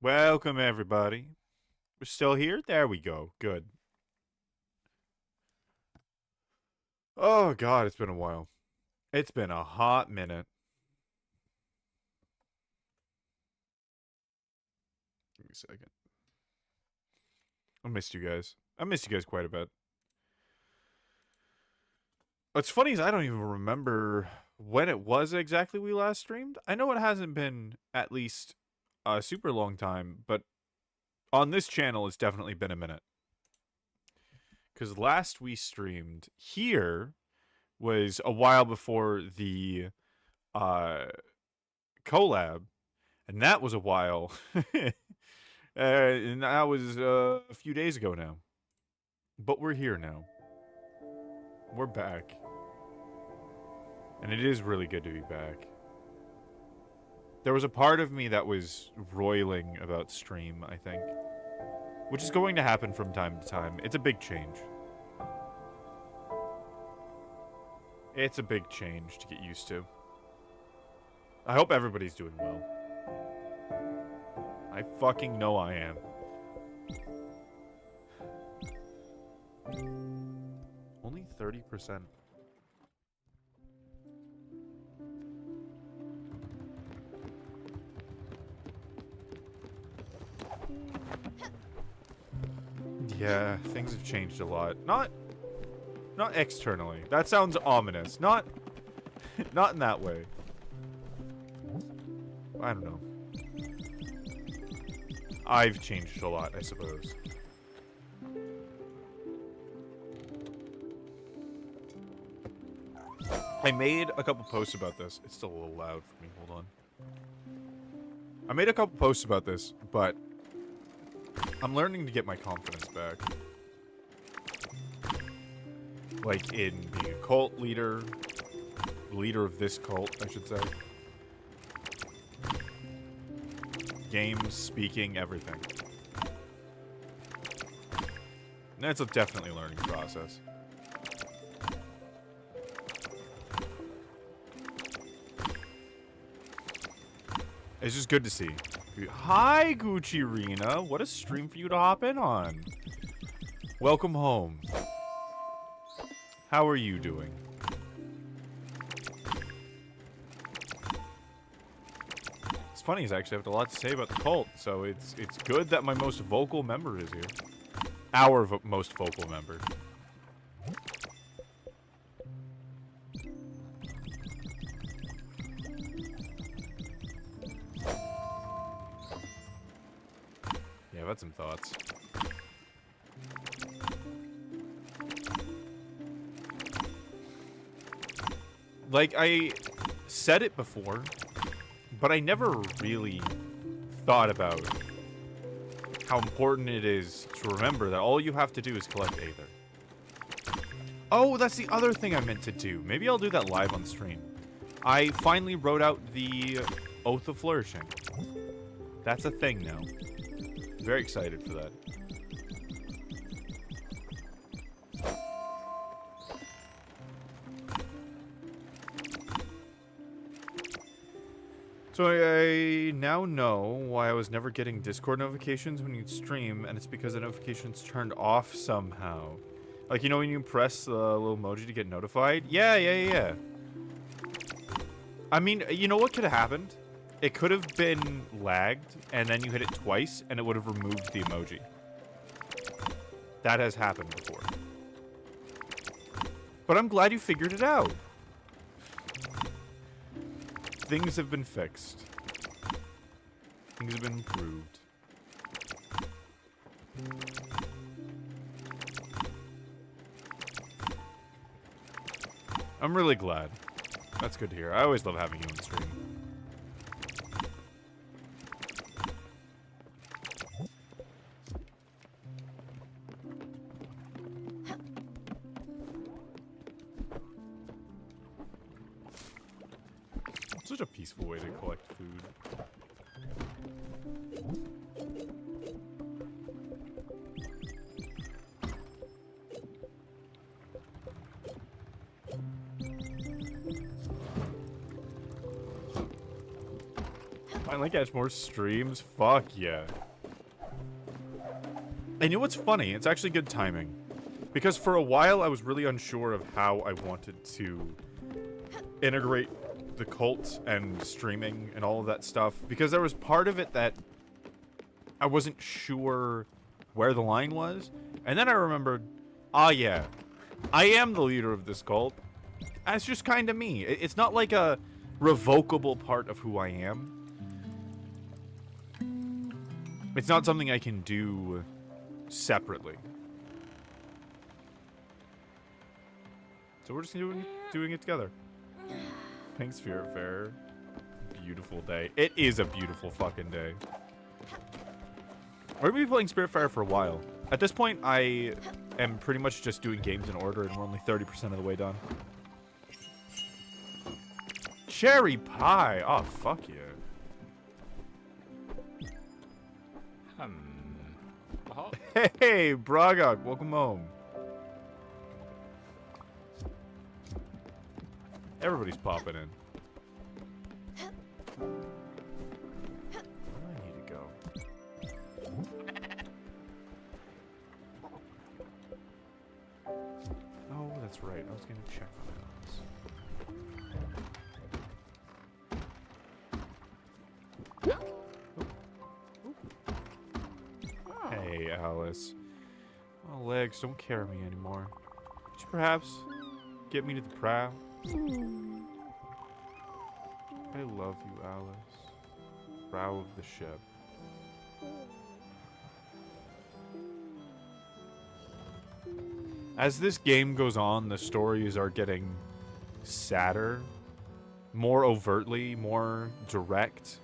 Welcome, everybody. We're still here? There we go. Good. Oh, God, it's been a while. It's been a hot minute. Give me a second. I missed you guys. I missed you guys quite a bit. What's funny is I don't even remember when it was exactly we last streamed. I know it hasn't been at least a super long time, but on this channel, it's definitely been a minute. Because last we streamed here was a while before the collab, and that was a while. And that was a few days ago now. But we're here now. We're back. And it is really good to be back. There was a part of me that was roiling about stream, I think. Which is going to happen from time to time. It's a big change. It's a big change to get used to. I hope everybody's doing well. I fucking know I am. Only 30%. Yeah, things have changed a lot. Not externally. That sounds ominous. Not in that way. I don't know. I've changed a lot, I suppose. I made a couple posts about this. It's still a little loud for me. Hold on. I made a couple posts about this, but I'm learning to get my confidence back. Like in being a cult leader. Leader of this cult, I should say. Games, speaking, everything. That's a definitely learning process. It's just good to see. Hi, Gucci Rena. What a stream for you to hop in on. Welcome home. How are you doing? It's funny, is I actually have a lot to say about the cult, so it's good that my most vocal member is here. Our most vocal member. Yeah, I've had some thoughts. Like, I said it before, but I never really thought about how important it is to remember that all you have to do is collect Aether. Oh, that's the other thing I meant to do. Maybe I'll do that live on stream. I finally wrote out the Oath of Flourishing. That's a thing now. Very excited for that. So I now know why I was never getting Discord notifications when you'd stream, and it's because the notifications turned off somehow. Like, you know when you press the little emoji to get notified? Yeah. I mean, you know what could have happened? It could have been lagged, and then you hit it twice, and it would have removed the emoji. That has happened before. But I'm glad you figured it out. Things have been fixed. Things have been improved. I'm really glad. That's good to hear. I always love having you on stream. Such a peaceful way to collect food. Finally catch more streams? Fuck yeah. And you know what's funny? It's actually good timing. Because for a while, I was really unsure of how I wanted to integrate the cult and streaming and all of that stuff. Because there was part of it that I wasn't sure where the line was. And then I remembered, ah yeah, I am the leader of this cult. That's just kind of me. It's not like a revocable part of who I am. It's not something I can do separately. So we're just doing it together. Thanks, Spirit Fair. Beautiful day. It is a beautiful fucking day. We're gonna be playing Spirit Fair for a while. At this point, I am pretty much just doing games in order, and we're only 30% of the way done. Cherry pie! Oh, fuck yeah. Hey, Bragok, welcome home. Everybody's popping in. Where do I need to go? Oh, that's right. I was gonna check on Alice. Hey, Alice. My legs don't carry me anymore. Could you perhaps get me to the prow? I love you, Alice. Prow of the ship. As this game goes on, the stories are getting sadder, more overtly, more direct.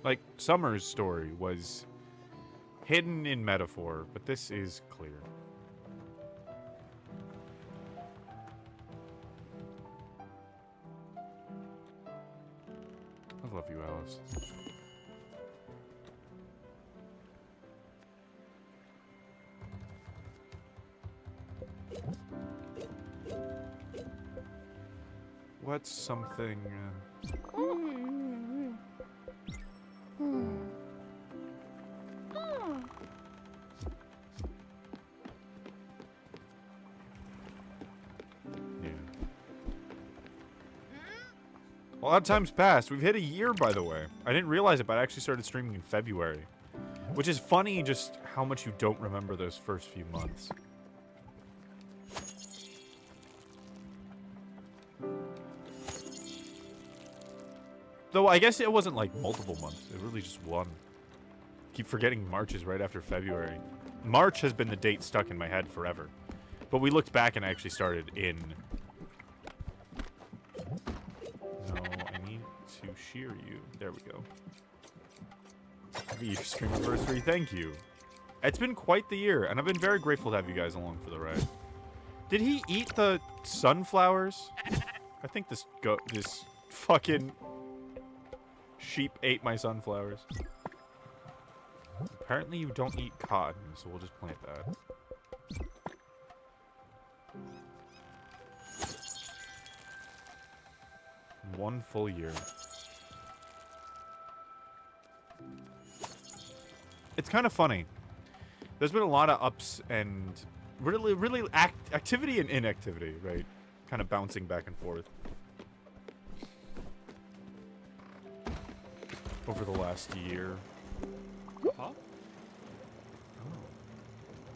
Like, Summer's story was hidden in metaphor, but this is clear. I love you, Alice. What's something... A lot of time's passed. We've hit a year, by the way. I didn't realize it, but I actually started streaming in February. Which is funny, just how much you don't remember those first few months. Though, I guess it wasn't like multiple months. It really just one. Keep forgetting March is right after February. March has been the date stuck in my head forever. But we looked back and I actually started in... to shear you. There we go. Happy your stream anniversary. Thank you. It's been quite the year, and I've been very grateful to have you guys along for the ride. Did he eat the sunflowers? I think this fucking sheep ate my sunflowers. Apparently you don't eat cotton, so we'll just plant that. One full year. It's kind of funny. There's been a lot of ups and really activity and inactivity, right? Kind of bouncing back and forth over the last year. Huh?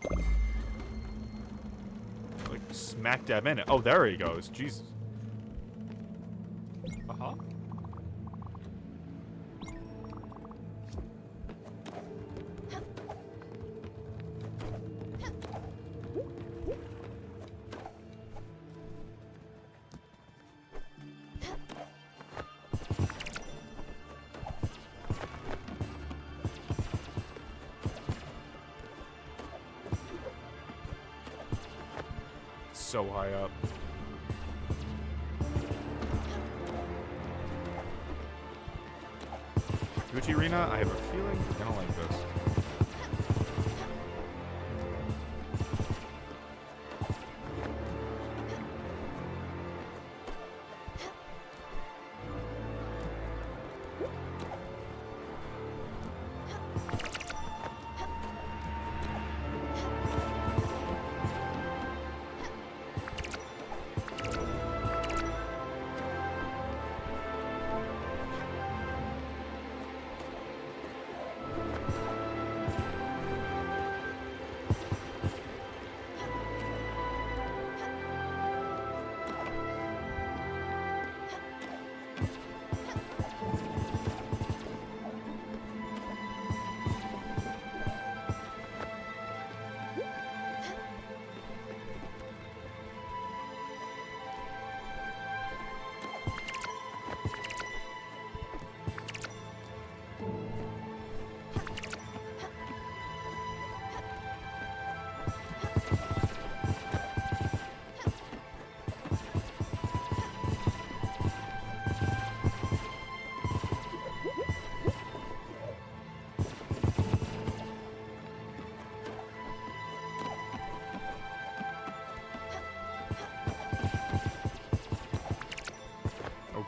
Oh. Like smack dab in it. Oh, there he goes. Jesus. Uh-huh. So high up. Gucci Arena, I have a feeling you're gonna like this.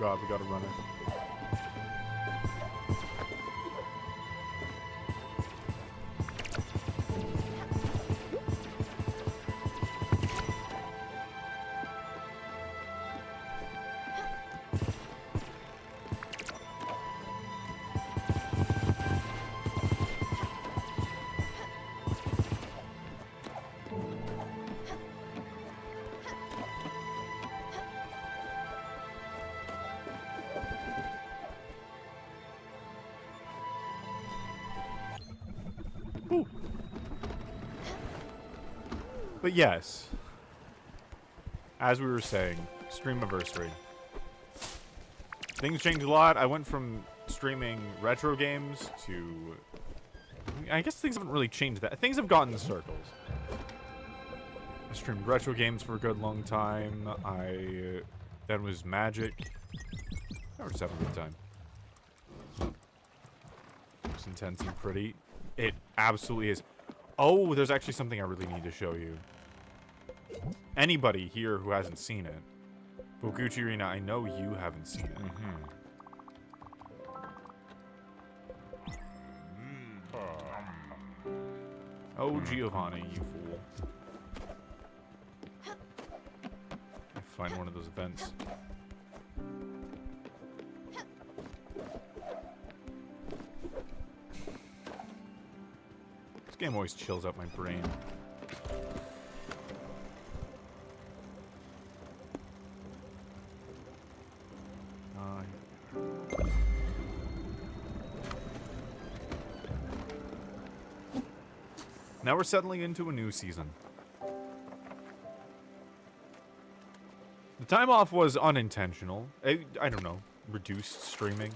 god, we gotta run it. Ooh. But yes, as we were saying, Streamiversary. Things changed a lot. I went from streaming retro games to... I guess things haven't really changed that. Things have gone in circles. I streamed retro games for a good long time. Then was Magic. I was just having a good time. It's intense and pretty. It absolutely is. Oh, there's actually something I really need to show you. Anybody here who hasn't seen it. Boguchi Arena, I know you haven't seen it. Oh, Giovanni, you fool. Find one of those events. This game always chills out my brain. Now we're settling into a new season. The time off was unintentional. I don't know. Reduced streaming.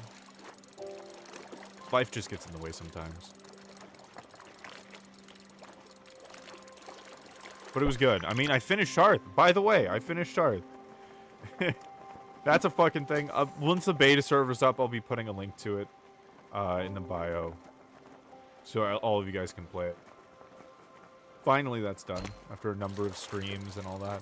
Life just gets in the way sometimes. But it was good. I mean, I finished Sharth. By the way, I finished Sharth. That's a fucking thing. Once the beta server's up, I'll be putting a link to it in the bio. So all of you guys can play it. Finally, that's done. After a number of streams and all that.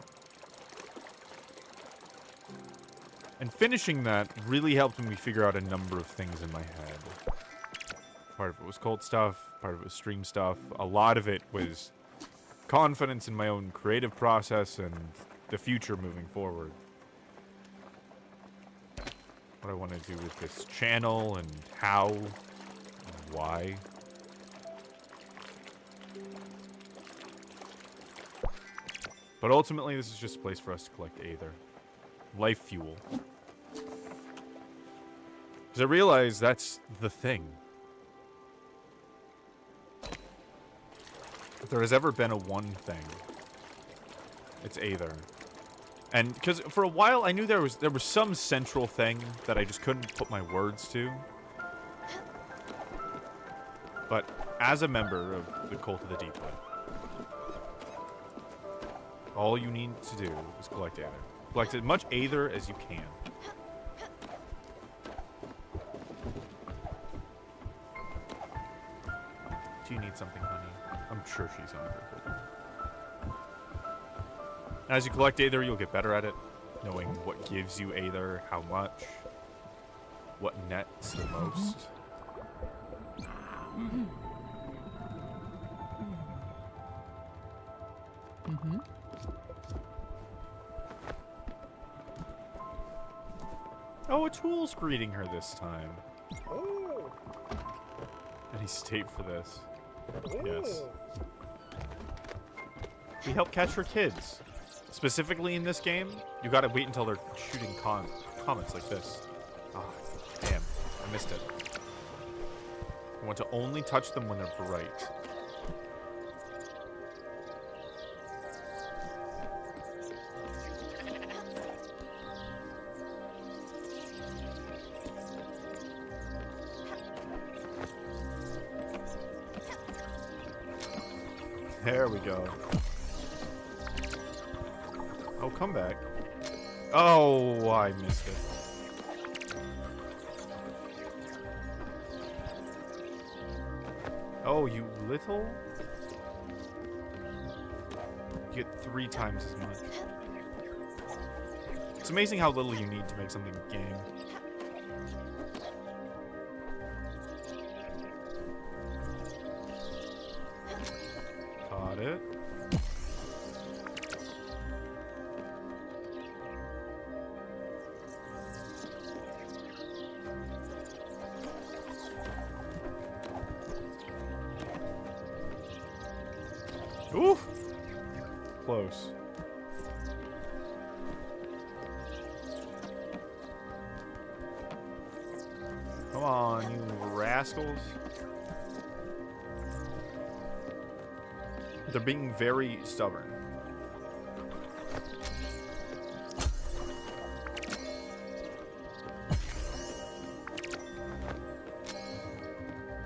And finishing that really helped me figure out a number of things in my head. Part of it was cult stuff. Part of it was stream stuff. A lot of it was confidence in my own creative process and the future moving forward. What I want to do with this channel and how and why. But ultimately, this is just a place for us to collect Aether. Life fuel. Because I realize that's the thing. If there has ever been a one thing, it's Aether. And because for a while I knew there was some central thing that I just couldn't put my words to. But as a member of the Cult of the Deep Web, all you need to do is collect Aether. Collect as much Aether as you can. Do you need something, honey? I'm sure she's hungry. As you collect Aether, you'll get better at it. Knowing what gives you Aether, how much, what nets the most. Oh, a Tool's greeting her this time. Oh. And he stayed for this. Yes. We help catch her kids. Specifically in this game, you gotta wait until they're shooting comets like this. Ah, oh, damn. I missed it. You want to only touch them when they're bright. There we go. Oh, come back. Oh, I missed it. Oh, you little? You get 3 times as much. It's amazing how little you need to make something a game. that it? Oof! Close. Come on, you rascals. They're being very stubborn.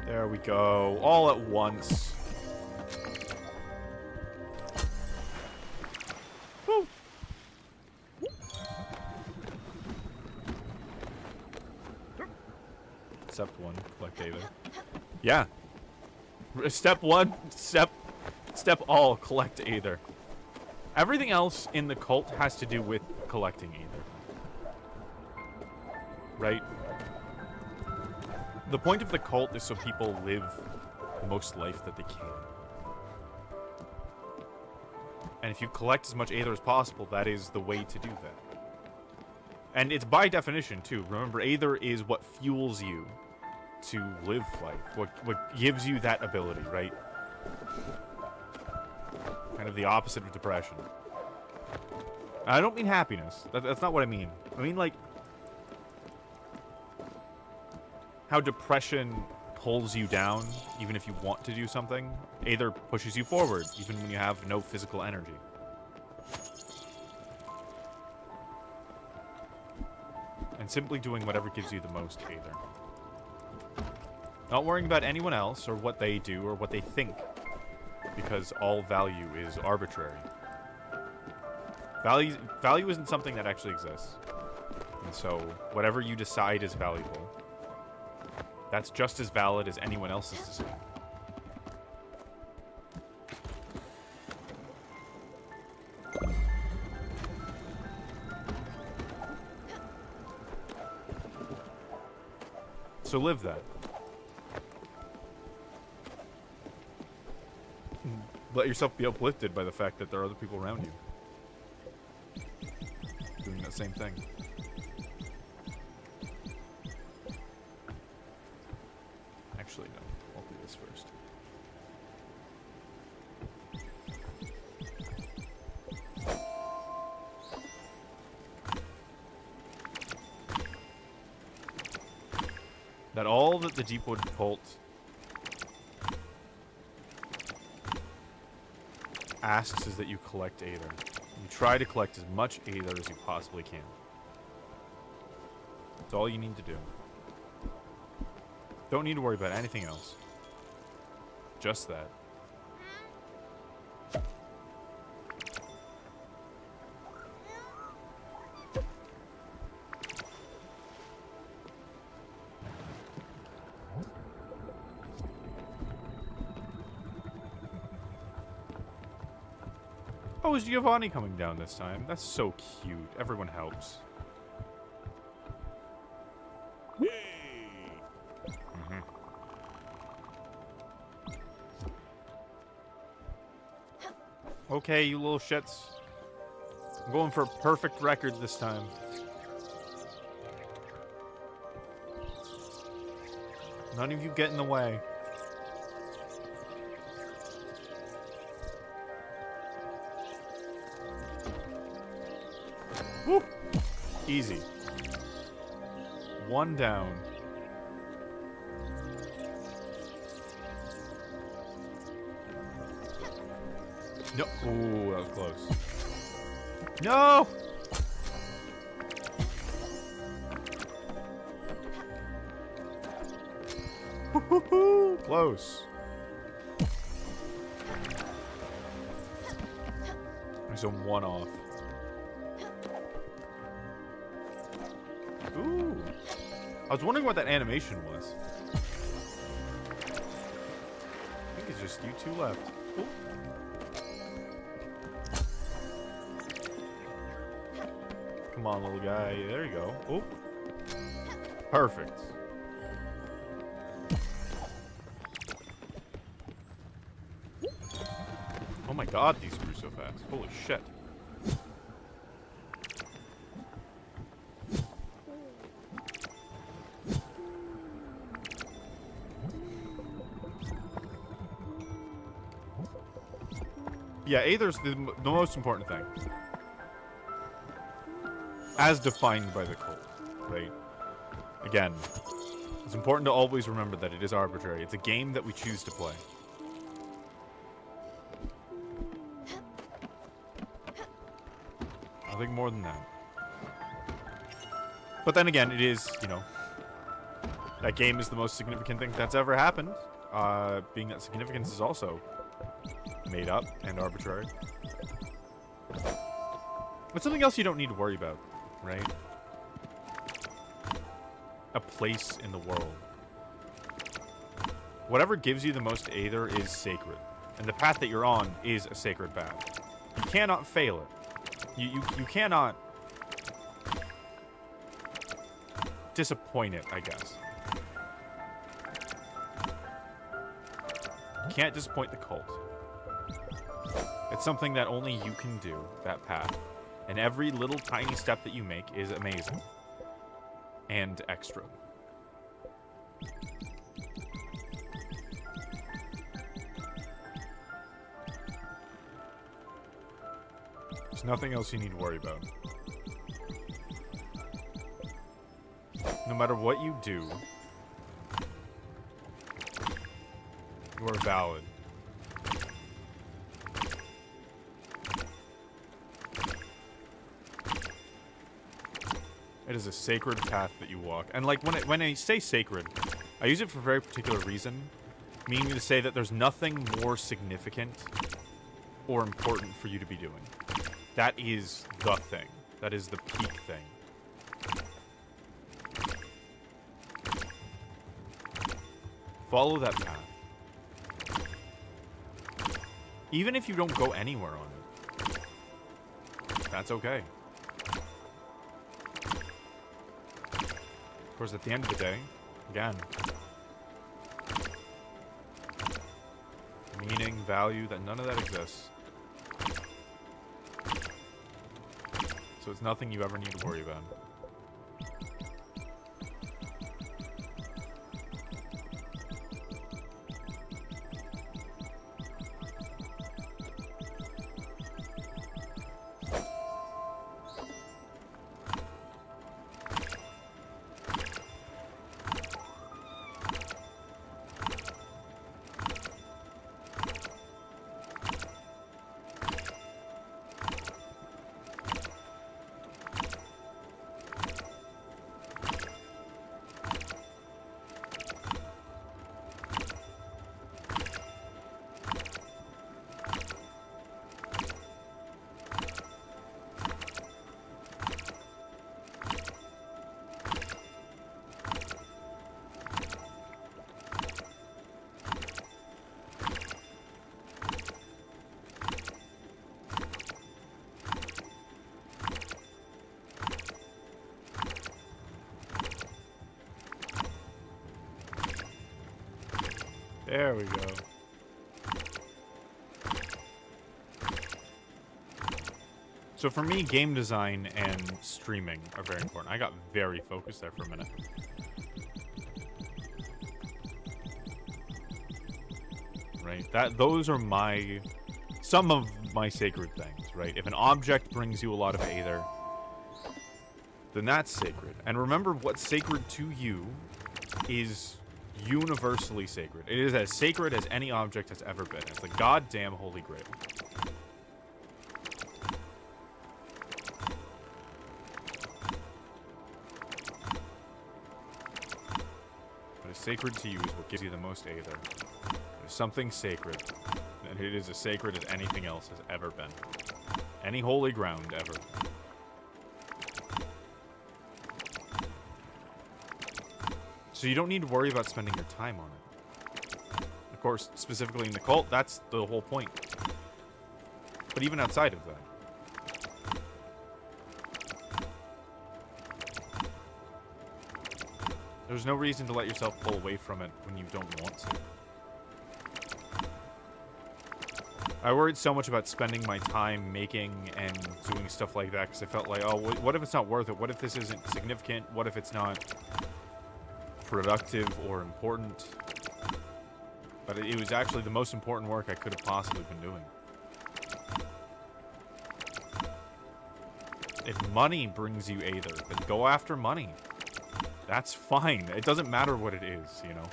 There we go. All at once. Woo! Step 1, collect Aether. Yeah. Step 1, step all, collect Aether. Everything else in the cult has to do with collecting Aether. Right? The point of the cult is so people live the most life that they can. And if you collect as much Aether as possible, that is the way to do that. And it's by definition, too. Remember, Aether is what fuels you to live life. What gives you that ability, right? Kind of the opposite of depression. I don't mean happiness. That's not what I mean. I mean, like, how depression pulls you down, even if you want to do something. Aether pushes you forward, even when you have no physical energy. And simply doing whatever gives you the most Aether. Not worrying about anyone else, or what they do, or what they think. Because all value is arbitrary. Value isn't something that actually exists. And so, whatever you decide is valuable, that's just as valid as anyone else's decision. So live that. Let yourself be uplifted by the fact that there are other people around you doing that same thing. Actually, no. I'll do this first. That all that the Deepwood Cult asks is that you collect Aether. You try to collect as much Aether as you possibly can. That's all you need to do. Don't need to worry about anything else. Just that. Oh, is Giovanni coming down this time? That's so cute. Everyone helps. Okay, you little shits. I'm going for a perfect record this time. None of you get in the way. Woo! Easy. One down. No. Ooh, that was close. No! Woo-hoo-hoo! Close. There's a one off. Ooh. I was wondering what that animation was. I think it's just you two left. Ooh. Come on, little guy. There you go. Oh. Perfect. Oh my god, these grew so fast. Holy shit. Yeah, Aether's the most important thing. As defined by the cult, right? Again, it's important to always remember that it is arbitrary. It's a game that we choose to play. Nothing more than that. But then again, it is, you know, that game is the most significant thing that's ever happened. Being that significance is also made up and arbitrary. But something else you don't need to worry about, right? A place in the world. Whatever gives you the most Aether is sacred. And the path that you're on is a sacred path. You cannot fail it. You cannot disappoint it, I guess. You can't disappoint the cult. It's something that only you can do, that path. And every little tiny step that you make is amazing. And extra. There's nothing else you need to worry about. No matter what you do, you are valid. It is a sacred path that you walk. And like when I say sacred, I use it for a very particular reason, meaning to say that there's nothing more significant or important for you to be doing. That is the thing. That is the peak thing. Follow that path. Even if you don't go anywhere on it, that's okay. Of course, at the end of the day, again, meaning, value, that none of that exists. So it's nothing you ever need to worry about. There we go. So for me, game design and streaming are very important. I got very focused there for a minute. Right? Those are some of my sacred things, right? If an object brings you a lot of Aether, then that's sacred. And remember, what's sacred to you is universally sacred. It is as sacred as any object has ever been. It's the goddamn Holy Grail. What is sacred to you is what gives you the most Aether. There's something sacred, and it is as sacred as anything else has ever been. Any holy ground ever. So you don't need to worry about spending your time on it. Of course, specifically in the cult, that's the whole point. But even outside of that. There's no reason to let yourself pull away from it when you don't want to. I worried so much about spending my time making and doing stuff like that because I felt like, oh, what if it's not worth it? What if this isn't significant? What if it's not productive or important? But it was actually the most important work I could have possibly been doing. If money brings you Aether, then go after money. That's fine. It doesn't matter what it is, you know?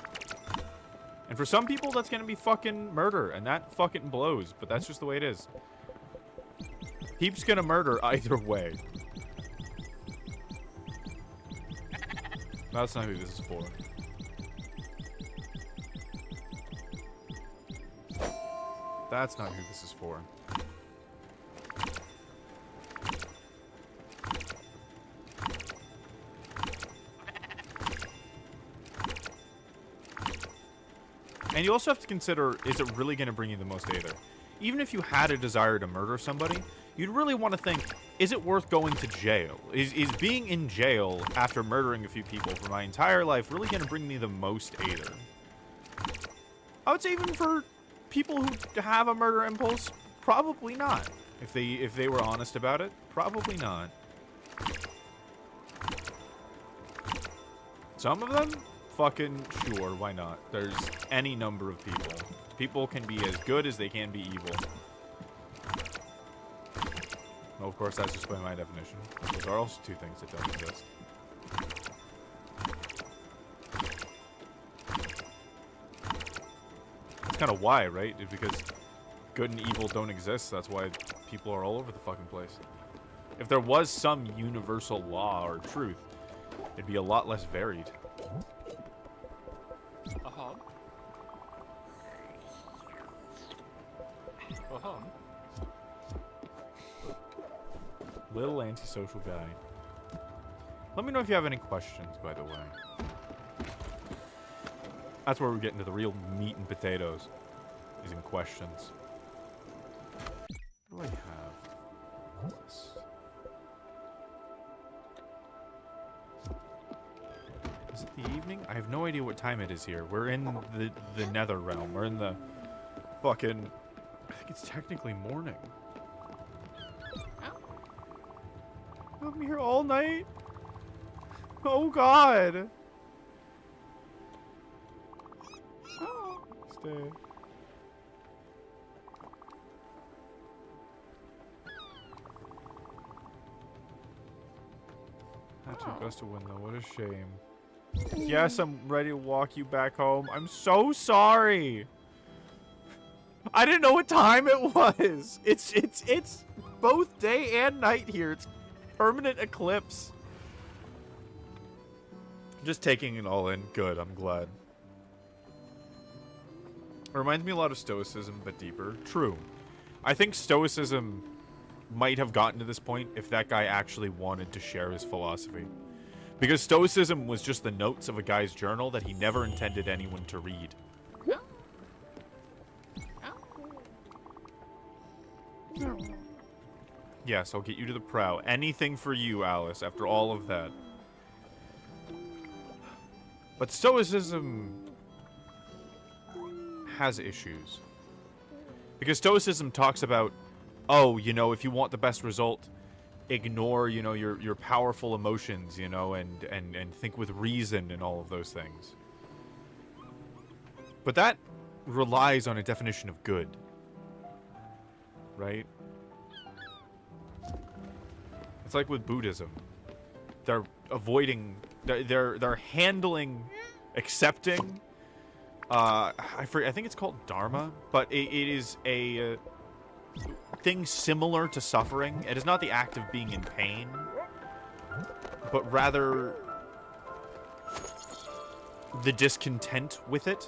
And for some people, that's gonna be fucking murder, and that fucking blows, but that's just the way it is. Heap's gonna murder either way. That's not who this is for. That's not who this is for. And you also have to consider, is it really going to bring you the most Aether? Even if you had a desire to murder somebody, you'd really want to think, is it worth going to jail? Is being in jail after murdering a few people for my entire life really going to bring me the most Aether? I would say even for people who have a murder impulse, probably not. If they were honest about it, probably not. Some of them? Fucking sure, why not? There's any number of people. People can be as good as they can be evil. Well, of course, that's just by my definition. Those are also two things that don't exist. That's kind of why, right? It's because good and evil don't exist. That's why people are all over the fucking place. If there was some universal law or truth, it'd be a lot less varied. Little antisocial guy. Let me know if you have any questions, by the way. That's where we get into the real meat and potatoes. Is in questions. What do I have? Is it the evening? I have no idea what time it is here. We're in the nether realm. We're in the fucking... I think it's technically morning. I'm here all night. Oh God. Oh. Stay. That took us to win though. What a shame. Yes, I'm ready to walk you back home. I'm so sorry. I didn't know what time it was. It's both day and night here. It's permanent eclipse. Just taking it all in. Good, I'm glad. It reminds me a lot of Stoicism, but deeper. True. I think Stoicism might have gotten to this point if that guy actually wanted to share his philosophy. Because Stoicism was just the notes of a guy's journal that he never intended anyone to read. Yes, I'll get you to the prow. Anything for you, Alice, after all of that. But Stoicism has issues. Because Stoicism talks about, oh, you know, if you want the best result, ignore, you know, your powerful emotions, you know, and think with reason and all of those things. But that relies on a definition of good. Right? It's like with Buddhism. They're avoiding, they're handling, accepting, I think it's called Dharma, but it is a thing similar to suffering. It is not the act of being in pain, but rather the discontent with it.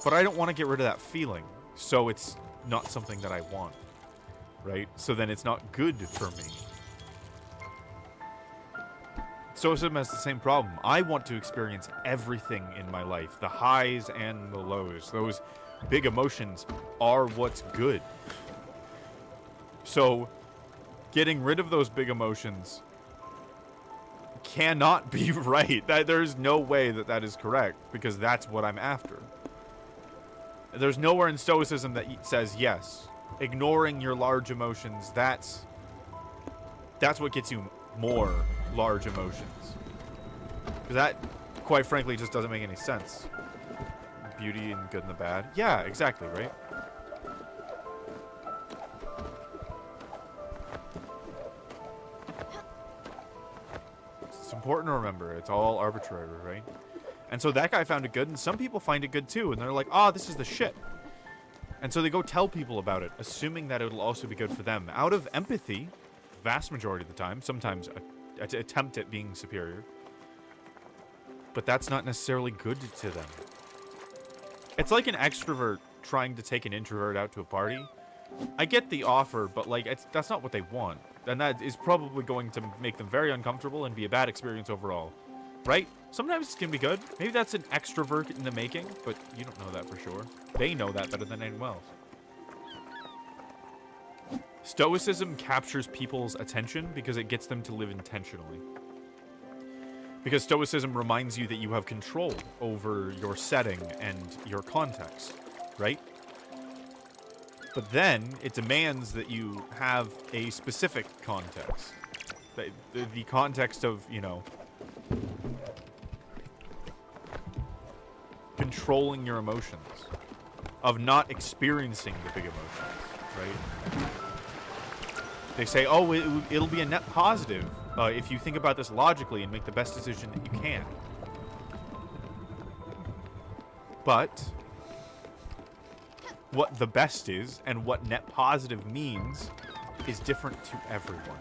But I don't want to get rid of that feeling, so it's not something that I want, right? So then it's not good for me. Stoicism has the same problem. I want to experience everything in my life, the highs and the lows. Those big emotions are what's good. So, getting rid of those big emotions cannot be right. There's no way that that is correct, because that's what I'm after. There's nowhere in Stoicism that says, yes, ignoring your large emotions, that's what gets you more large emotions. Because that, quite frankly, just doesn't make any sense. Beauty and good and the bad. Yeah, exactly, right? It's important to remember, it's all arbitrary, right? And so that guy found it good, and some people find it good too, and they're like, oh, this is the shit. And so they go tell people about it, assuming that it'll also be good for them. Out of empathy, vast majority of the time, sometimes attempt at being superior. But that's not necessarily good to them. It's like an extrovert trying to take an introvert out to a party. I get the offer, but like that's not what they want. And that is probably going to make them very uncomfortable and be a bad experience overall. Right? Sometimes it's gonna be good. Maybe that's an extrovert in the making, but you don't know that for sure. They know that better than anyone else. Stoicism captures people's attention because it gets them to live intentionally. Because Stoicism reminds you that you have control over your setting and your context, right? But then it demands that you have a specific context. The context of, you know, controlling your emotions, of not experiencing the big emotions, right? They say, oh, it'll be a net positive if you think about this logically and make the best decision that you can. But what the best is and what net positive means is different to everyone.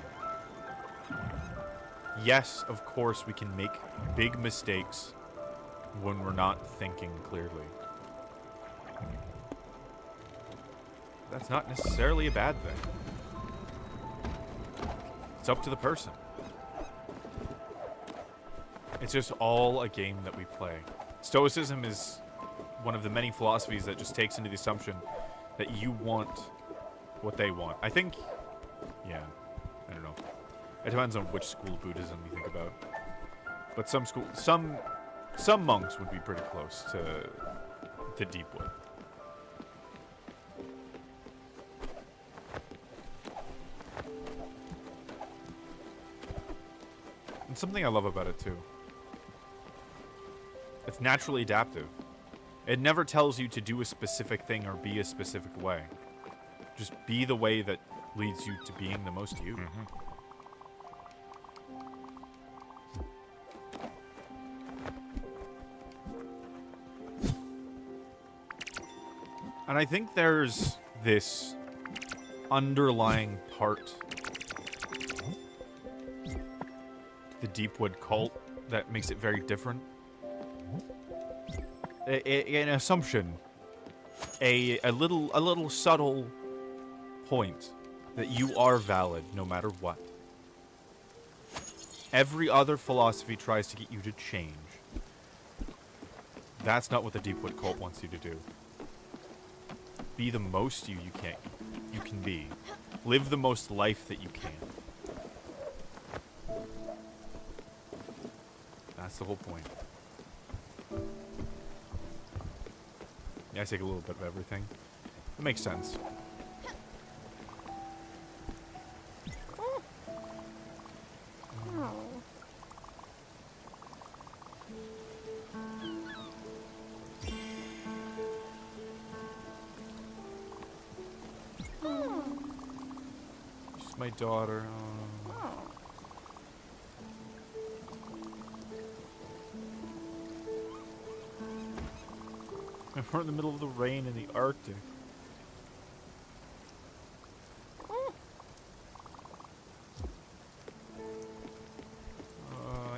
Yes, of course, we can make big mistakes when we're not thinking clearly. That's not necessarily a bad thing. It's up to the person. It's just all a game that we play. Stoicism is one of the many philosophies that just takes into the assumption that you want what they want. I think, yeah, I don't know. It depends on which school of Buddhism you think about. But some monks would be pretty close to Deepwood. And something I love about it too. It's naturally adaptive. It never tells you to do a specific thing or be a specific way. Just be the way that leads you to being the most you. Mm-hmm. And I think there's this underlying part to the Deepwood cult that makes it very different. An assumption, a little subtle point that you are valid no matter what. Every other philosophy tries to get you to change. That's not what the Deepwood cult wants you to do. Be the most you can be. Live the most life that you can. That's the whole point. Yeah, I take a little bit of everything. It makes sense. She's my daughter. We're in the middle of the rain in the Arctic.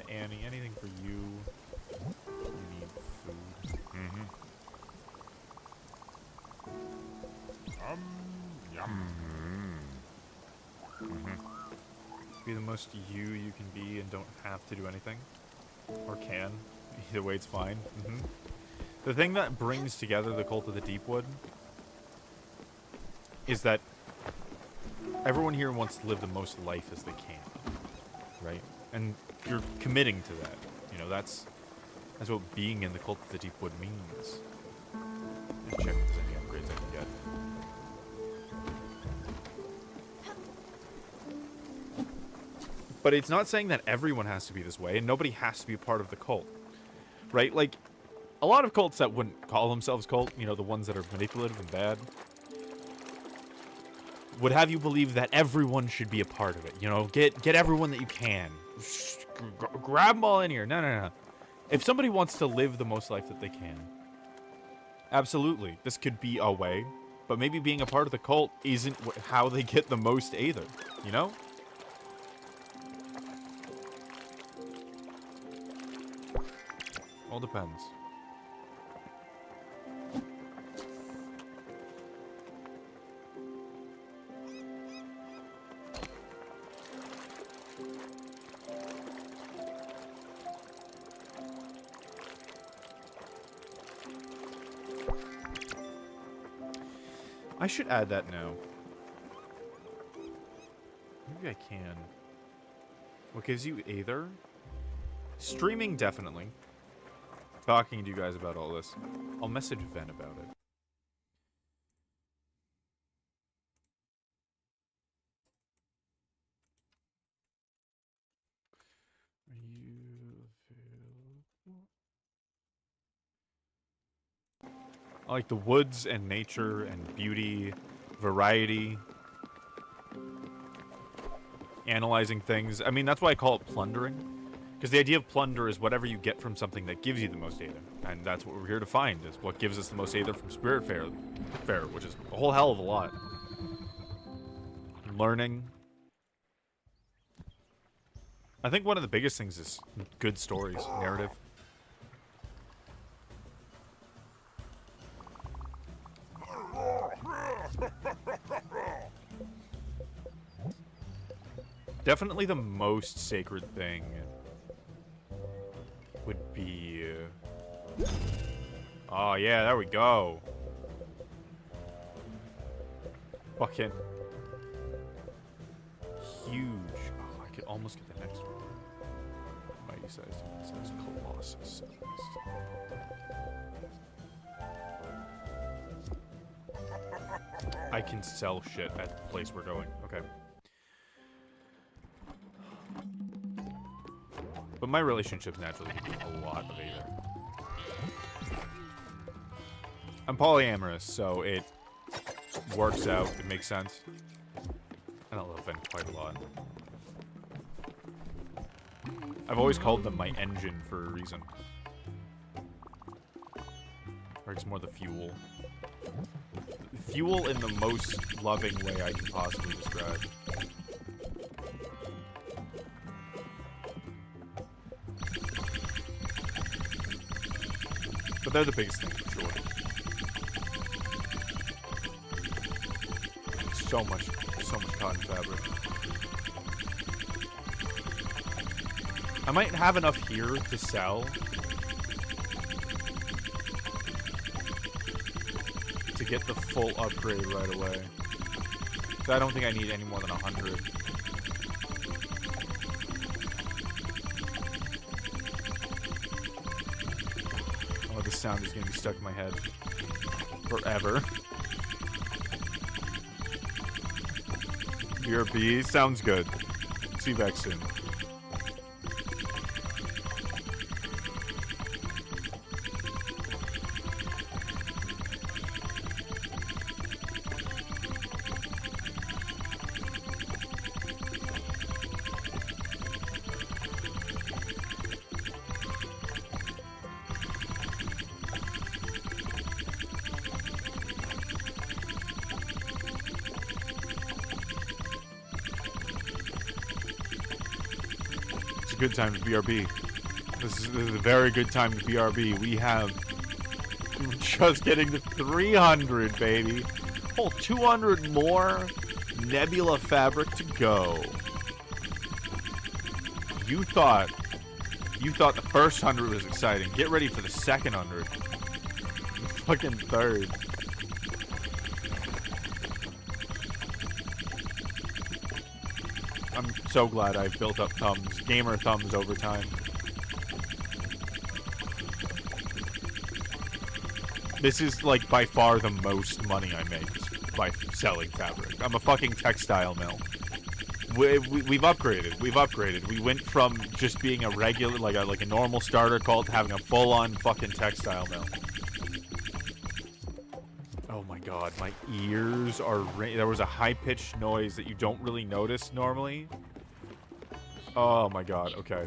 Annie, anything for you? You need food. Mm-hmm. Yum. Mm-hmm. Be the most you can be and don't have to do anything. Or can. Either way, it's fine. Mm-hmm. The thing that brings together the cult of the Deepwood is that everyone here wants to live the most life as they can, right? And you're committing to that. You know, that's what being in the cult of the Deepwood means. And check if there's any upgrades I can get. But it's not saying that everyone has to be this way, and nobody has to be a part of the cult. Right? Like, a lot of cults that wouldn't call themselves cult, you know, the ones that are manipulative and bad, would have you believe that everyone should be a part of it. You know, get everyone that you can. Grab them all in here. No. If somebody wants to live the most life that they can, absolutely, this could be a way. But maybe being a part of the cult isn't how they get the most either. You know? All depends. I should add that now. Maybe I can. What gives you either? Streaming, definitely. Talking to you guys about all this. I'll message Ven about it. Are you available? I like the woods and nature and beauty, variety. Analyzing things. I mean, that's why I call it plundering. Because the idea of plunder is whatever you get from something that gives you the most Aether. And that's what we're here to find, is what gives us the most Aether from Spirit Fair, which is a whole hell of a lot. Learning. I think one of the biggest things is good stories, narrative. Definitely the most sacred thing would be... oh, yeah, there we go. Fucking... huge. Oh, I could almost get the next one. Mighty size, size, Colossus. I can sell shit at the place we're going. Okay. But my relationships naturally need a lot of Aether. I'm polyamorous, so it works out. It makes sense. And I love Ven quite a lot. I've always called them my engine for a reason. Or it's more the fuel. Fuel in the most loving way I can possibly describe. But they're the biggest thing for sure. So much cotton fabric. I might have enough here to sell. To get the full upgrade right away. So I don't think I need any more than 100. Oh, this sound is going to be stuck in my head forever. BRB sounds good. See you back soon. Good time to BRB. This is a very good time to BRB. We're just getting to 300, baby. Oh, 200 more Nebula fabric to go. You thought the first 100 was exciting. Get ready for the second 100. The fucking third. I'm so glad I've built up thumbs, gamer thumbs over time. This is like by far the most money I make by selling fabric. I'm a fucking textile mill. We've upgraded. We've upgraded. We went from just being a regular, like a normal starter cult, to having a full-on fucking textile mill. Oh my god, my ears are there was a high-pitched noise that you don't really notice normally. Oh my god, okay.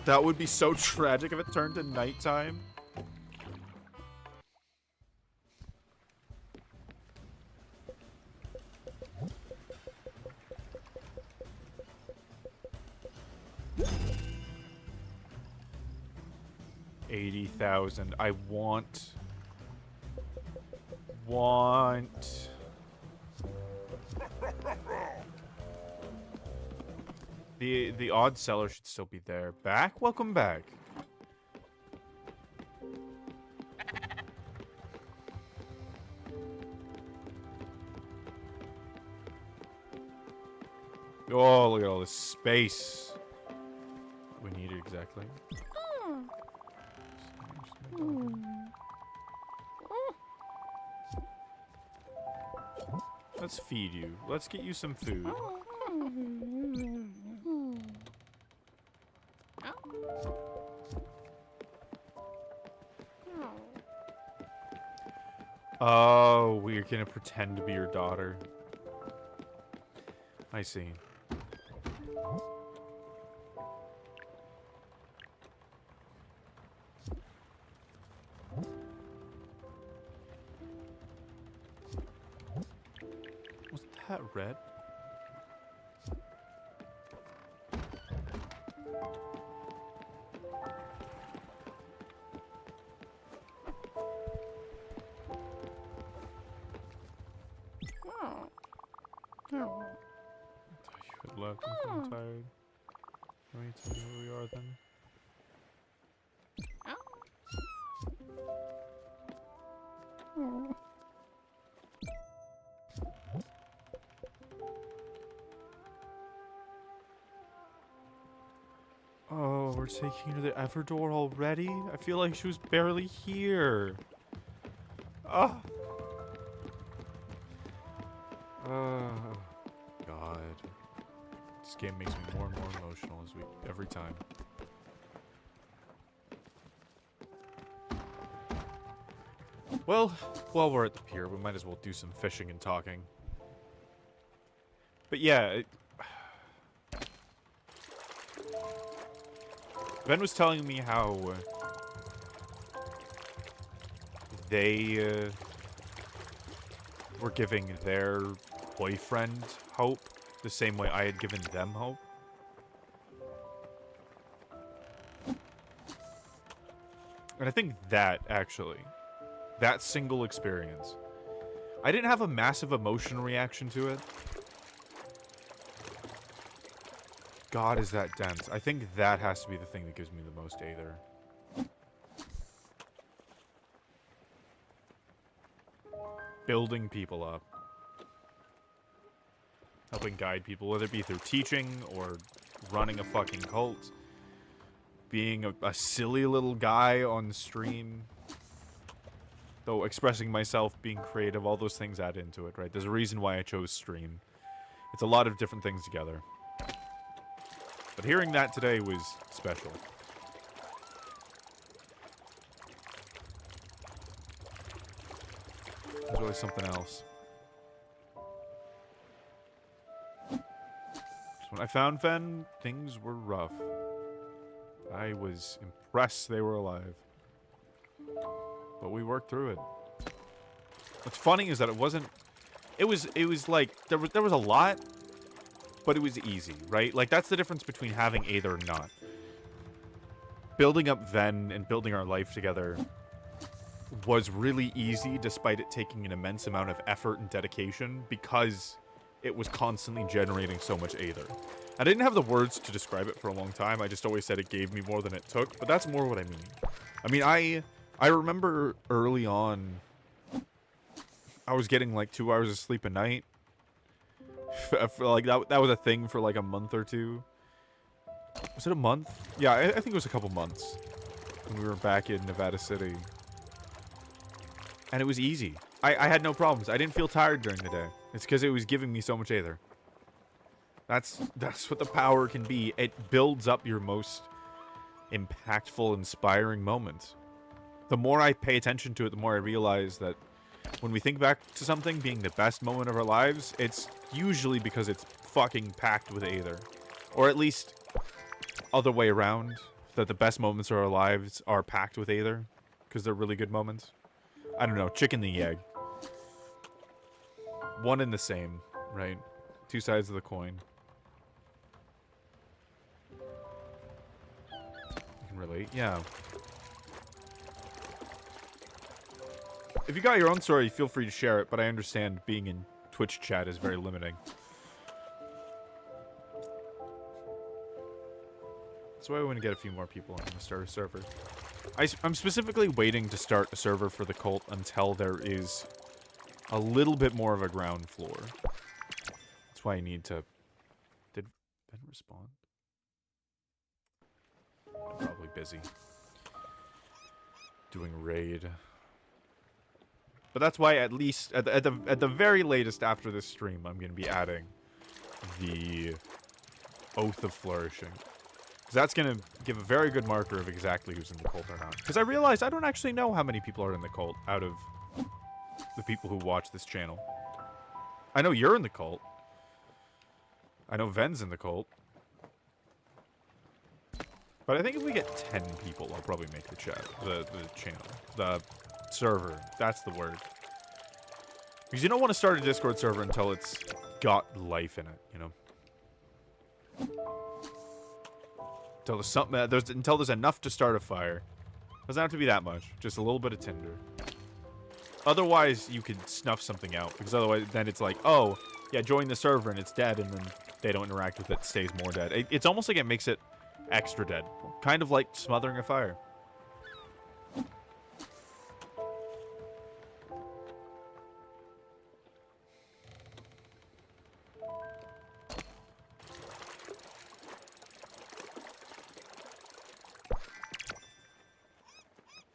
That would be so tragic if it turned to nighttime. $80,000. I want. The odd seller should still be there. Back? Welcome back. Oh, look at all this space. We need it exactly. Let's feed you. Let's get you some food. Oh, we're gonna pretend to be your daughter. I see. Was that red? Left. I'm tired. Can we tell me where we are then? Oh, we're taking her to the Everdor already? I feel like she was barely here. Oh. God. This game makes me more and more emotional every time. Well, while we're at the pier, we might as well do some fishing and talking. But yeah, Ben was telling me how they were giving their boyfriend hope the same way I had given them hope. And I think that, actually, that single experience, I didn't have a massive emotional reaction to it. God, is that dense. I think that has to be the thing that gives me the most aether. Building people up. Helping guide people, whether it be through teaching or running a fucking cult. Being a silly little guy on stream. Though expressing myself, being creative, all those things add into it, right? There's a reason why I chose stream. It's a lot of different things together. But hearing that today was special. It was really something else. So when I found Fen, things were rough. I was impressed they were alive. But we worked through it. What's funny is that it wasn't... It was like... There was a lot, but it was easy, right? Like, that's the difference between having aether or not. Building up Ven and building our life together was really easy, despite it taking an immense amount of effort and dedication, because it was constantly generating so much aether. I didn't have the words to describe it for a long time. I just always said it gave me more than it took, but that's more what I mean. I mean, I remember early on, I was getting like 2 hours of sleep a night. Like that was a thing for like a month or two. Was it a month? Yeah, I think it was a couple months when we were back in Nevada City. And it was easy. I had no problems. I didn't feel tired during the day. It's because it was giving me so much aether. That's what the power can be. It builds up your most impactful, inspiring moments. The more I pay attention to it, the more I realize that when we think back to something being the best moment of our lives, it's usually because it's fucking packed with Aether. Or at least other way around, that the best moments of our lives are packed with Aether because they're really good moments. I don't know, chicken the egg. One and the same, right? Two sides of the coin. You can relate, yeah. If you got your own story, feel free to share it, but I understand being in Twitch chat is very limiting. That's why I want to get a few more people on the start a server. I'm specifically waiting to start a server for the cult until there is a little bit more of a ground floor. That's why I need to... Did Ben respond? I'm probably busy. Doing raid. But that's why at least, at the very latest after this stream, I'm going to be adding the Oath of Flourishing. Because that's going to give a very good marker of exactly who's in the cult or not. Because I realized I don't actually know how many people are in the cult out of the people who watch this channel. I know you're in the cult. I know Ven's in the cult. But I think if we get 10 people, I'll probably make the chat, the channel, the server. That's the word. Because you don't want to start a Discord server until it's got life in it, you know? Until there's something, until there's enough to start a fire. Doesn't have to be that much. Just a little bit of tinder. Otherwise, you could snuff something out. Because otherwise, then it's like, oh, yeah, join the server and it's dead, and then they don't interact with it, stays more dead. It's almost like it makes it extra dead. Kind of like smothering a fire.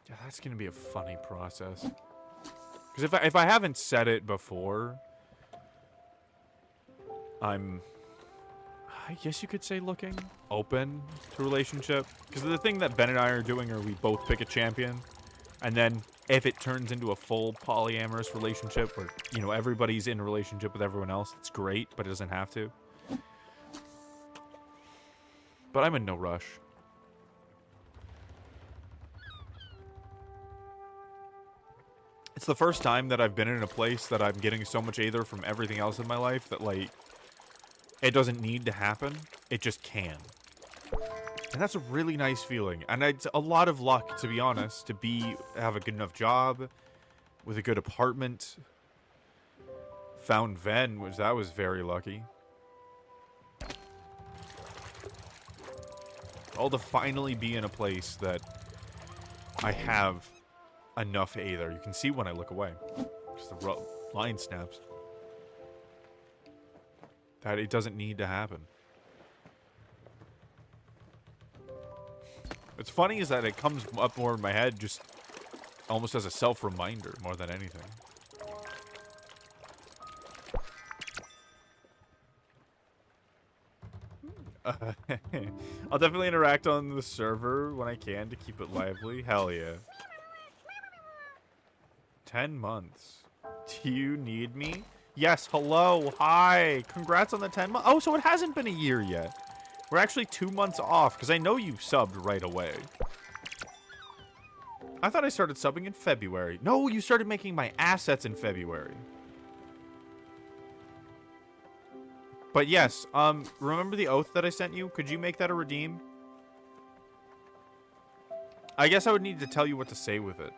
Yeah, that's gonna be a funny process. Because if I haven't said it before, I guess you could say looking open to relationship. Because the thing that Ben and I are doing are we both pick a champion. And then if it turns into a full polyamorous relationship where, you know, everybody's in a relationship with everyone else, it's great, but it doesn't have to. But I'm in no rush. It's the first time that I've been in a place that I'm getting so much Aether from everything else in my life that, like, it doesn't need to happen. It just can. And that's a really nice feeling. And it's a lot of luck, to be honest, to have a good enough job with a good apartment. Found Ven, that was very lucky. All to finally be in a place that I have enough Aether. You can see when I look away. Just the line snaps. That it doesn't need to happen. What's funny is that it comes up more in my head just almost as a self-reminder more than anything. I'll definitely interact on the server when I can to keep it lively. Hell yeah. 10 months. Do you need me? Yes, hello, hi. Congrats on the 10 months. Oh, so it hasn't been a year yet. We're actually 2 months off, because I know you subbed right away. I thought I started subbing in February. No, you started making my assets in February. But yes, remember the oath that I sent you? Could you make that a redeem? I guess I would need to tell you what to say with it.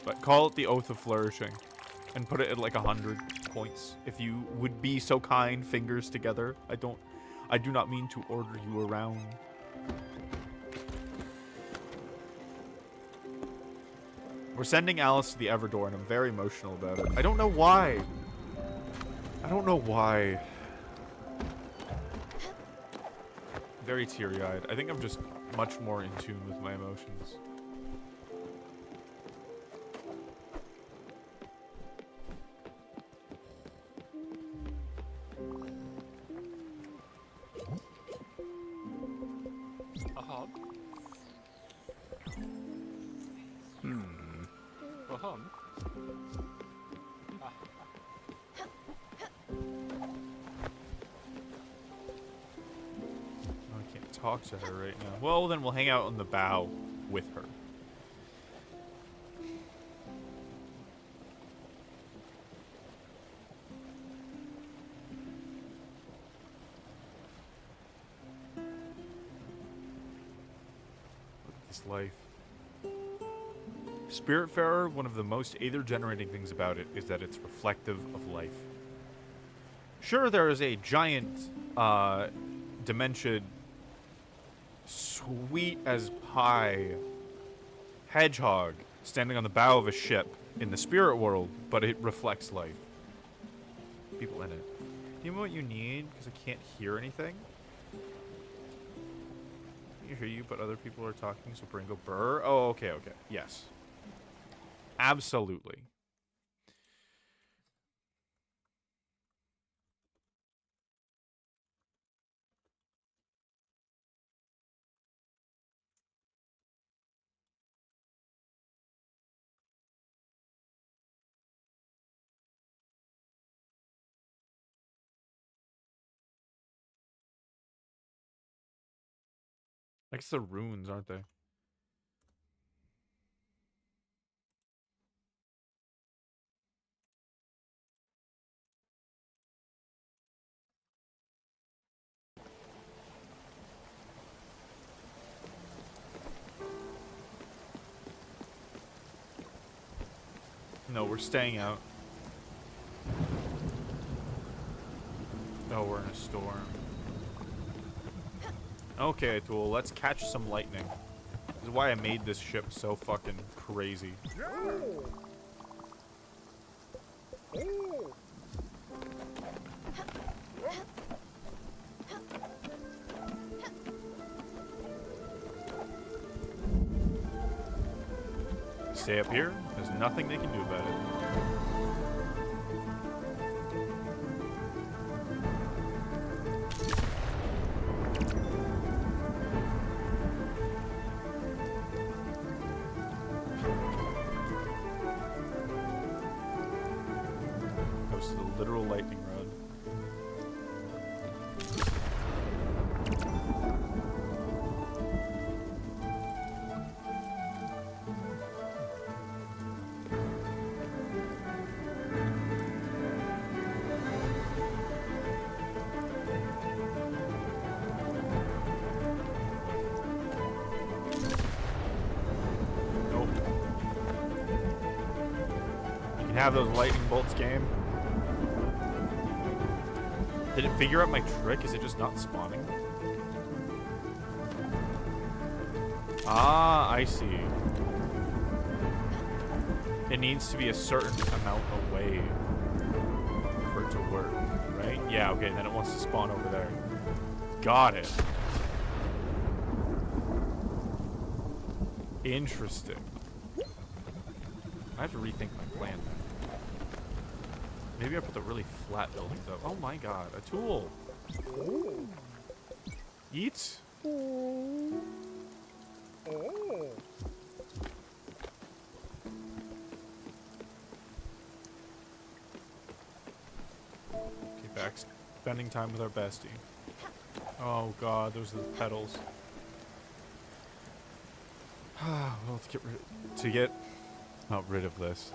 But call it the Oath of Flourishing. And put it at like 100 points. If you would be so kind, fingers together. I do not mean to order you around. We're sending Alice to the Everdoor, and I'm very emotional about it. I don't know why. I don't know why. Very teary-eyed. I think I'm just much more in tune with my emotions. Well, Oh, I can't talk to her right now. Well, then we'll hang out on the bow with her. Look at this life. Spiritfarer, one of the most aether-generating things about it is that it's reflective of life. Sure, there is a giant, dementia, sweet as pie hedgehog standing on the bow of a ship in the spirit world, but it reflects life. People in it. Do you know what you need? Because I can't hear anything. I can hear you, but other people are talking, so Bringo Burr. Oh, okay, okay. Yes. Absolutely. I guess they're runes, aren't they? No, we're staying out. Oh, we're in a storm. Okay, Tool, let's catch some lightning. This is why I made this ship so fucking crazy. Stay up here. There's nothing they can do about it. Goes to the literal lightning rod. Have those lightning bolts, game. Did it figure out my trick? Is it just not spawning? Ah, I see. It needs to be a certain amount away for it to work, right? Yeah, okay, then it wants to spawn over there. Got it. Interesting. I have to rethink my plan then. Maybe I put the really flat buildings up. Oh my god, a tool. Eat. Okay, back. Spending time with our bestie. Oh god, those are the petals. Well, not rid of this.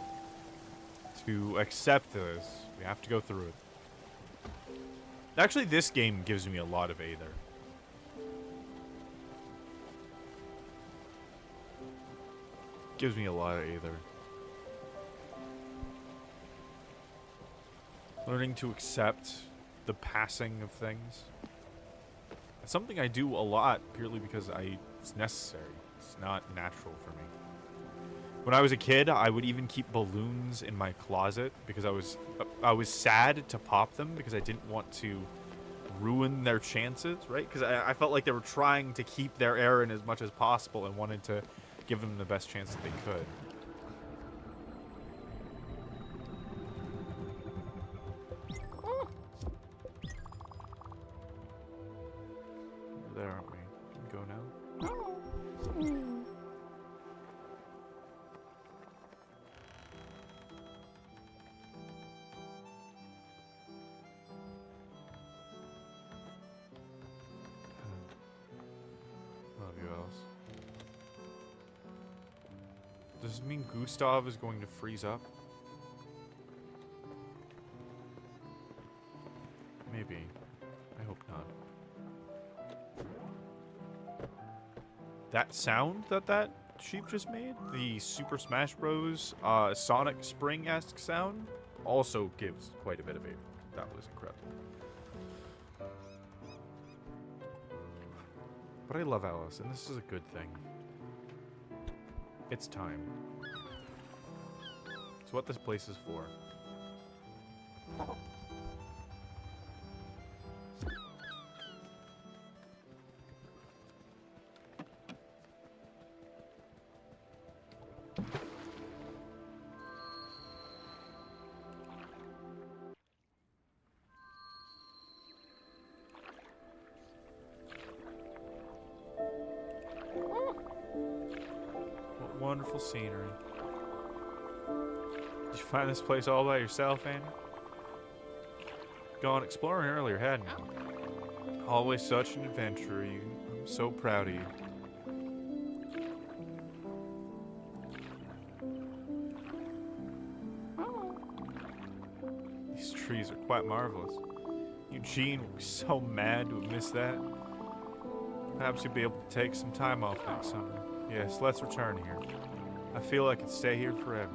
To accept this, we have to go through it. Actually, this game gives me a lot of Aether. Gives me a lot of Aether. Learning to accept the passing of things. It's something I do a lot purely because it's necessary. It's not natural for me. When I was a kid, I would even keep balloons in my closet because I was sad to pop them because I didn't want to ruin their chances, right? Because I felt like they were trying to keep their air in as much as possible and wanted to give them the best chance that they could. We're there, aren't we? Can we go now? Does it mean Gustav is going to freeze up? Maybe. I hope not. That sound that sheep just made, the Super Smash Bros. Sonic Spring-esque sound, also gives quite a bit of it. That was incredible. But I love Alice, and this is a good thing. It's time. It's what this place is for. What wonderful scenery. Did you find this place all by yourself, Annie? Gone exploring earlier, hadn't you? Always such an adventurer. I'm so proud of you. These trees are quite marvelous. Eugene will be so mad to have missed that. Perhaps you'll be able to take some time off next summer. Yes, let's return here. I feel I could stay here forever.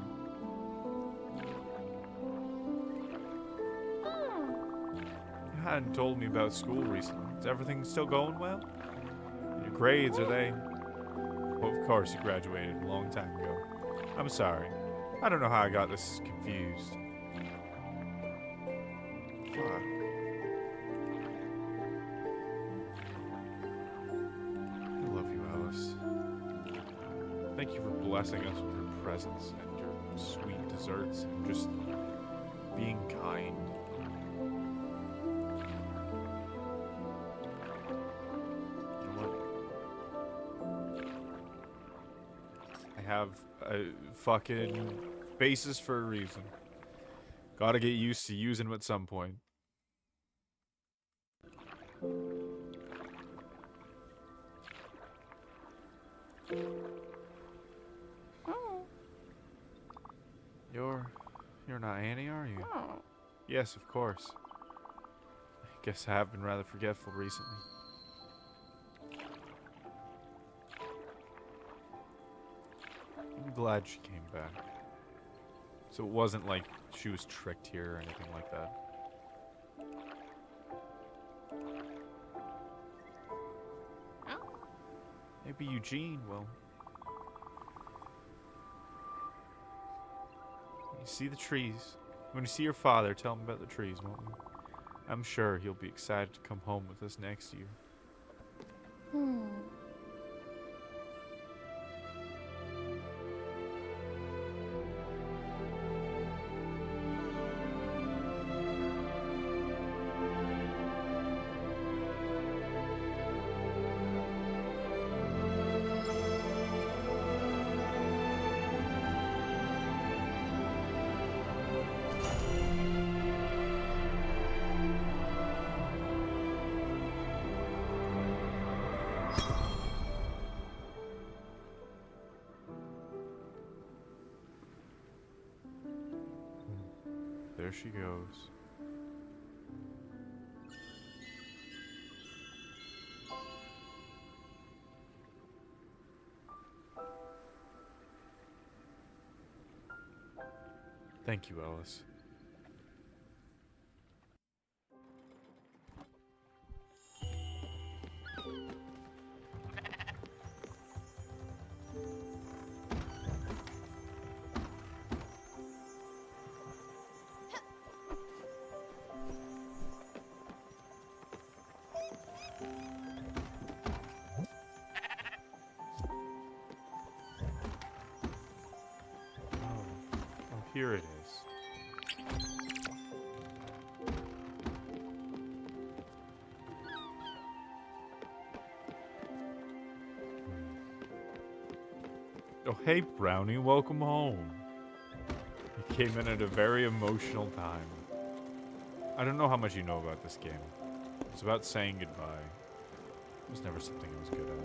You hadn't told me about school recently. Is everything still going well? And your grades, are they? Well, of course you graduated a long time ago. I'm sorry. I don't know how I got this confused. Fuck. I love you, Alice. Thank you for blessing us with your presence and your sweet desserts and just being kind. You know what? I have a fucking basis for a reason. Gotta get used to using them at some point. You're not Annie, are you? Yes, of course. I guess I have been rather forgetful recently. I'm glad she came back. So it wasn't like she was tricked here or anything like that. Maybe Eugene will. You see the trees. When you see your father, tell him about the trees, won't you? I'm sure he'll be excited to come home with us next year. There she goes. Thank you, Alice. Here it is. Oh, hey, Brownie, welcome home. You came in at a very emotional time. I don't know how much you know about this game. It's about saying goodbye. It was never something I was good at.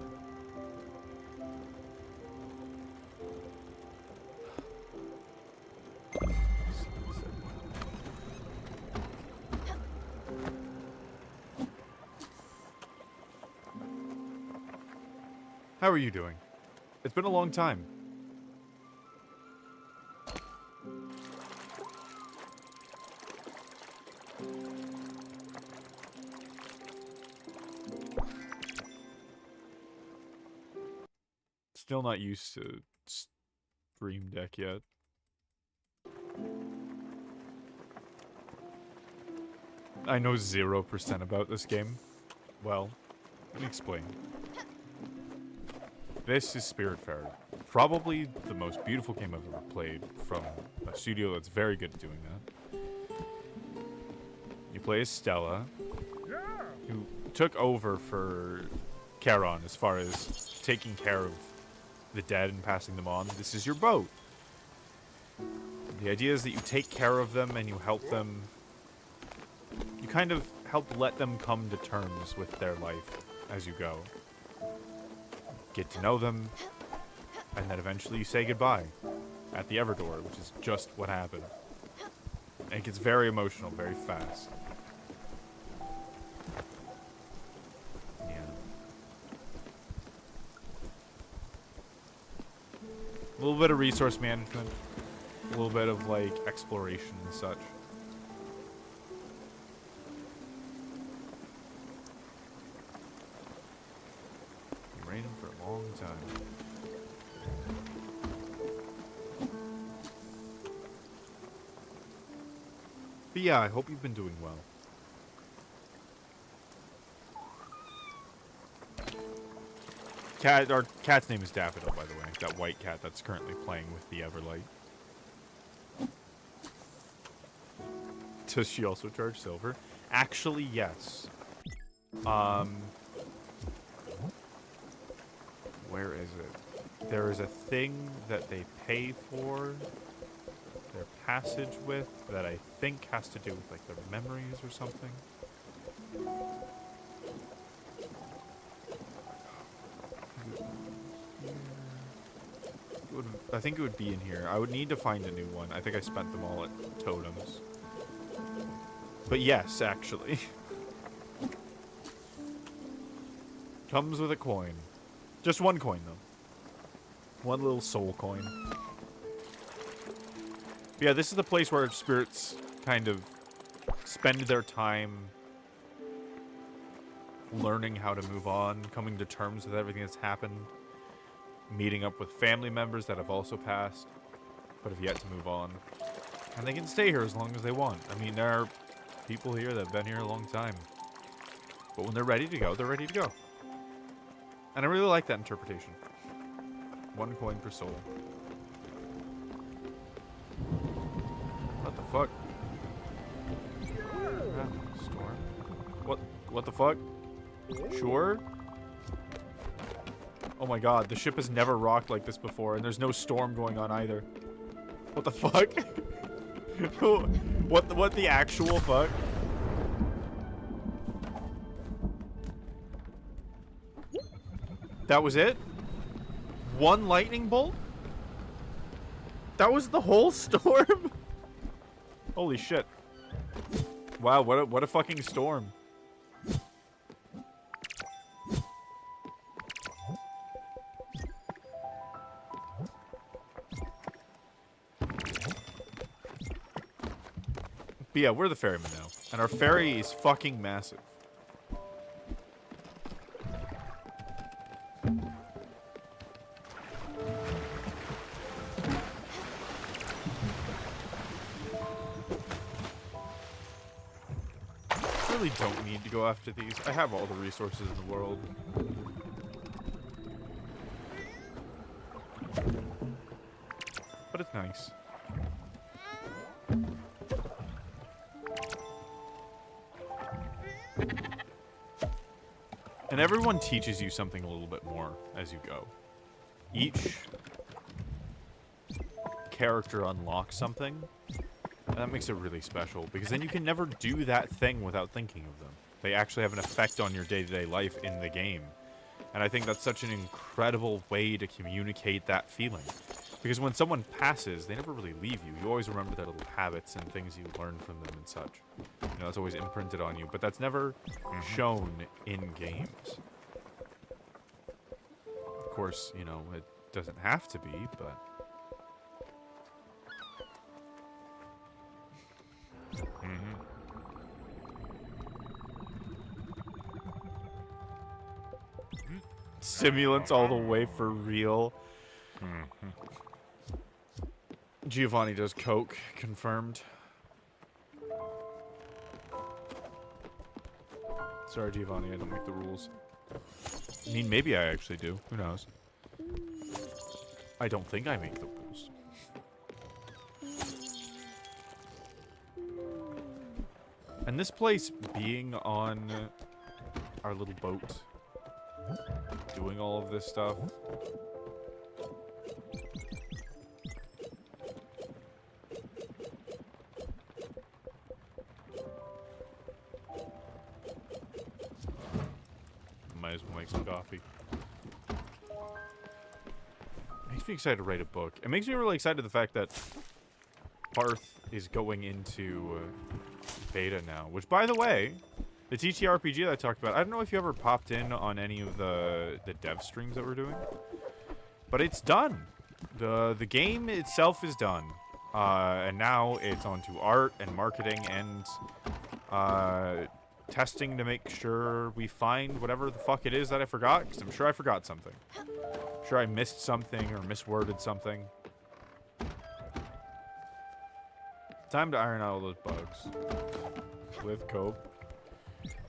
How are you doing? It's been a long time. Still not used to Stream Deck yet. I know 0% about this game. Well, let me explain. This is Spiritfarer. Probably the most beautiful game I've ever played from a studio that's very good at doing that. You play as Stella, who took over for Charon as far as taking care of the dead and passing them on. This is your boat. The idea is that you take care of them and you help them. You kind of help let them come to terms with their life as you go. Get to know them, and then eventually you say goodbye at the Everdoor, which is just what happened. And it gets very emotional very fast. Yeah. A little bit of resource management, a little bit of like exploration and such. Been raining for a long time. But yeah, I hope you've been doing well. Our cat's name is Daffodil, by the way. That white cat that's currently playing with the Everlight. Does she also charge silver? Actually, yes. Where is it? There is a thing that they pay for their passage with that I think has to do with like their memories or something. I think it would be in here. I would need to find a new one. I think I spent them all at totems. But yes, actually. Comes with a coin. Just one coin, though. One little soul coin. But yeah, this is the place where spirits kind of spend their time learning how to move on, coming to terms with everything that's happened, meeting up with family members that have also passed, but have yet to move on. And they can stay here as long as they want. I mean, there are people here that have been here a long time. But when they're ready to go, they're ready to go. And I really like that interpretation. 1 coin per soul. What the fuck? Storm? What the fuck? Sure? Oh my god, the ship has never rocked like this before, and there's no storm going on either. What the fuck? What the actual fuck? That was it? 1 lightning bolt? That was the whole storm? Holy shit. Wow, what a fucking storm. But yeah, we're the ferryman now. And our ferry is fucking massive. I really don't need to go after these. I have all the resources in the world. But it's nice. And everyone teaches you something a little bit more as you go. Each character unlocks something, and that makes it really special, because then you can never do that thing without thinking of them. They actually have an effect on your day-to-day life in the game. And I think that's such an incredible way to communicate that feeling. Because when someone passes, they never really leave you. You always remember their little habits and things you learn from them and such. You know, it's always imprinted on you, but that's never shown in games. course, you know, it doesn't have to be, but... Stimulants all the way for real. Giovanni does coke, confirmed. Sorry, Giovanni, I don't make the rules. I mean, maybe I actually do. Who knows? I don't think I make the rules. And this place being on our little boat, doing all of this stuff. Might as well make some coffee. Makes me excited to write a book. It makes me really excited the fact that Hearth is going into beta now. Which, by the way, the TTRPG that I talked about, I don't know if you ever popped in on any of the dev streams that we're doing, but it's done. The game itself is done, and now it's on to art and marketing and testing to make sure we find whatever the fuck it is that I forgot, because I'm sure I forgot something. I'm sure I missed something or misworded something. Time to iron out all those bugs. With cope.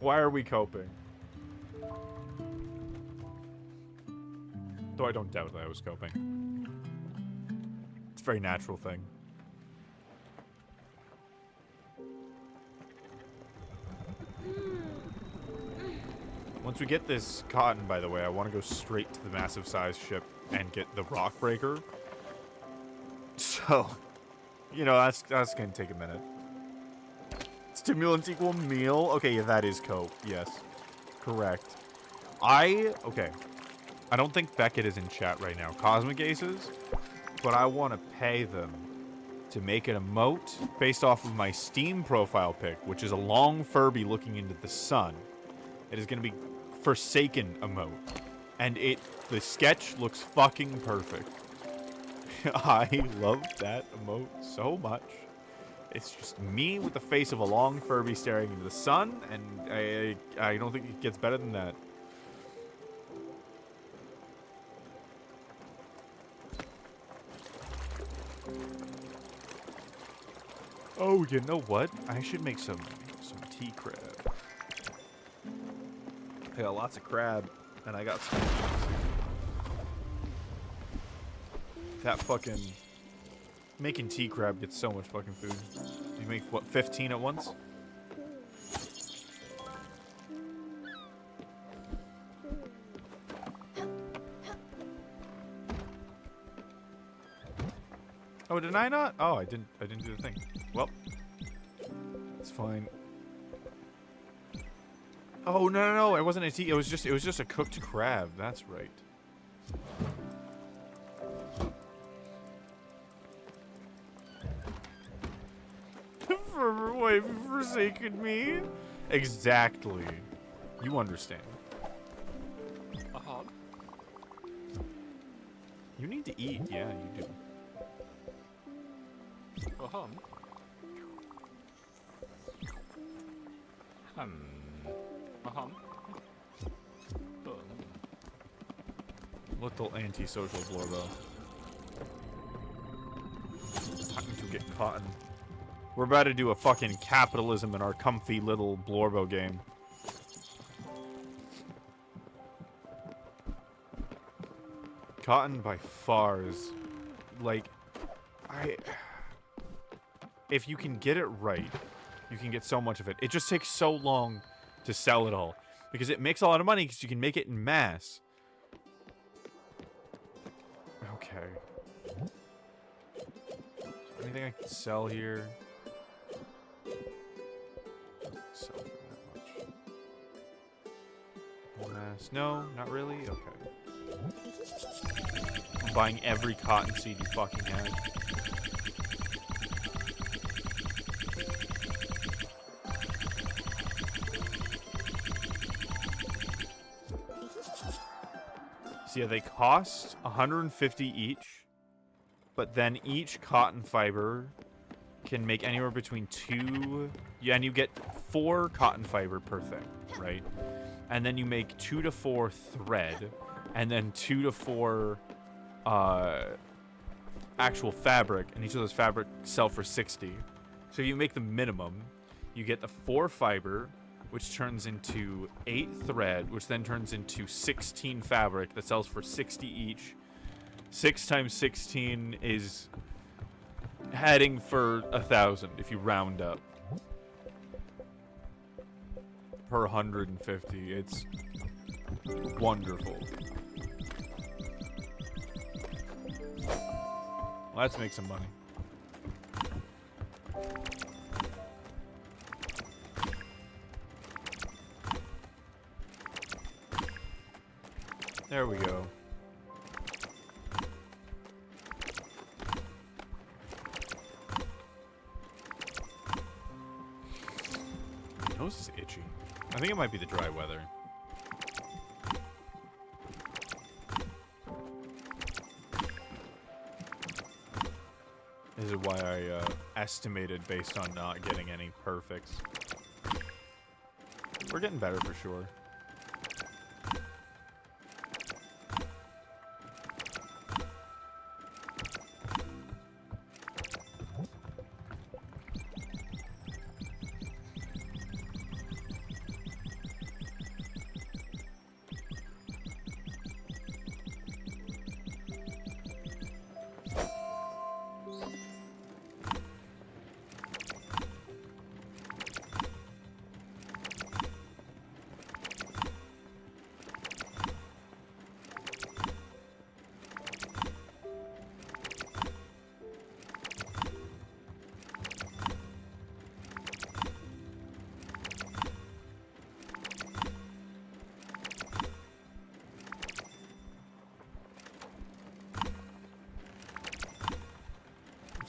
Why are we coping? Though I don't doubt that I was coping. It's a very natural thing. Once we get this cotton, by the way, I want to go straight to the massive size ship and get the rock breaker. So, you know, that's going to take a minute. Stimulants equal meal? Okay, yeah, that is cope. Yes. Correct. Okay. I don't think Beckett is in chat right now. Cosmic Aces? But I want to pay them to make an emote based off of my Steam profile pic, which is a long Furby looking into the sun. It is going to be Forsaken emote. And the sketch looks fucking perfect. I love that emote so much. It's just me with the face of a long Furby staring into the sun, and I don't think it gets better than that. Oh, you know what? I should make some tea crab. I got lots of crab, and I got some... That fucking... Making tea crab gets so much fucking food. You make, what, 15 at once? Oh, did I not? Oh, I didn't do the thing. Well, it's fine. Oh, no, it wasn't a tea. It was just a cooked crab. That's right. Why have you forsaken me? Exactly. You understand. You need to eat. Yeah, you do. Little antisocial Blorbo. Time to get cotton. We're about to do a fucking capitalism in our comfy little Blorbo game. Cotton by far is, like, if you can get it right, you can get so much of it. It just takes so long to sell it all, because it makes a lot of money because you can make it in mass. Okay. Anything I can sell here? Sell for that much. Mass? No, not really? Okay. I'm buying every cotton seed you fucking have. So yeah, they cost 150 each, but then each cotton fiber can make anywhere between 2... Yeah, and you get 4 cotton fiber per thing, right? And then you make 2 to 4 thread, and then 2 to 4 actual fabric, and each of those fabric sell for 60. So if you make the minimum, you get the 4 fiber, which turns into 8 thread, which then turns into 16 fabric that sells for 60 each. 6 times 16 is heading for 1,000 if you round up. Per 150. It's wonderful. Let's make some money. There we go. My nose is itchy. I think it might be the dry weather. This is why I estimated based on not getting any perfects. We're getting better for sure.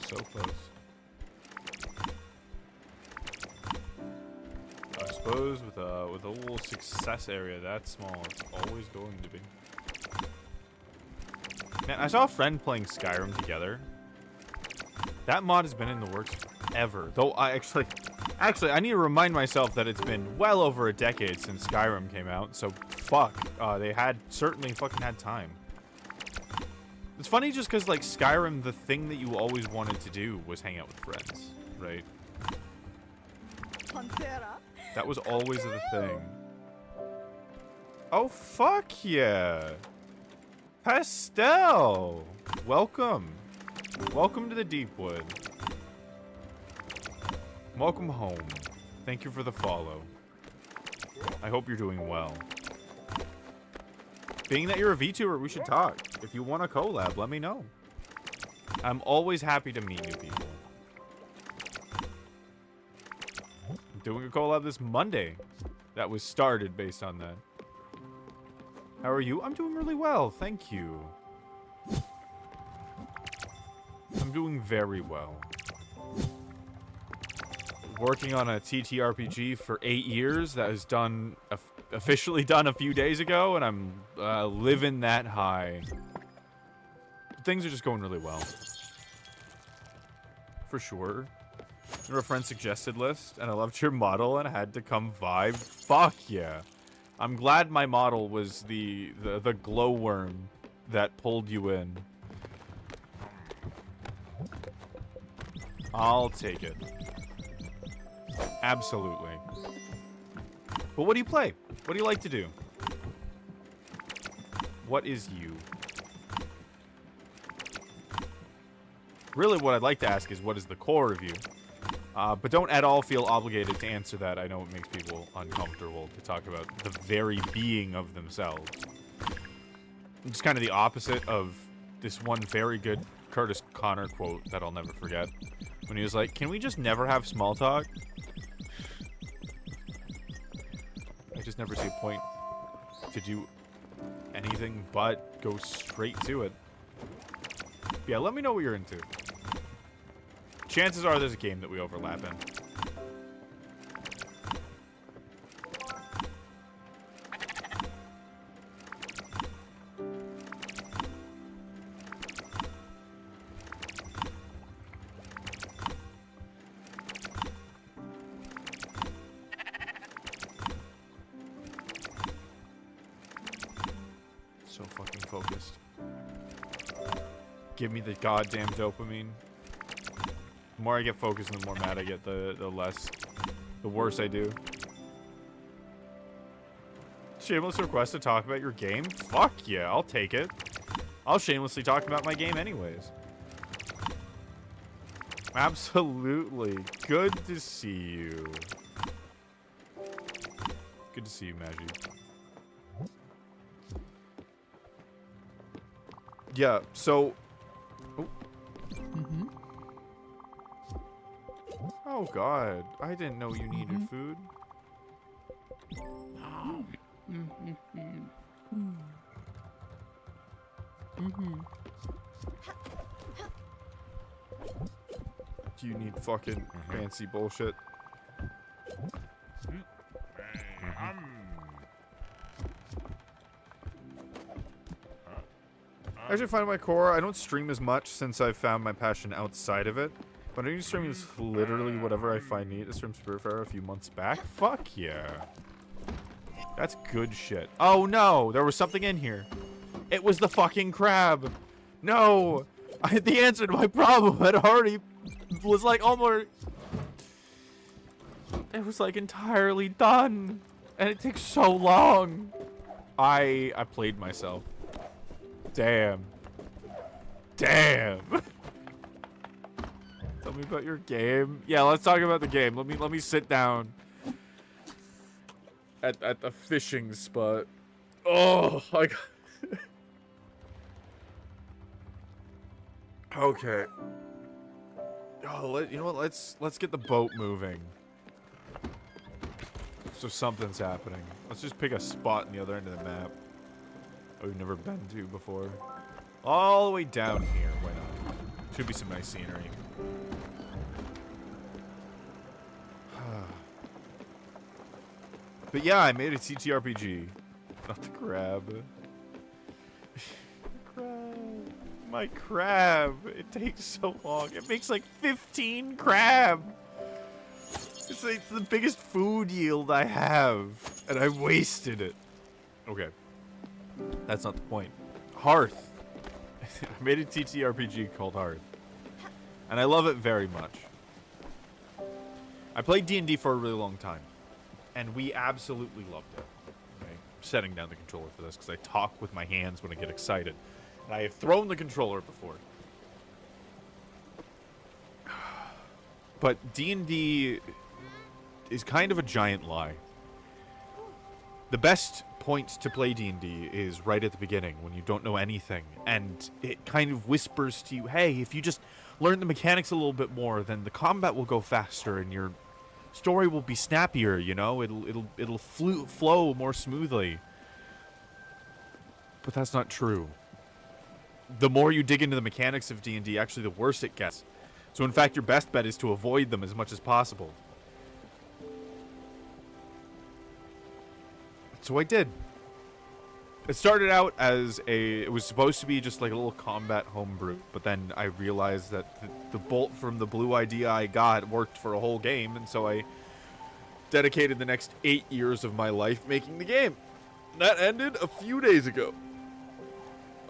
So close. I suppose with a little success area that small, it's always going to be. Man, I saw a friend playing Skyrim together. That mod has been in the works forever. Though I actually I need to remind myself that it's been well over a decade since Skyrim came out. So fuck, they had certainly fucking had time. It's funny just because, like, Skyrim, the thing that you always wanted to do was hang out with friends, right? That was always the thing. Oh, fuck yeah. Pastel. Welcome. Welcome to the Deepwood. Welcome home. Thank you for the follow. I hope you're doing well. Being that you're a VTuber, we should talk. If you want a collab, let me know. I'm always happy to meet new people. I'm doing a collab this Monday. That was started based on that. How are you? I'm doing really well, thank you. I'm doing very well. Working on a TTRPG for 8 years. That was done, officially done a few days ago, and I'm living that high. Things are just going really well. For sure. Your a friend suggested list, and I loved your model, and I had to come vibe. Fuck yeah. I'm glad my model was the glowworm that pulled you in. I'll take it. Absolutely. But what do you play? What do you like to do? What is you? Really, what I'd like to ask is, what is the core of you? But don't at all feel obligated to answer that. I know it makes people uncomfortable to talk about the very being of themselves. It's kind of the opposite of this one very good Curtis Connor quote that I'll never forget. When he was like, can we just never have small talk? I just never see a point to do anything but go straight to it. Yeah, let me know what you're into. Chances are there's a game that we overlap in. give me the goddamn dopamine. The more I get focused and the more mad I get, the worse I do. Shameless request to talk about your game? Fuck yeah, I'll take it. I'll shamelessly talk about my game anyways. Absolutely. Good to see you. Good to see you, Maggie. Yeah, so... Oh. Mm-hmm. Oh, God. I didn't know you needed food. Oh. Mm-hmm. Mm-hmm. Do you need fucking fancy bullshit? I should find my core. I don't stream as much since I've found my passion outside of it. But I used to stream is literally whatever I find neat. I streamed Spiritfarer a few months back. Fuck yeah. That's good shit. Oh no, there was something in here. It was the fucking crab. No, the answer to my problem had already was like almost. It was like entirely done, and it takes so long. I played myself. Damn. Damn. Tell me about your game. Yeah, let's talk about the game. Let me sit down at the fishing spot. Oh, I got okay. Oh, you know what? Let's get the boat moving. So something's happening. Let's just pick a spot in the other end of the map that we've never been to before. All the way down here. Why not? Should be some nice scenery. But yeah, I made a TTRPG. Not the crab. Crab. My crab. It takes so long. It makes like 15 crab. It's like the biggest food yield I have. And I wasted it. Okay. That's not the point. Hearth. I made a TTRPG called Hearth. And I love it very much. I played D&D for a really long time. And we absolutely loved it. Okay? I'm setting down the controller for this because I talk with my hands when I get excited. And I have thrown the controller before. But D&D is kind of a giant lie. The best point to play D&D is right at the beginning when you don't know anything. And it kind of whispers to you, hey, if you just learn the mechanics a little bit more, then the combat will go faster and your story will be snappier, you know? It'll flow more smoothly. But that's not true. The more you dig into the mechanics of D&D, actually the worse it gets. So in fact, your best bet is to avoid them as much as possible. So I did. It started out as it was supposed to be just like a little combat homebrew, but then I realized that the bolt from the blue idea I got worked for a whole game, and so I dedicated the next 8 years of my life making the game. That ended a few days ago.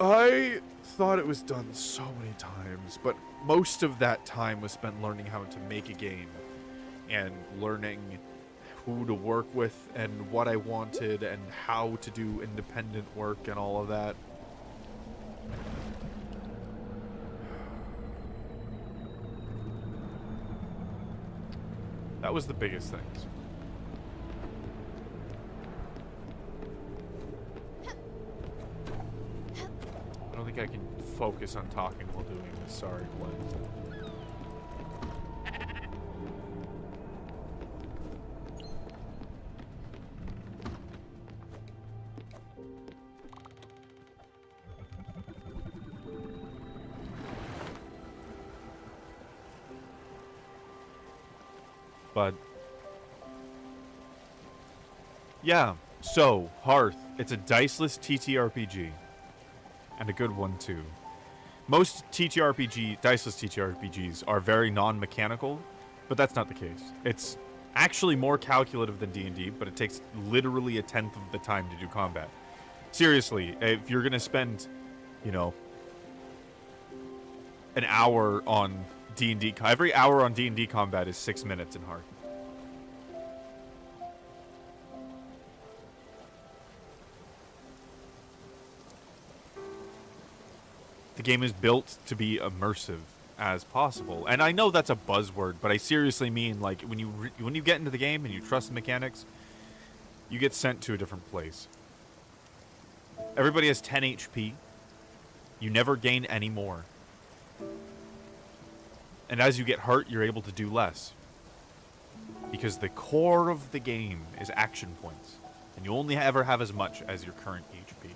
I thought it was done so many times, but most of that time was spent learning how to make a game and learning who to work with and what I wanted and how to do independent work and all of that. That was the biggest things. I don't think I can focus on talking while doing this. Sorry, Glenn. But yeah, so Hearth, it's a diceless TTRPG, and a good one too. Most diceless TTRPGs are very non-mechanical, but that's not the case. It's actually more calculative than D&D, but it takes literally a tenth of the time to do combat. Seriously, if you're gonna spend, you know, an hour on D&D. Every hour on D&D combat is 6 minutes in Hearth. The game is built to be immersive as possible, and I know that's a buzzword, but I seriously mean, like, when you get into the game and you trust the mechanics, you get sent to a different place. Everybody has 10 HP. You never gain any more. And as you get hurt, you're able to do less. Because the core of the game is action points. And you only ever have as much as your current HP.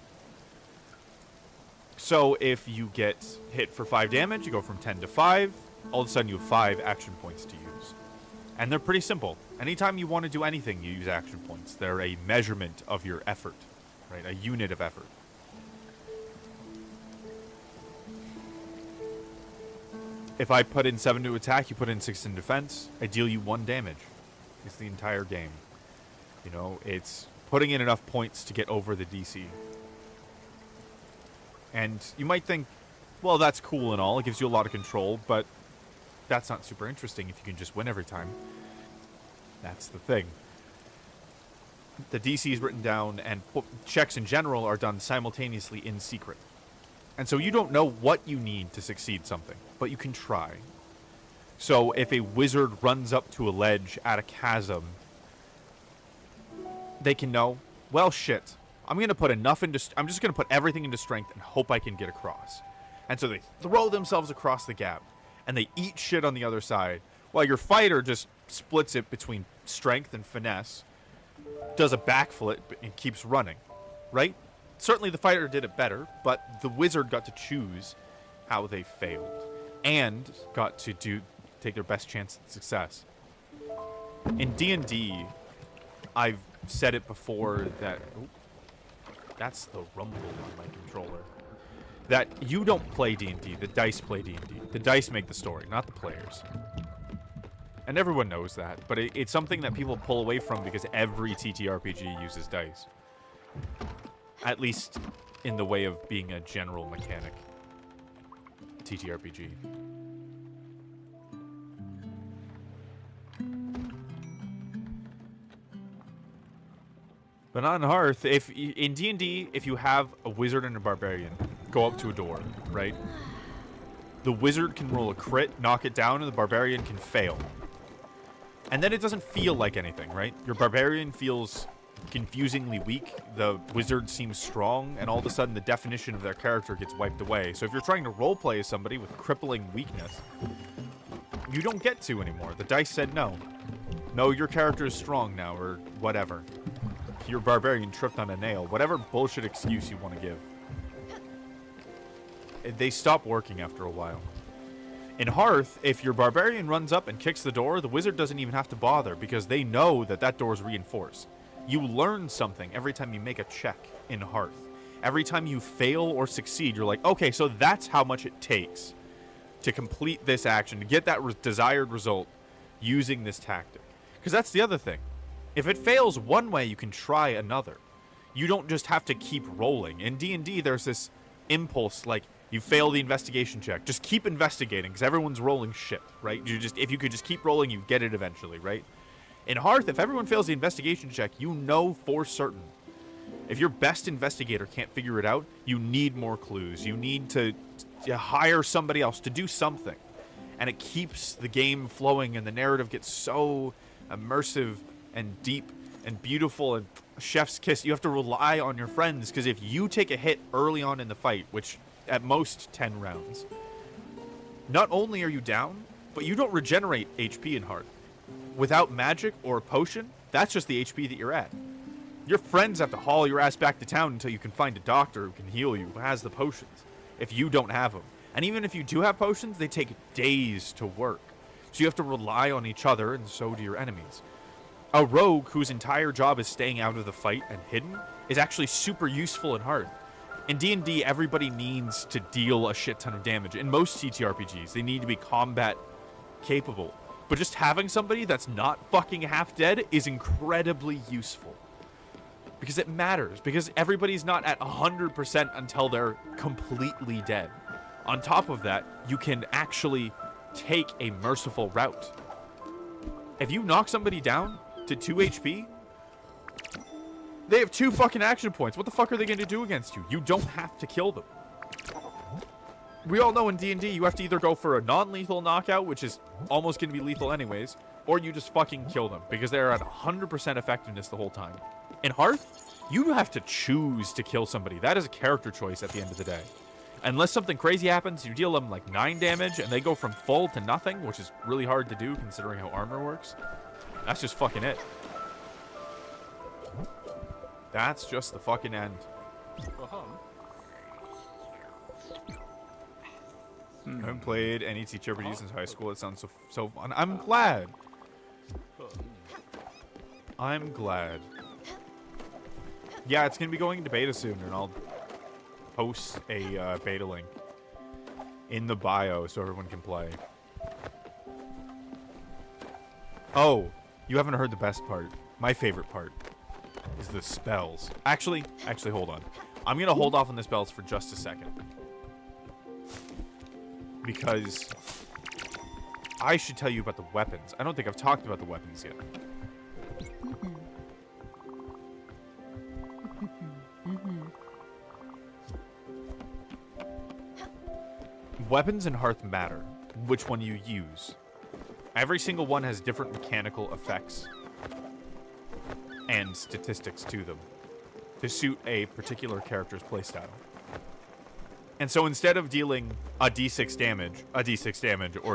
So if you get hit for 5 damage, you go from 10 to 5. All of a sudden you have 5 action points to use. And they're pretty simple. Anytime you want to do anything, you use action points. They're a measurement of your effort. Right? A unit of effort. If I put in 7 to attack, you put in 6 in defense, I deal you 1 damage. It's the entire game. You know, it's putting in enough points to get over the DC. And you might think, well, that's cool and all. It gives you a lot of control, but that's not super interesting if you can just win every time. That's the thing. The DC is written down, and checks in general are done simultaneously in secret. And so you don't know what you need to succeed something, but you can try. So if a wizard runs up to a ledge at a chasm, they can know, well, shit, I'm just going to put everything into strength and hope I can get across. And so they throw themselves across the gap, and they eat shit on the other side, while your fighter just splits it between strength and finesse, does a backflip, and keeps running, right? Certainly the fighter did it better, but the wizard got to choose how they failed and got to take their best chance at success. In D&D, I've said it before that... Oh, that's the rumble on my controller. That you don't play D&D, the dice play D&D. The dice make the story, not the players. And everyone knows that, but it's something that people pull away from because every TTRPG uses dice. At least in the way of being a general mechanic. TTRPG. But not in Hearth. In D&D, if you have a wizard and a barbarian go up to a door, right? The wizard can roll a crit, knock it down, and the barbarian can fail. And then it doesn't feel like anything, right? Your barbarian feels confusingly weak, the wizard seems strong, and all of a sudden the definition of their character gets wiped away. So if you're trying to roleplay as somebody with crippling weakness, you don't get to anymore. The dice said no. No, your character is strong now, or whatever. Your barbarian tripped on a nail. Whatever bullshit excuse you want to give. They stop working after a while. In Hearth, if your barbarian runs up and kicks the door, the wizard doesn't even have to bother because they know that that door is reinforced. You learn something every time you make a check in Hearth. Every time you fail or succeed, you're like, okay, so that's how much it takes to complete this action, to get that desired result using this tactic. Because that's the other thing. If it fails one way, you can try another. You don't just have to keep rolling. In D&D, there's this impulse, like, you fail the investigation check. Just keep investigating, because everyone's rolling shit, right? If you could just keep rolling, you get it eventually, right? In Hearth, if everyone fails the investigation check, you know for certain. If your best investigator can't figure it out, you need more clues. You need to hire somebody else to do something. And it keeps the game flowing, and the narrative gets so immersive and deep and beautiful and chef's kiss. You have to rely on your friends, because if you take a hit early on in the fight, which at most 10 rounds, not only are you down, but you don't regenerate HP in Hearth. Without magic or a potion, that's just the HP that you're at. Your friends have to haul your ass back to town until you can find a doctor who can heal you, who has the potions, if you don't have them. And even if you do have potions, they take days to work. So you have to rely on each other, and so do your enemies. A rogue whose entire job is staying out of the fight and hidden is actually super useful in Hearth. In D&D, everybody needs to deal a shit ton of damage. In most TTRPGs, they need to be combat capable. But just having somebody that's not fucking half dead is incredibly useful. Because it matters. Because everybody's not at 100% until they're completely dead. On top of that, you can actually take a merciful route. If you knock somebody down to 2 HP, they have 2 fucking action points. What the fuck are they going to do against you? You don't have to kill them. We all know in D&D you have to either go for a non-lethal knockout, which is almost going to be lethal anyways, or you just fucking kill them, because they're at 100% effectiveness the whole time. In Hearth, you have to choose to kill somebody. That is a character choice at the end of the day. Unless something crazy happens, you deal them like 9 damage, and they go from full to nothing, which is really hard to do considering how armor works. That's just fucking it. That's just the fucking end. I haven't played any TTRPG since high school. It sounds so fun. I'm glad. I'm glad. Yeah, it's going to be going into beta soon, and I'll post a beta link in the bio so everyone can play. Oh, you haven't heard the best part. My favorite part is the spells. Actually, hold on. I'm going to hold off on the spells for just a second. Because I should tell you about the weapons. I don't think I've talked about the weapons yet. Weapons in Hearth matter, which one you use. Every single one has different mechanical effects and statistics to them to suit a particular character's playstyle. And so instead of dealing a d6 damage, or a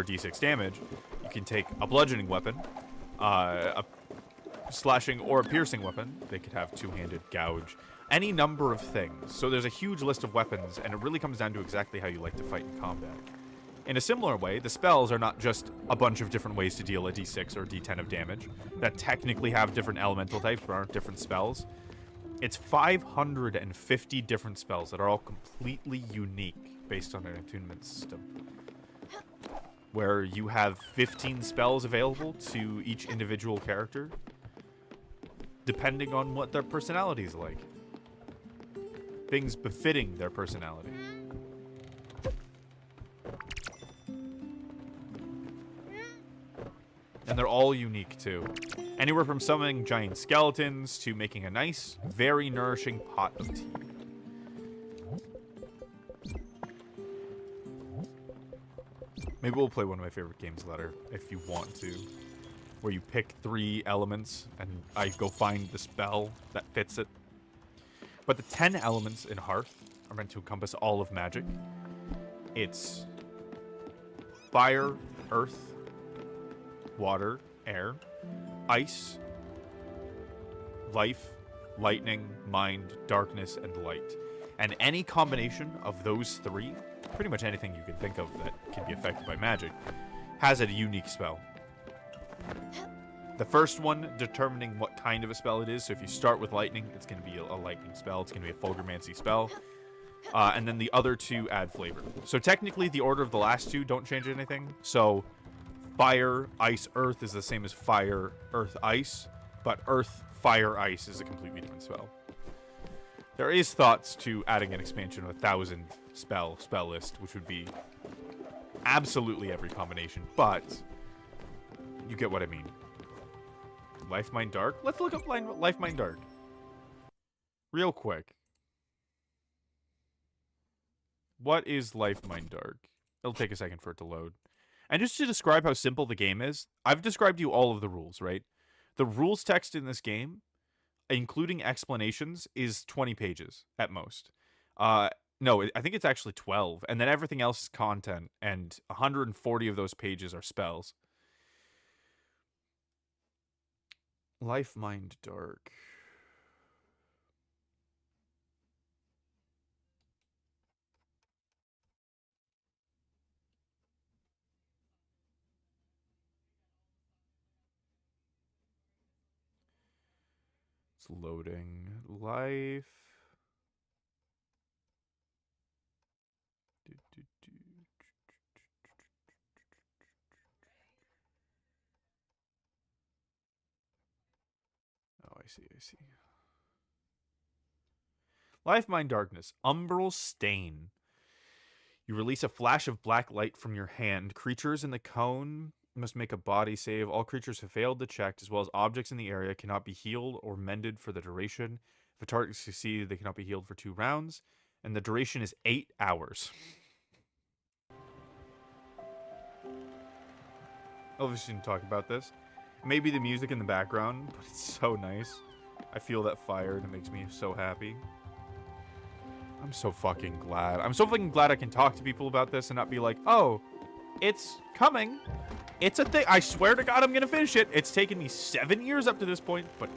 d6 damage, you can take a bludgeoning weapon, a slashing or a piercing weapon. They could have two-handed, gouge, any number of things. So there's a huge list of weapons, and it really comes down to exactly how you like to fight in combat. In a similar way, the spells are not just a bunch of different ways to deal a d6 or d10 of damage that technically have different elemental types but aren't different spells. It's 550 different spells that are all completely unique based on an attunement system, where you have 15 spells available to each individual character, depending on what their personality is like. Things befitting their personality. And they're all unique, too. Anywhere from summoning giant skeletons to making a nice, very nourishing pot of tea. Maybe we'll play one of my favorite games later, if you want to. Where you pick 3 elements, and I go find the spell that fits it. But the 10 elements in Hearth are meant to encompass all of magic. It's fire, earth, water, air, ice, life, lightning, mind, darkness, and light. And any combination of those 3, pretty much anything you can think of that can be affected by magic, has a unique spell. The first one determining what kind of a spell it is. So if you start with lightning, it's going to be a lightning spell. It's going to be a Fulgurmancy spell. And then the other 2 add flavor. So technically, the order of the last 2 don't change anything. So fire, ice, earth is the same as fire, earth, ice, but earth, fire, ice is a completely different spell. There is thoughts to adding an expansion of 1,000 spell list, which would be absolutely every combination, but you get what I mean. Life Mind Dark? Let's look up Life Mind Dark. Real quick. What is Life Mind Dark? It'll take a second for it to load. And just to describe how simple the game is, I've described to you all of the rules, right? The rules text in this game, including explanations, is 20 pages at most. No, I think it's actually 12. And then everything else is content, and 140 of those pages are spells. Life Mind Dark. It's loading. Life. Oh, I see. Life Mind Darkness. Umbral Stain. You release a flash of black light from your hand. Creatures in the cone must make a body save. All creatures have failed the check, as well as objects in the area, cannot be healed or mended for the duration. If a target succeeds, they cannot be healed for 2 rounds. And the duration is 8 hours. Obviously, didn't talk about this. Maybe the music in the background, but it's so nice. I feel that fire, and it makes me so happy. I'm so fucking glad. I'm so fucking glad I can talk to people about this and not be like, oh, it's coming. It's a thing. I swear to God, I'm going to finish it. It's taken me 7 years up to this point, but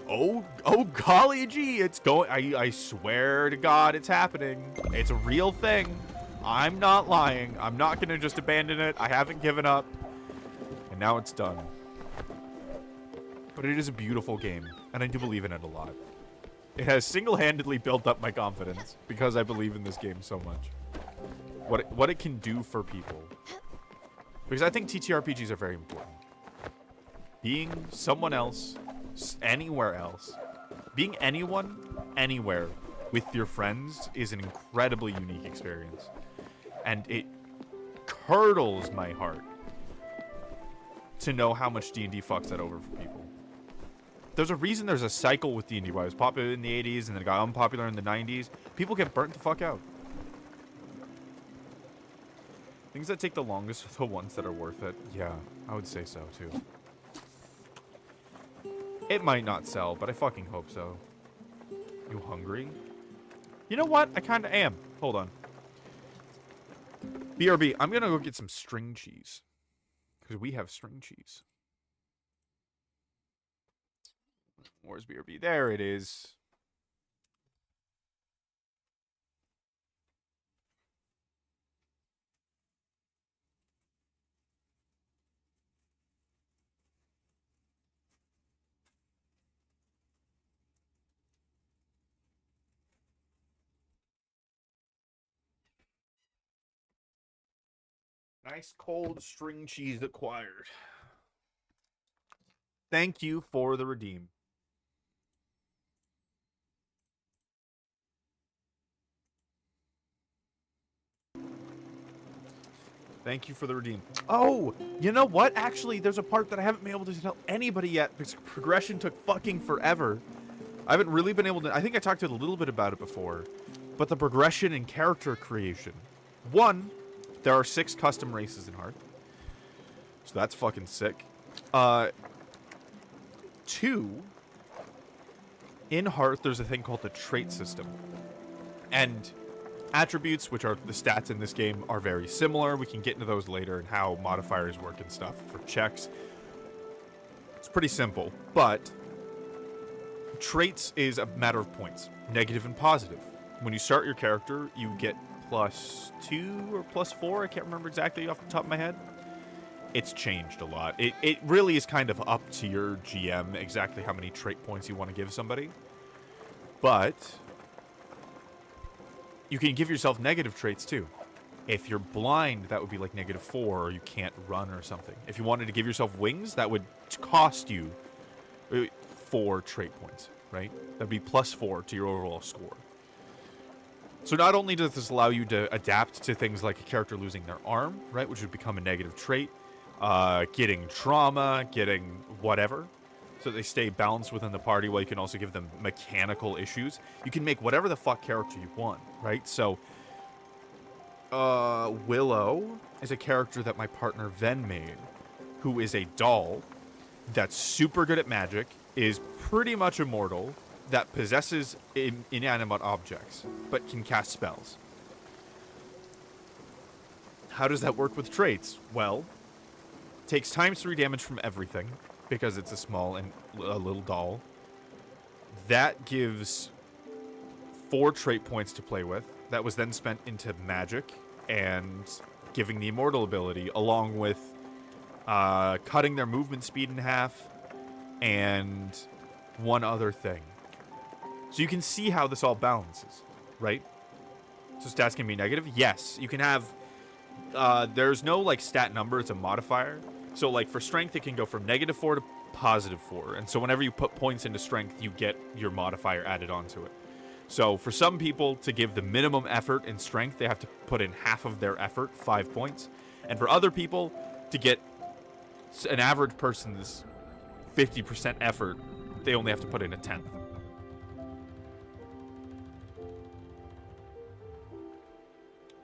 oh golly gee, it's going. I swear to God, it's happening. It's a real thing. I'm not lying. I'm not going to just abandon it. I haven't given up. And now it's done. But it is a beautiful game, and I do believe in it a lot. It has single-handedly built up my confidence because I believe in this game so much. What it can do for people. Because I think TTRPGs are very important. Being someone else, anywhere else, being anyone, anywhere, with your friends is an incredibly unique experience. And it curdles my heart to know how much D&D fucks that over for people. There's a reason there's a cycle with D&D. Why it was popular in the 80s and then it got unpopular in the 90s. People get burnt the fuck out. Things that take the longest are the ones that are worth it. Yeah, I would say so too. It might not sell, but I fucking hope so. You hungry? You know what? I kind of am. Hold on. BRB, I'm going to go get some string cheese. Because we have string cheese. Where's BRB? There it is. Nice cold string cheese acquired. Thank you for the redeem. Thank you for the redeem. Oh, you know what? Actually, there's a part that I haven't been able to tell anybody yet because progression took fucking forever. I haven't really been able to... I think I talked a little bit about it before. But the progression and character creation. 1, there are 6 custom races in Hearth. So that's fucking sick. 2, in Hearth, there's a thing called the trait system. And attributes, which are the stats in this game, are very similar. We can get into those later and how modifiers work and stuff for checks. It's pretty simple, but traits is a matter of points, negative and positive. When you start your character, you get +2 or +4. I can't remember exactly off the top of my head. It's changed a lot. It really is kind of up to your GM exactly how many trait points you want to give somebody. But you can give yourself negative traits too. If you're blind, that would be like -4, or you can't run or something. If you wanted to give yourself wings, that would cost you 4 trait points, right? That'd be +4 to your overall score. So not only does this allow you to adapt to things like a character losing their arm, right, which would become a negative trait, getting trauma, getting whatever, so they stay balanced within the party, while you can also give them mechanical issues. You can make whatever the fuck character you want, right? So, Willow is a character that my partner Ven made, who is a doll that's super good at magic, is pretty much immortal, that possesses inanimate objects, but can cast spells. How does that work with traits? Well, takes ×3 damage from everything, because it's a small and a little doll. That gives 4 trait points to play with. That was then spent into magic and giving the immortal ability, along with cutting their movement speed in half and one other thing. So you can see how this all balances, right? So stats can be negative. Yes, you can have... there's no like stat number, it's a modifier. So like for strength, it can go from -4 to +4. And so whenever you put points into strength, you get your modifier added onto it. So for some people to give the minimum effort in strength, they have to put in half of their effort, 5 points. And for other people to get an average person's 50% effort, they only have to put in a 10th.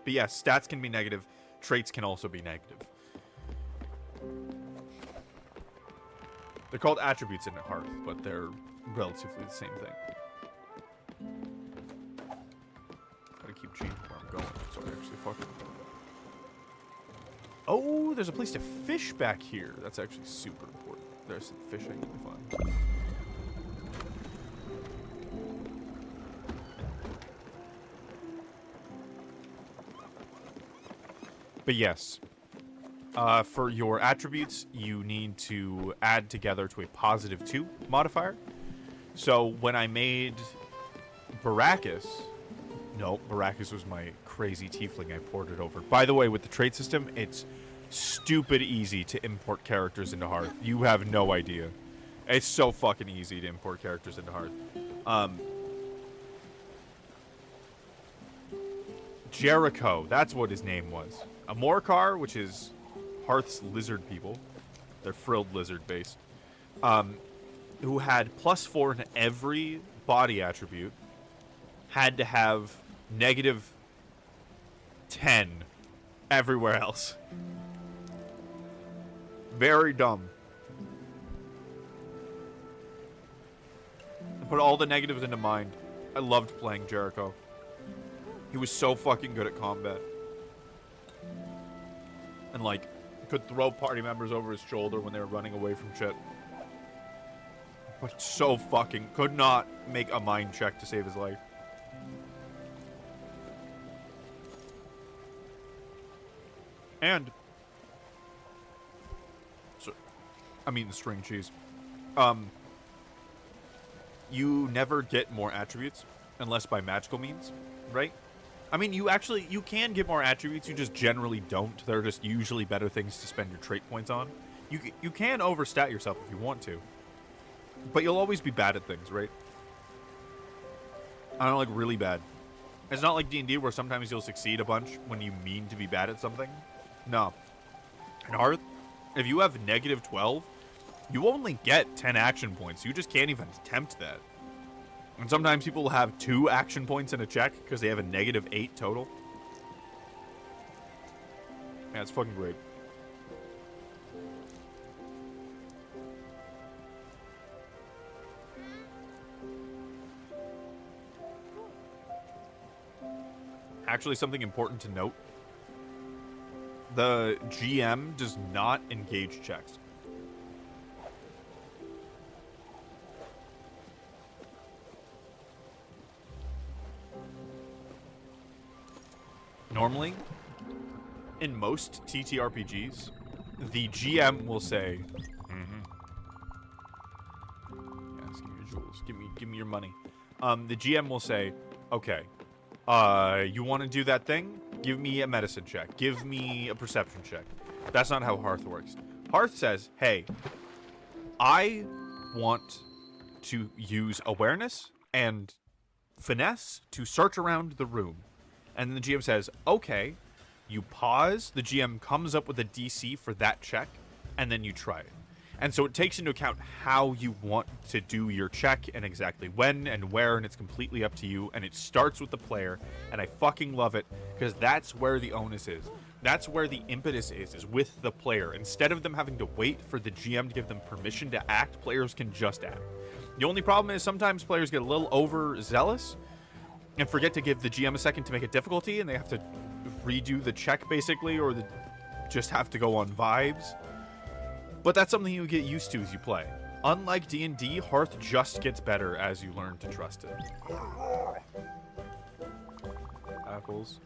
But yes, stats can be negative. Traits can also be negative. They're called attributes in Hearth, but they're relatively the same thing. Gotta keep changing where I'm going so I actually fucking... Oh, there's a place to fish back here. That's actually super important. There's some fishing. Fun. But yes, for your attributes, you need to add together to a +2 modifier. So when I made Baracus... No, Baracus was my crazy tiefling I ported over. By the way, with the trait system, it's stupid easy to import characters into Hearth. You have no idea. It's so fucking easy to import characters into Hearth. Jericho, that's what his name was. A Morcar, which is Hearth's lizard people. They're frilled lizard based. Who had +4 in every body attribute. Had to have -10 everywhere else. Very dumb. I put all the negatives into mind. I loved playing Jericho. He was so fucking good at combat. And like, could throw party members over his shoulder when they were running away from shit. But so fucking could not make a mind check to save his life. And so, I'm eating string cheese. You never get more attributes unless by magical means, right? I mean, you can get more attributes, you just generally don't. They're just usually better things to spend your trait points on. You can overstat yourself if you want to, but you'll always be bad at things, right? I don't like really bad. It's not like D&D where sometimes you'll succeed a bunch when you mean to be bad at something. No. In Hearth, if you have -12, you only get 10 action points. You just can't even attempt that. And sometimes people will have 2 action points in a check because they have a -8 total. Yeah, it's fucking great. Actually, something important to note. The GM does not engage checks. Normally, in most TTRPGs, the GM will say, yes, give me your jewels, give me your money. The GM will say, okay, you want to do that thing? Give me a medicine check. Give me a perception check. That's not how Hearth works. Hearth says, hey, I want to use awareness and finesse to search around the room. And then the GM says, okay, you pause, the GM comes up with a DC for that check, and then you try it. And so it takes into account how you want to do your check and exactly when and where, and it's completely up to you, and it starts with the player, and I fucking love it, because that's where the onus is. That's where the impetus is with the player. Instead of them having to wait for the GM to give them permission to act, players can just act. The only problem is sometimes players get a little overzealous, and forget to give the GM a second to make it difficulty, and they have to redo the check, basically, or just have to go on vibes. But that's something you get used to as you play. Unlike D&D, Hearth just gets better as you learn to trust it. Apples.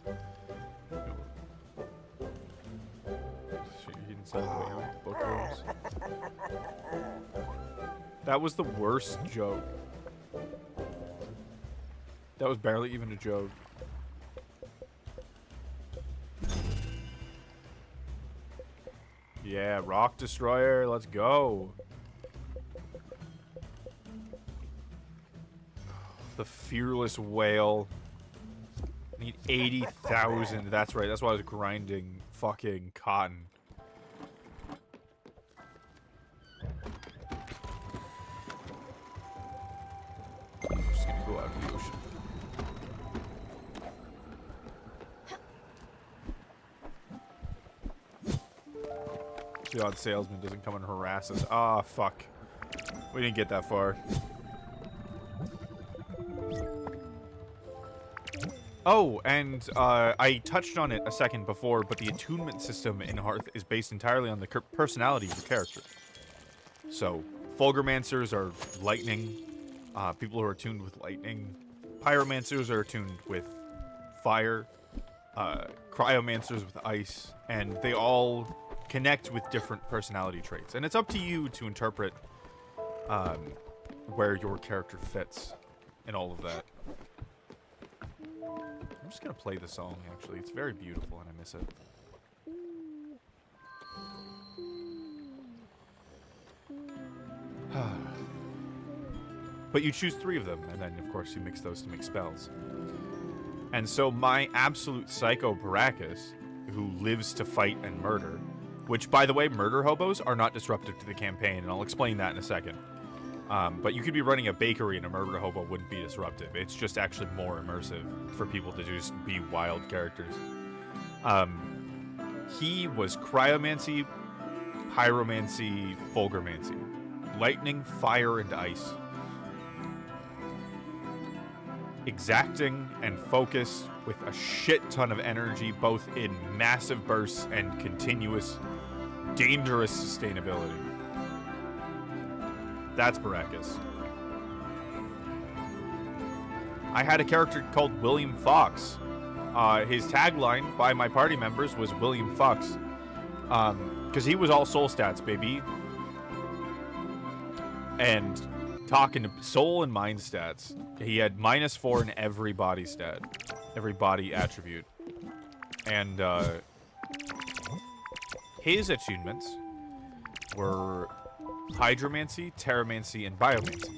Bookworms. That was the worst joke. That was barely even a joke. Yeah, Rock Destroyer, let's go. the fearless whale. I need 80,000. That's right. That's why I was grinding fucking cotton. I'm just gonna go out in the ocean. The odd salesman doesn't come and harass us. Ah, fuck. We didn't get that far. Oh, and I touched on it a second before, but the attunement system in Hearth is based entirely on the personality of the character. So, Fulgurmancers are lightning. People who are attuned with lightning. Pyromancers are attuned with fire. Cryomancers with ice. And they all connect with different personality traits. And it's up to you to interpret where your character fits in all of that. I'm just gonna play the song, actually. It's very beautiful and I miss it. But you choose 3 of them, and then, of course, you mix those to make spells. And so my absolute psycho Baracus, who lives to fight and murder, which, by the way, murder hobos are not disruptive to the campaign, and I'll explain that in a second. But you could be running a bakery and a murder hobo wouldn't be disruptive. It's just actually more immersive for people to just be wild characters. He was cryomancy, pyromancy, fulgurmancy. Lightning, fire, and ice. Exacting and focused with a shit ton of energy, both in massive bursts and continuous, dangerous sustainability. That's Baracus. I had a character called William Fox. His tagline by my party members was William Fox. Because he was all soul stats, baby. And talking to soul and mind stats, he had -4 in every body stat. Every body attribute. And his attunements were hydromancy, terramancy, and biomancy.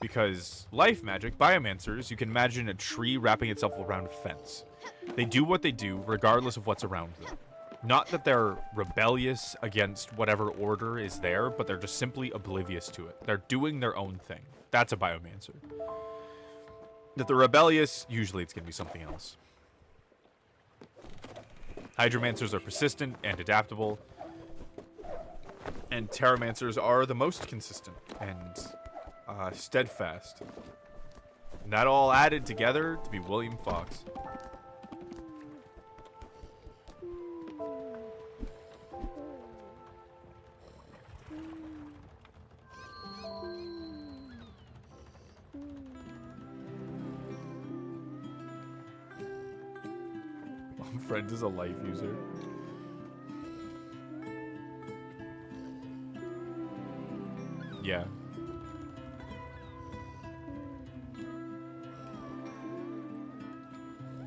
Because life magic, biomancers, you can imagine a tree wrapping itself around a fence. They do what they do regardless of what's around them. Not that they're rebellious against whatever order is there, but they're just simply oblivious to it. They're doing their own thing. That's a biomancer. That they're rebellious, usually it's going to be something else. Hydromancers are persistent and adaptable. And terramancers are the most consistent and steadfast. And that all added together to be William Fox. My friend is a life user. Yeah.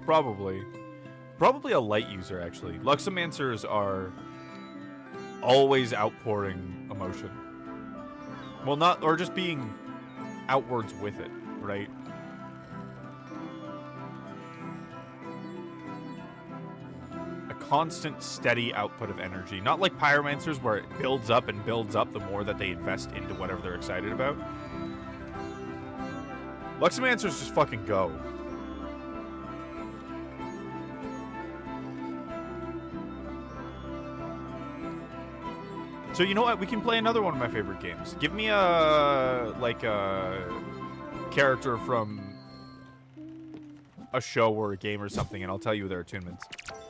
Probably a light user, actually. Luxomancers are always outpouring emotion. Well, not, or just being outwards with it, right? A constant, steady output of energy. Not like pyromancers where it builds up and builds up the more that they invest into whatever they're excited about. Luxomancers just fucking go. So you know what? We can play another one of my favorite games. Give me a character from a show or a game or something, and I'll tell you their attunements.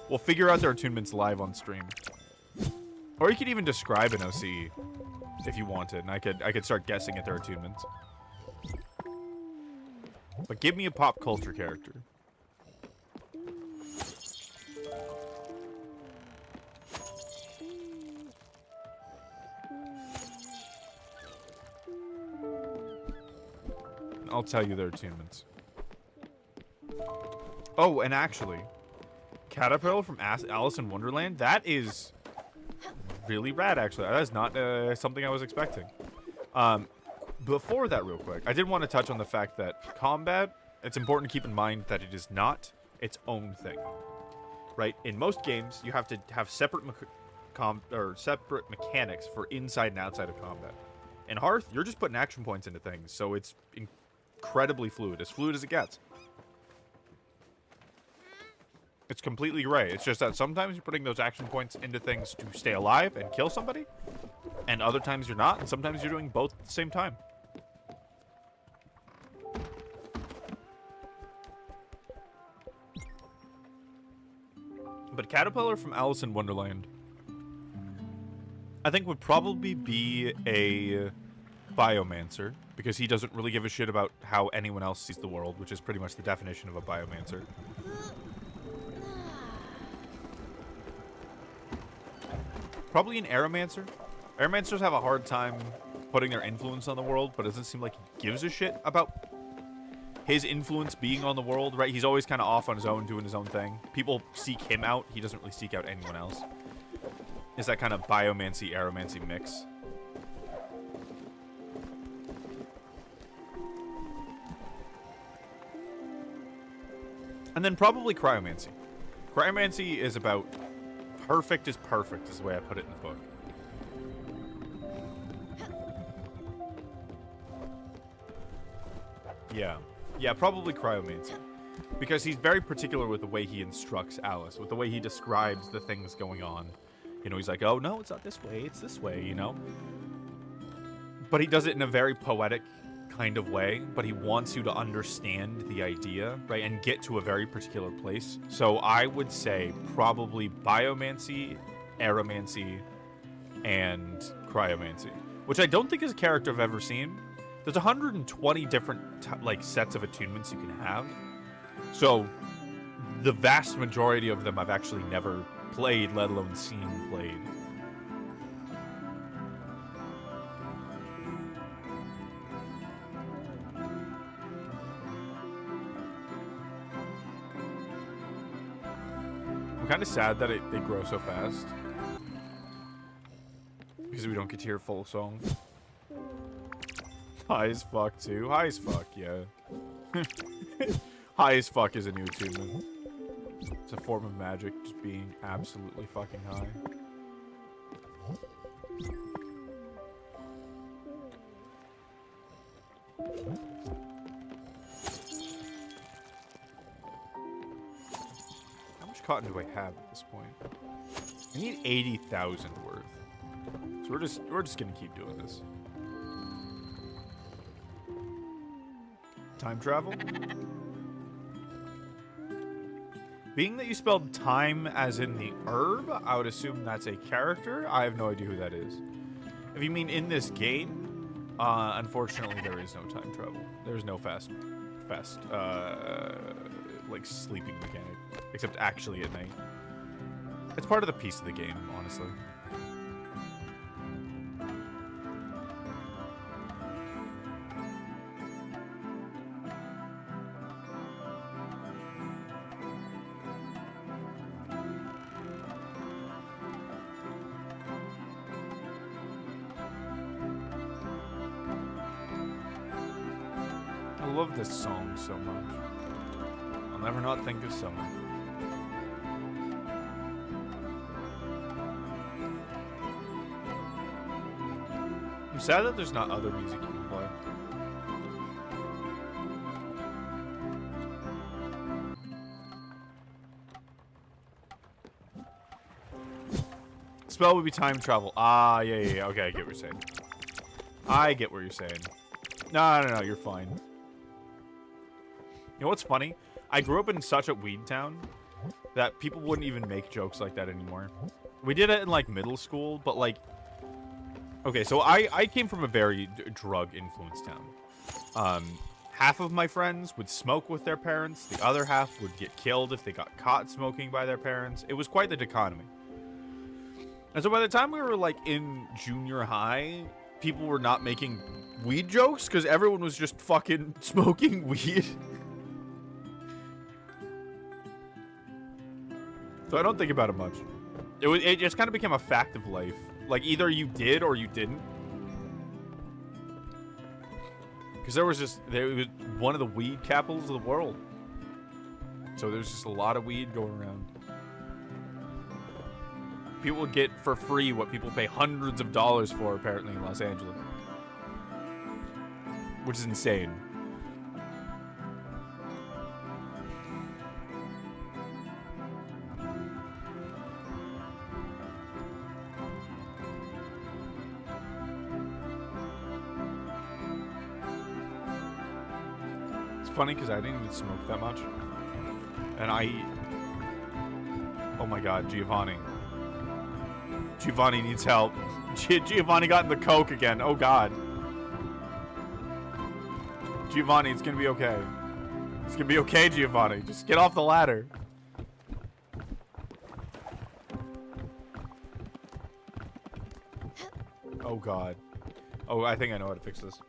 We'll figure out their attunements live on stream. Or you could even describe an OC if you wanted, and I could start guessing at their attunements. But give me a pop culture character. I'll tell you their attunements. Oh, and actually, Caterpillar from Alice in Wonderland, that is really rad, actually. That is not something I was expecting. before that, real quick, I did want to touch on the fact that combat, it's important to keep in mind that it is not its own thing. Right? In most games, you have to have separate separate mechanics for inside and outside of combat. In Hearth, you're just putting action points into things, so it's incredibly fluid as it gets. It's completely gray. It's just that sometimes you're putting those action points into things to stay alive and kill somebody, and other times you're not, and sometimes you're doing both at the same time. But Caterpillar from Alice in Wonderland, I think, would probably be a biomancer, because he doesn't really give a shit about how anyone else sees the world, which is pretty much the definition of a biomancer. Probably an Aeromancer. Aeromancers have a hard time putting their influence on the world, but it doesn't seem like he gives a shit about his influence being on the world, right? He's always kind of off on his own, doing his own thing. People seek him out. He doesn't really seek out anyone else. It's that kind of biomancy, aeromancy mix. And then probably cryomancy. Cryomancy is about perfect is perfect, is the way I put it in the book. Yeah. Yeah, probably cryomancy. Because he's very particular with the way he instructs Alice, with the way he describes the things going on. You know, he's like, oh, no, it's not this way, it's this way, you know? But he does it in a very poetic kind of way, but he wants you to understand the idea, right, and get to a very particular place. So I would say probably biomancy, aeromancy, and cryomancy, which I don't think is a character I've ever seen. There's 120 different sets of attunements you can have. So the vast majority of them I've actually never played, let alone seen played. I'm kind of sad that they grow so fast, because we don't get to hear full songs. High as fuck, too. High as fuck, yeah. High as fuck is a new attunement. It's a form of magic, just being absolutely fucking high. How much cotton do I have at this point? I need 80,000 worth. So we're just gonna keep doing this. Time travel? Being that you spelled time as in the herb, I would assume that's a character. I have no idea who that is. If you mean in this game, unfortunately there is no time travel. There's no fast, like sleeping mechanic, except actually at night. It's part of the piece of the game, honestly. I love this song so much. I'll never not think of summer. I'm sad that there's not other music you can play. Spell would be time travel. Ah, yeah. Okay, I get what you're saying. I get what you're saying. No, you're fine. You know what's funny? I grew up in such a weed town that people wouldn't even make jokes like that anymore. We did it in, like, middle school, but, like... Okay, so I came from a very drug-influenced town. Half of my friends would smoke with their parents. The other half would get killed if they got caught smoking by their parents. It was quite the dichotomy. And so by the time we were, like, in junior high, people were not making weed jokes because everyone was just fucking smoking weed. So I don't think about it much. It just kind of became a fact of life. Like, either you did or you didn't. Because there was one of the weed capitals of the world. So there's just a lot of weed going around. People would get for free what people pay hundreds of dollars for, apparently, in Los Angeles. Which is insane. It's funny because I didn't even smoke that much. And oh my god, Giovanni. Giovanni needs help. Giovanni got in the coke again. Oh god. Giovanni, it's gonna be okay. It's gonna be okay, Giovanni. Just get off the ladder. Oh god. Oh, I think I know how to fix this.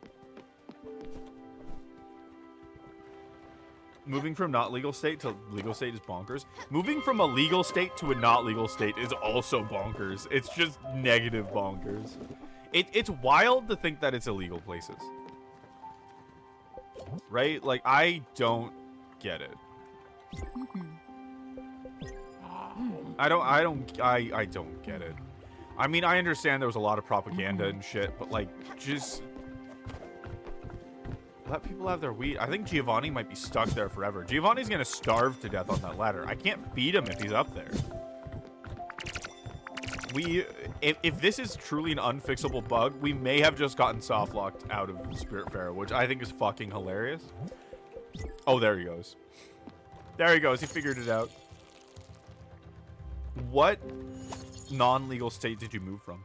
Moving from not legal state to legal state is bonkers. Moving from a legal state to a not legal state is also bonkers. It's just negative bonkers. It's wild to think that it's illegal places. Right? Like, I don't get it. I don't get it. I mean, I understand there was a lot of propaganda and shit, but like, just let people have their weed. I think Giovanni might be stuck there forever. Giovanni's gonna starve to death on that ladder. I can't feed him if he's up there. If this is truly an unfixable bug, we may have just gotten soft locked out of Spiritfarer, which I think is fucking hilarious. Oh, there he goes. There he goes. He figured it out. What non-legal state did you move from?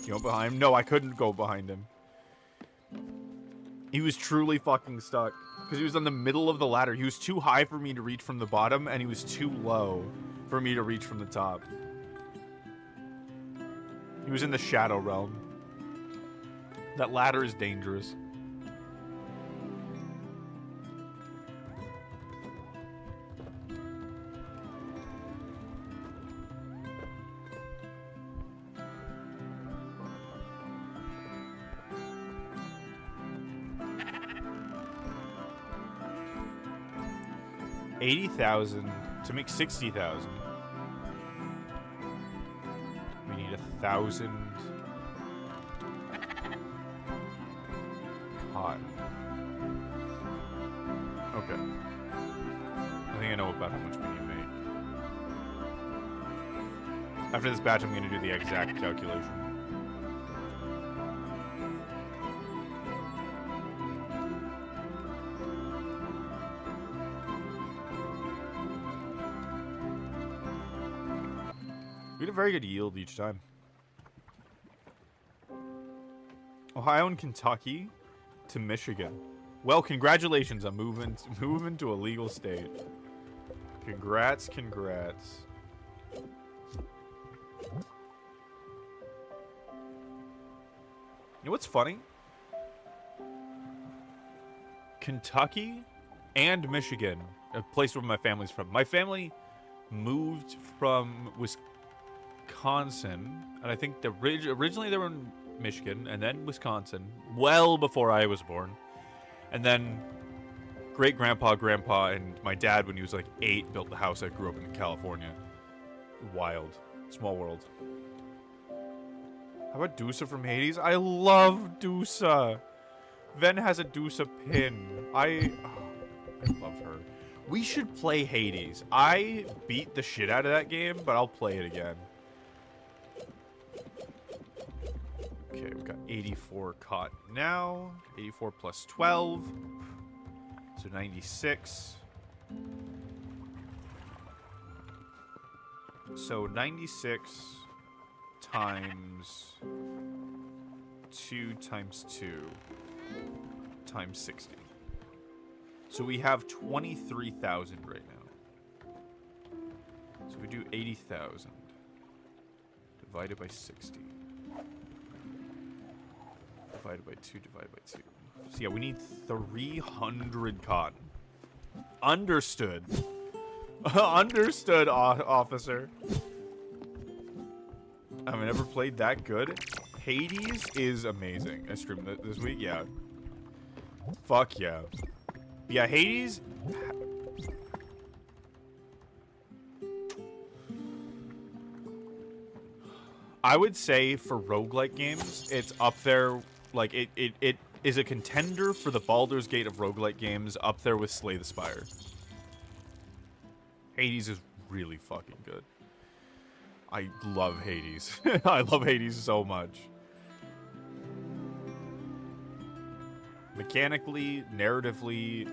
You went behind him? No, I couldn't go behind him. He was truly fucking stuck because he was on the middle of the ladder. He was too high for me to reach from the bottom, and he was too low for me to reach from the top. He was in the shadow realm. That ladder is dangerous. $80,000 to make 60,000. We need 1,000 cotton. Okay. I think I know about how much we need to make. After this batch, I'm going to do the exact calculation. We had a very good yield each time. Ohio and Kentucky to Michigan. Well, congratulations on moving to a legal state. Congrats, congrats. You know what's funny? Kentucky and Michigan, a place where my family's from. My family moved from Wisconsin, and I think originally they were in Michigan, and then Wisconsin, well before I was born. And then great-grandpa, grandpa, and my dad, when he was like 8, built the house I grew up in California. Wild. Small world. How about Dusa from Hades? I love Dusa. Ven has a Dusa pin. I love her. We should play Hades. I beat the shit out of that game, but I'll play it again. Okay, we've got 84 caught now. 84 plus 12. So 96. So 96 times 2 times 2 times 60. So we have 23,000 right now. So we do 80,000 divided by 60. Divided by 2, divided by 2. So yeah, we need 300 cotton. Understood. Understood, officer. I've never played that good. Hades is amazing. I streamed this week, yeah. Fuck yeah. Yeah, Hades. I would say for roguelike games, it's up there. Like, it is a contender for the Baldur's Gate of roguelike games, up there with Slay the Spire. Hades is really fucking good. I love Hades. I love Hades so much. Mechanically, narratively,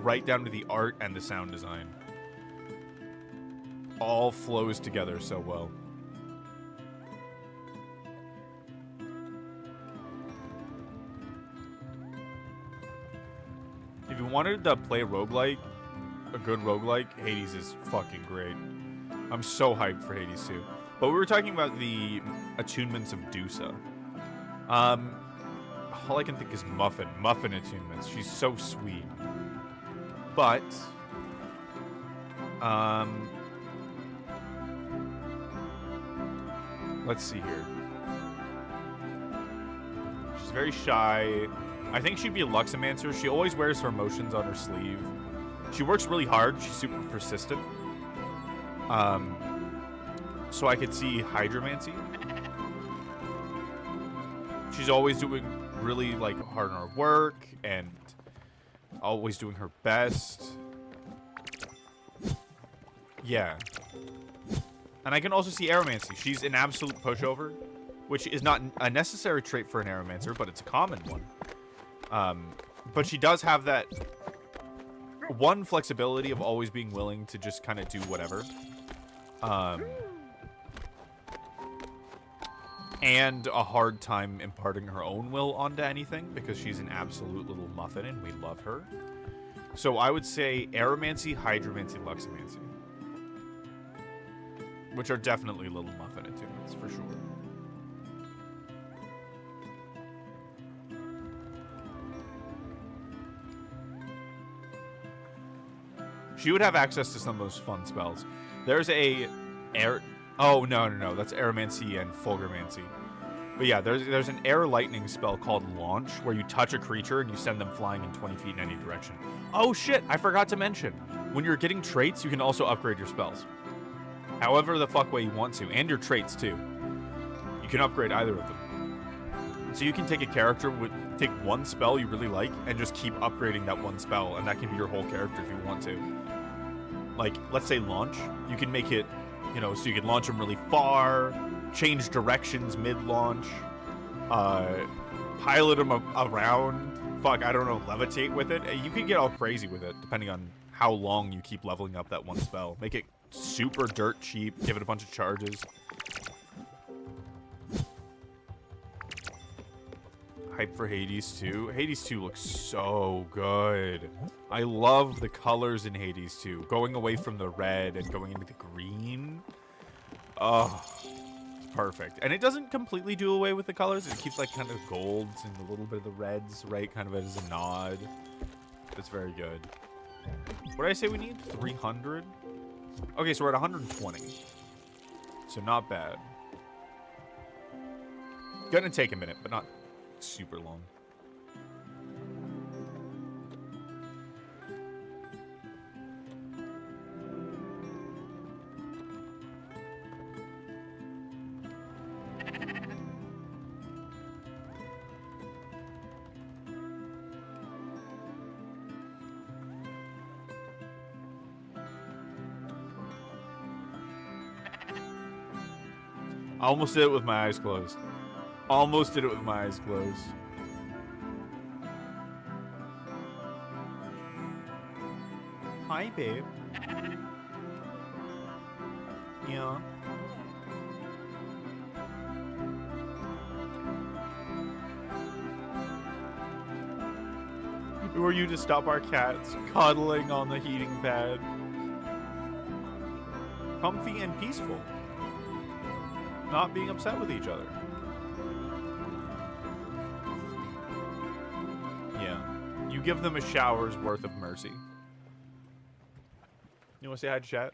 right down to the art and the sound design. All flows together so well. If you wanted to play a roguelike, a good roguelike, Hades is fucking great. I'm so hyped for Hades 2. But we were talking about the attunements of Dusa. All I can think is Muffin. Muffin attunements. She's so sweet. But, let's see here. She's very shy. I think she'd be a Luxomancer. She always wears her emotions on her sleeve. She works really hard. She's super persistent. So I could see Hydromancy. She's always doing really like hard on her work and always doing her best. Yeah. And I can also see Aeromancy. She's an absolute pushover, which is not a necessary trait for an Aeromancer, but it's a common one. But she does have that one flexibility of always being willing to just kind of do whatever. And a hard time imparting her own will onto anything because she's an absolute little muffin and we love her. So I would say Aeromancy, Hydromancy, Luxomancy. Which are definitely little muffin attunements, for sure. She would have access to some of those fun spells. There's a air... Oh, no. That's Aeromancy and Fulgurmancy. But yeah, there's an air lightning spell called Launch, where you touch a creature and you send them flying in 20 feet in any direction. Oh shit, I forgot to mention. When you're getting traits, you can also upgrade your spells. However the fuck way you want to, and your traits too. You can upgrade either of them. So you can take a character with take one spell you really like and just keep upgrading that one spell, and that can be your whole character if you want to. Like, let's say Launch, you can make it, you know, so you can launch them really far, change directions mid-launch, pilot them around, fuck, I don't know, levitate with it. You can get all crazy with it, depending on how long you keep leveling up that one spell. Make it super dirt cheap, give it a bunch of charges. Hype for Hades 2. Hades 2 looks so good. I love the colors in Hades 2. Going away from the red and going into the green. Oh, it's perfect. And it doesn't completely do away with the colors. It keeps like kind of golds and a little bit of the reds, right? Kind of as a nod. That's very good. What did I say we need? 300? Okay, so we're at 120. So not bad. Gonna take a minute, but not super long. I almost did it with my eyes closed. Almost did it with my eyes closed. Hi, babe. Yeah. Who are you to stop our cats cuddling on the heating pad? Comfy and peaceful. Not being upset with each other. Yeah. You give them a shower's worth of mercy. You want to say hi to chat?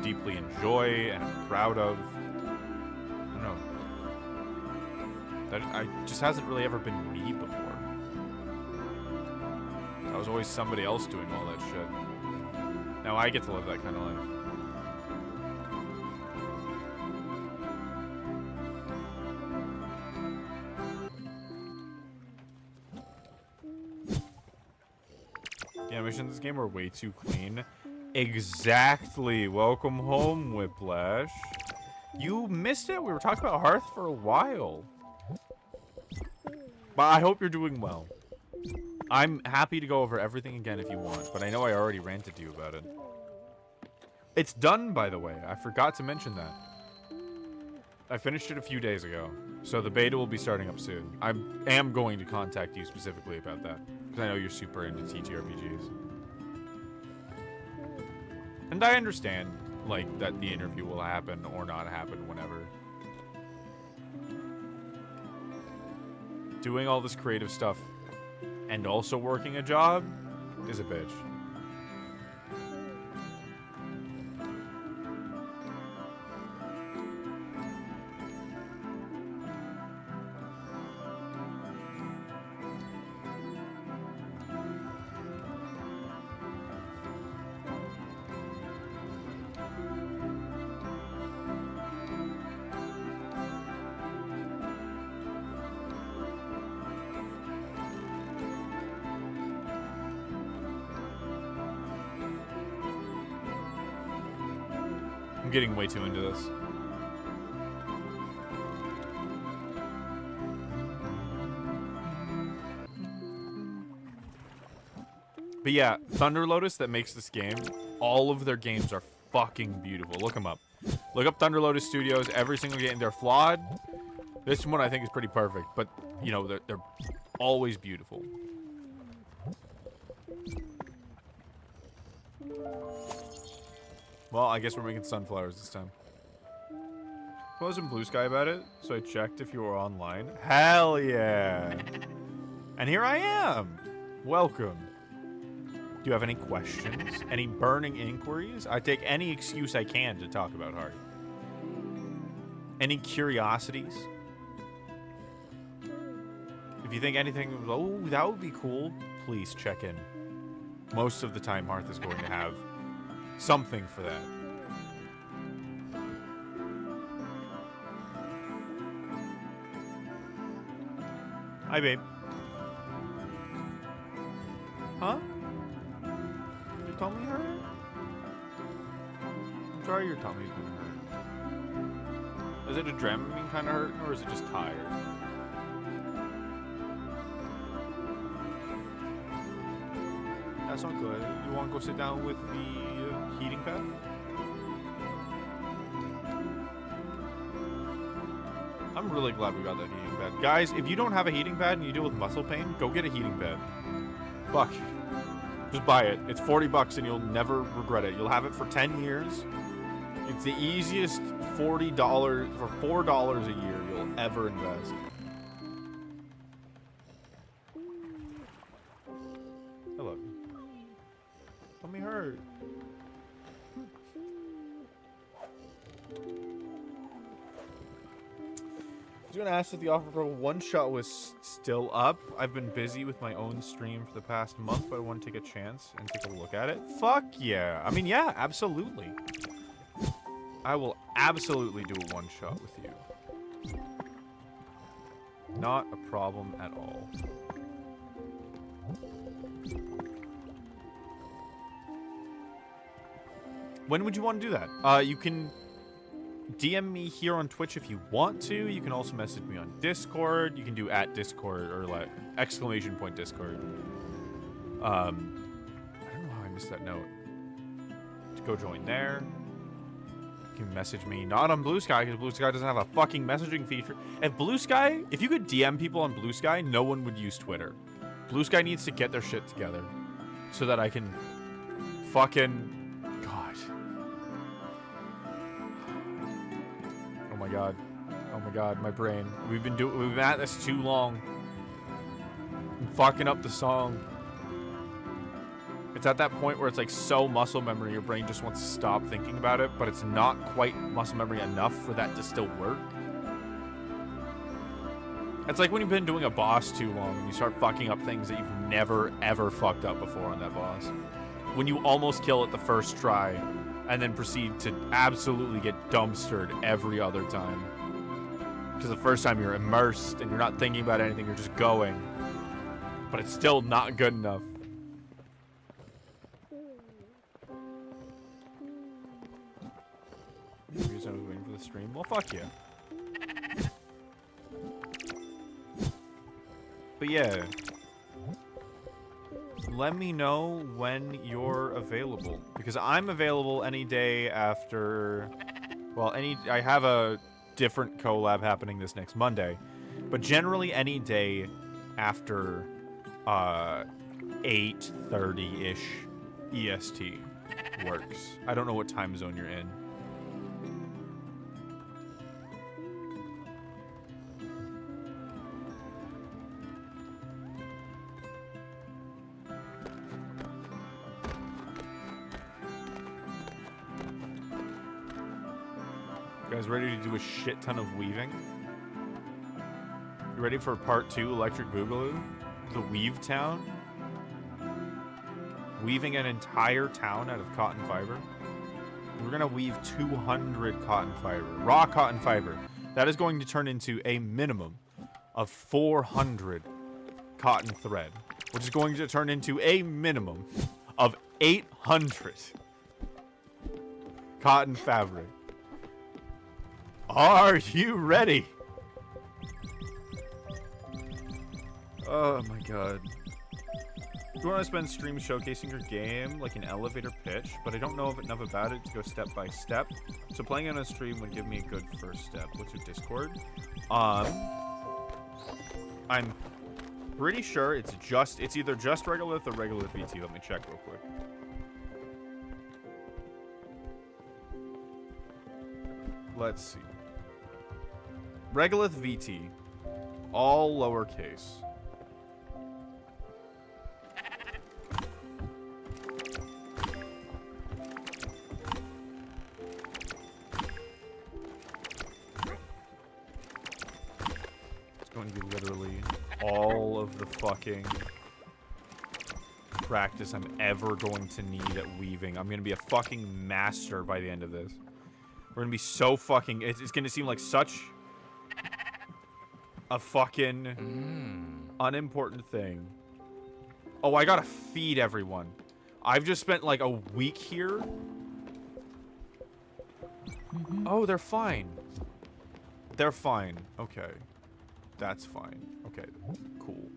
deeply enjoy and am proud of. I don't know. That just hasn't really ever been me before. I was always somebody else doing all that shit. Now I get to live that kind of life. The animations in this game are way too clean. Exactly. Welcome home, Whiplash. You missed it. We were talking about Hearth for a while. But I hope you're doing well. I'm happy to go over everything again if you want, but I know I already ranted to you about it. It's done, by the way. I forgot to mention that. I finished it a few days ago, so the beta will be starting up soon. I am going to contact you specifically about that, because I know you're super into TTRPGs. And I understand, like, that the interview will happen or not happen whenever. Doing all this creative stuff and also working a job is a bitch. I'm getting way too into this. But yeah, Thunder Lotus that makes this game, all of their games are fucking beautiful. Look them up. Look up Thunder Lotus Studios. Every single game, they're flawed. This one I think is pretty perfect, but you know, they're always beautiful. Well, I guess we're making sunflowers this time. I was in Blue Sky about it, so I checked if you were online. Hell yeah! And here I am! Welcome. Do you have any questions? Any burning inquiries? I take any excuse I can to talk about Heart. Any curiosities? If you think anything, oh, that would be cool, please check in. Most of the time, Hearth is going to have something for that. Hi, babe. Huh? Your tummy hurt? I'm sorry your tummy's been hurt. Is it adrenaline kind of hurting, or is it just tired? That's not good. You want to go sit down with the heating pad? I'm really glad we got that heating pad. Guys, if you don't have a heating pad and you deal with muscle pain, go get a heating pad. Fuck. Just buy it. It's $40 and you'll never regret it. You'll have it for 10 years. It's the easiest $40 for $4 a year you'll ever invest. I love you. Tummy hurt. I was gonna ask if the offer for one shot was still up. I've been busy with my own stream for the past month, but I want to take a chance and take a look at it. Fuck yeah. I mean, yeah, absolutely. I will absolutely do a one shot with you. Not a problem at all. When would you want to do that? You can DM me here on Twitch if you want to. You can also message me on Discord. You can do @Discord or like !Discord. I don't know how I missed that note. To go join there. You can message me not on Blue Sky because Blue Sky doesn't have a fucking messaging feature. If you could DM people on Blue Sky, no one would use Twitter. Blue Sky needs to get their shit together so that I can fucking Oh my god, my brain. We've been at this too long. I'm fucking up the song. It's at that point where it's like so muscle memory, your brain just wants to stop thinking about it, but it's not quite muscle memory enough for that to still work. It's like when you've been doing a boss too long and you start fucking up things that you've never, ever fucked up before on that boss. When you almost kill it the first try and then proceed to absolutely get dumpstered every other time. Because the first time you're immersed and you're not thinking about anything, you're just going. But it's still not good enough. Maybe I was waiting for the stream. Well, fuck you. But yeah. Let me know when you're available. Because I'm available any day after... Well, I have a different collab happening this next Monday. But generally any day after 8:30-ish EST works. I don't know what time zone you're in. You guys ready to do a shit ton of weaving? You ready for part 2, Electric Boogaloo? The Weave Town? Weaving an entire town out of cotton fiber? We're gonna weave 200 cotton fiber. Raw cotton fiber. That is going to turn into a minimum of 400 cotton thread. Which is going to turn into a minimum of 800 cotton fabric. Are you ready? Oh my god. You want to spend streams showcasing your game like an elevator pitch, but I don't know enough about it to go step by step. So playing on a stream would give me a good first step. What's your Discord? I'm pretty sure it's either just Regolith or Regolith VT. Let me check real quick. Let's see. Regolith VT, all lowercase. It's going to be literally all of the fucking practice I'm ever going to need at weaving. I'm going to be a fucking master by the end of this. We're going to be so fucking... It's going to seem like such a fucking unimportant thing. Oh, I gotta feed everyone. I've just spent like a week here. Oh, they're fine. They're fine. Okay. That's fine. Okay. Cool.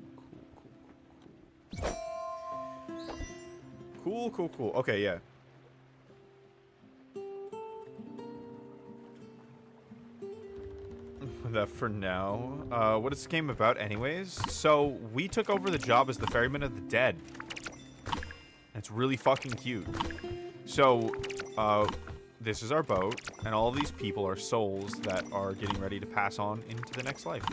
Cool. Okay, yeah. That for now. What is this game about anyways? So, we took over the job as the Ferryman of the Dead. It's really fucking cute. So, this is our boat, and all of these people are souls that are getting ready to pass on into the next life.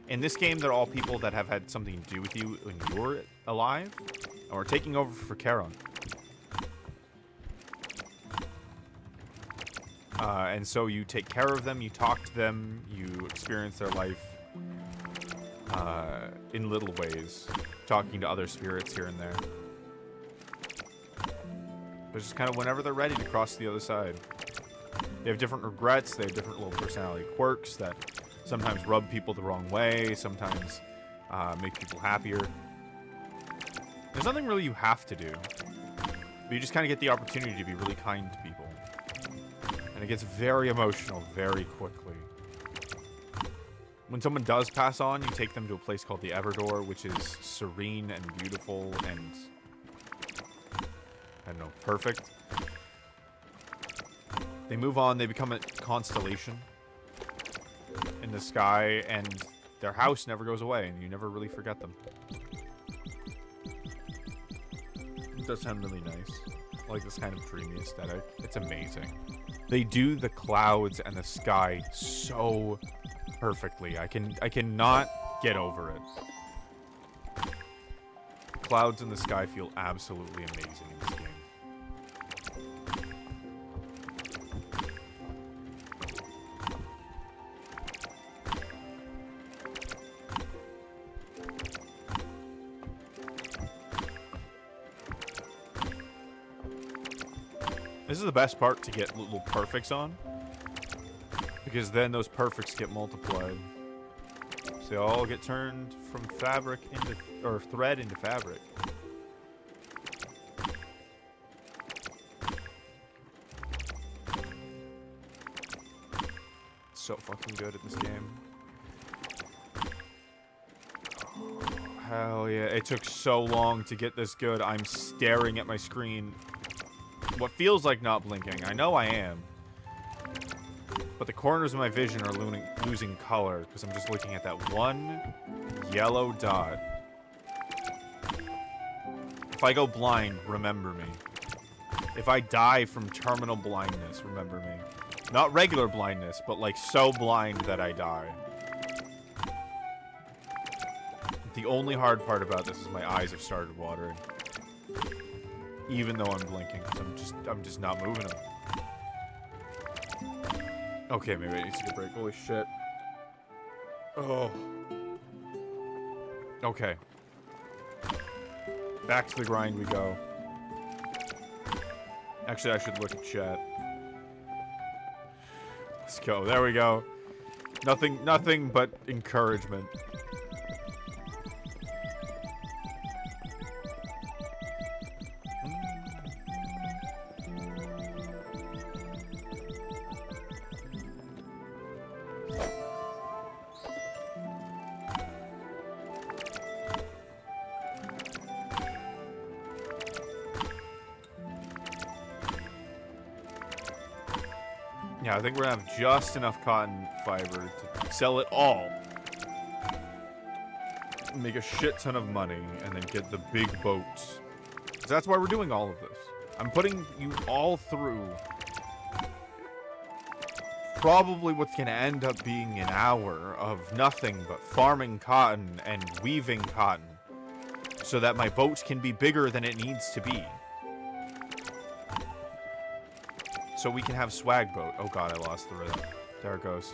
In this game, they're all people that have had something to do with you when you're alive, and we're taking over for Charon. And so you take care of them, you talk to them, you experience their life in little ways, talking to other spirits here and there. But just kind of whenever they're ready to cross to the other side. They have different regrets, they have different little personality quirks that sometimes rub people the wrong way, sometimes make people happier. There's nothing really you have to do, but you just kind of get the opportunity to be really kind to people. And it gets very emotional very quickly. When someone does pass on, you take them to a place called the Everdoor, which is serene and beautiful and, I don't know, perfect. They move on, they become a constellation in the sky, and their house never goes away, and you never really forget them. It does sound really nice. I like this kind of dreamy aesthetic. It's amazing. They do the clouds and the sky so perfectly. I cannot get over it. clouds in the sky feel absolutely amazing in this game. This is the best part to get little perfects on, because then those perfects get multiplied. So they all get turned from fabric into, or thread into fabric. So fucking good at this game. Hell yeah. It took so long to get this good. I'm staring at my screen. What feels like not blinking. I know I am. But the corners of my vision are losing color because I'm just looking at that one yellow dot. If I go blind, remember me. If I die from terminal blindness, remember me. Not regular blindness, but like so blind that I die. The only hard part about this is my eyes have started watering. Even though I'm blinking, 'cause I'm just not moving them. Okay, maybe I need to take a break. Holy shit. Oh. Okay. Back to the grind we go. Actually, I should look at chat. Let's go. There we go. Nothing but encouragement. Yeah, I think we're gonna have just enough cotton fiber to sell it all. Make a shit ton of money, and then get the big boats. So that's why we're doing all of this. I'm putting you all through probably what's gonna end up being an hour of nothing but farming cotton and weaving cotton so that my boat can be bigger than it needs to be. So we can have swag boat. Oh god, I lost the rhythm. There it goes.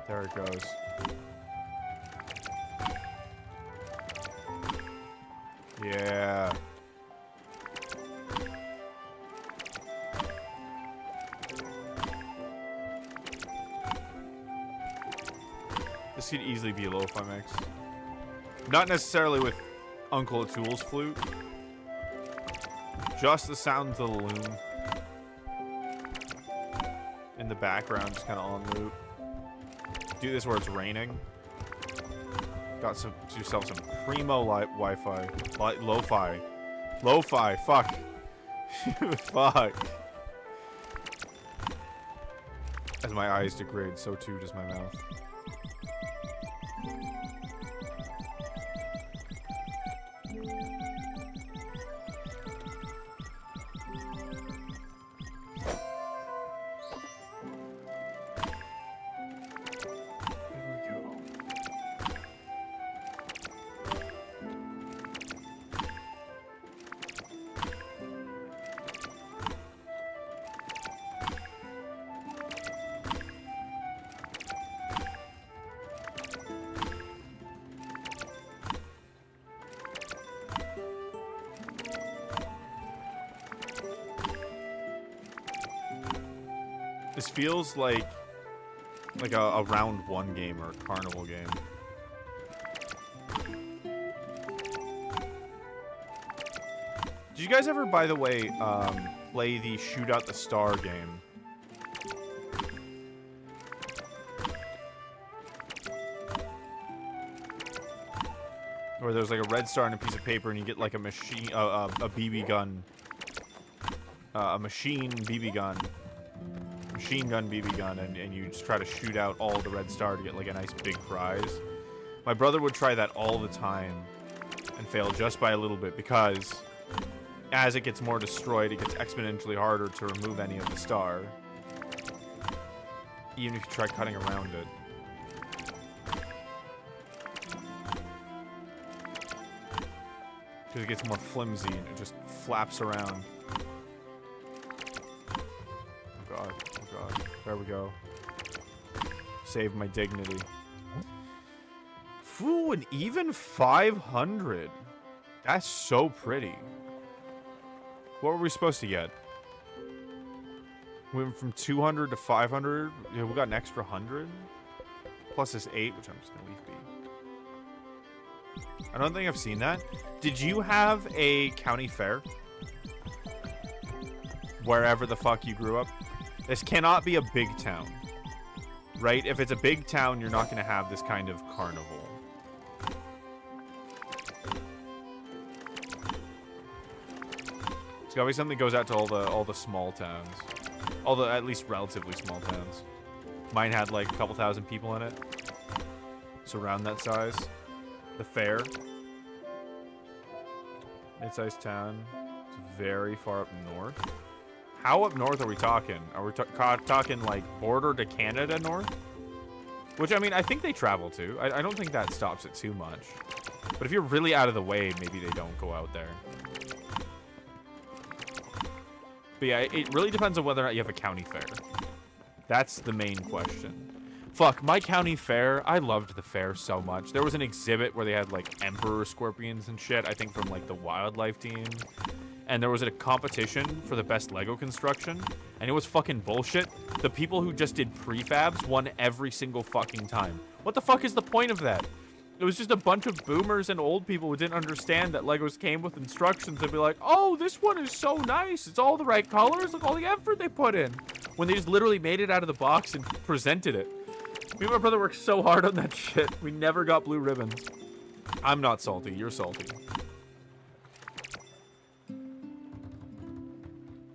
There it goes. Yeah. This could easily be a lo-fi mix. Not necessarily with Uncle Atul's flute. Just the sounds of the loom in the background, just kind of on loop. Do this where it's raining. Got yourself some primo Wi-Fi, lo-fi, lo-fi. Fuck, fuck. As my eyes degrade, so too does my mouth. This feels like a round one game or a carnival game. Did you guys ever, by the way, play the Shoot Out the Star game? Where there's like a red star and a piece of paper, and you get like a machine, a BB gun, a machine BB gun. Machine gun BB gun, and you just try to shoot out all the red star to get like a nice big prize. My brother would try that all the time and fail just by a little bit, because as it gets more destroyed, it gets exponentially harder to remove any of the star. Even if you try cutting around it. Because it gets more flimsy and it just flaps around. Oh god, oh god. There we go. Save my dignity. Ooh, an even 500. That's so pretty. What were we supposed to get? We went from 200 to 500. Yeah, we got an extra 100. Plus this 8, which I'm just going to leave be. I don't think I've seen that. Did you have a county fair? Wherever the fuck you grew up? This cannot be a big town. Right? If it's a big town, you're not going to have this kind of carnival. It's gotta be something that goes out to all the small towns. All the at least relatively small towns. Mine had like a couple thousand people in it. So around that size. The fair. Mid-sized town. It's very far up north. How up north are we talking? Are we talking like border to Canada north? Which, I mean, I think they travel to. I don't think that stops it too much. But if you're really out of the way, maybe they don't go out there. But yeah, it really depends on whether or not you have a county fair. That's the main question. Fuck, my county fair, I loved the fair so much. There was an exhibit where they had, like, emperor scorpions and shit, I think from, like, the wildlife team. And there was a competition for the best Lego construction, and it was fucking bullshit. The people who just did prefabs won every single fucking time. What the fuck is the point of that? It was just a bunch of boomers and old people who didn't understand that Legos came with instructions. They'd be like, oh, this one is so nice. It's all the right colors. Look all the effort they put in. When they just literally made it out of the box and presented it. Me and my brother worked so hard on that shit. We never got blue ribbons. I'm not salty. You're salty.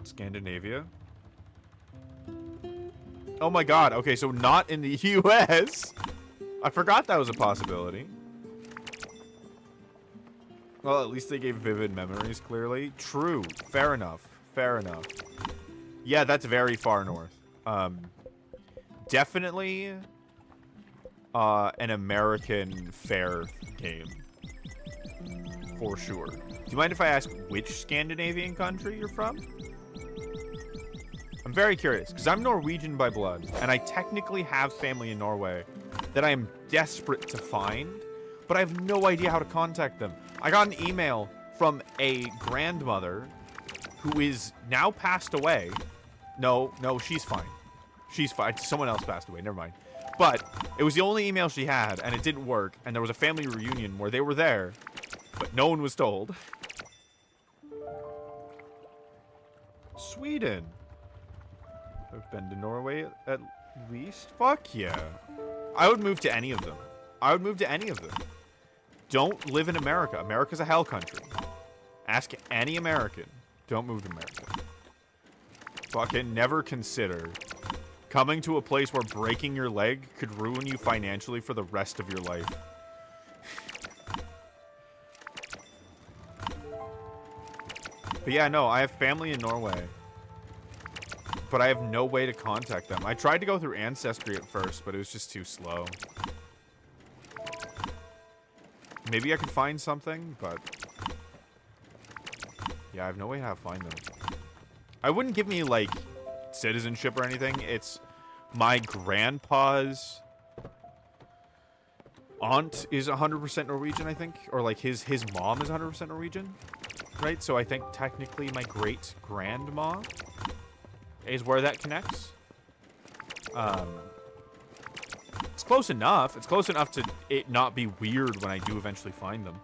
Scandinavia. Oh my god. Okay, so not in the US. I forgot that was a possibility. Well, at least they gave vivid memories, clearly. True. Fair enough. Fair enough. Yeah, that's very far north. Definitely an American fair game. For sure. Do you mind if I ask which Scandinavian country you're from? I'm very curious, because I'm Norwegian by blood, and I technically have family in Norway that I am desperate to find, but I have no idea how to contact them. I got an email from a grandmother who is now passed away. No, she's fine. She's fine. Someone else passed away. Never mind. But it was the only email she had, and it didn't work, and there was a family reunion where they were there, but no one was told. Sweden. I've been to Norway at least. Fuck yeah. I would move to any of them. I would move to any of them. Don't live in America. America's a hell country. Ask any American. Don't move to America. Fucking never consider coming to a place where breaking your leg could ruin you financially for the rest of your life. But yeah, no, I have family in Norway. But I have no way to contact them. I tried to go through Ancestry at first, but it was just too slow. Maybe I could find something, but... yeah, I have no way how to find them. I wouldn't give me, like, citizenship or anything. It's my grandpa's aunt is 100% Norwegian, I think. Or, like, his mom is 100% Norwegian. Right? So I think technically my great-grandma is where that connects. It's close enough. It's close enough to it not be weird when I do eventually find them.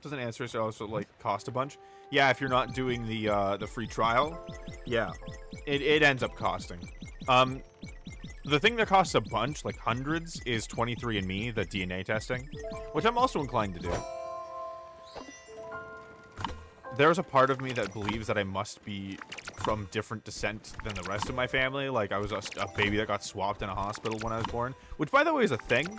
Doesn't answer, so also like cost a bunch. Yeah, if you're not doing the free trial, yeah, it ends up costing. The thing that costs a bunch, like hundreds, is 23andMe, the DNA testing, which I'm also inclined to do. There's a part of me that believes that I must be from different descent than the rest of my family. Like, I was a baby that got swapped in a hospital when I was born. Which, by the way, is a thing.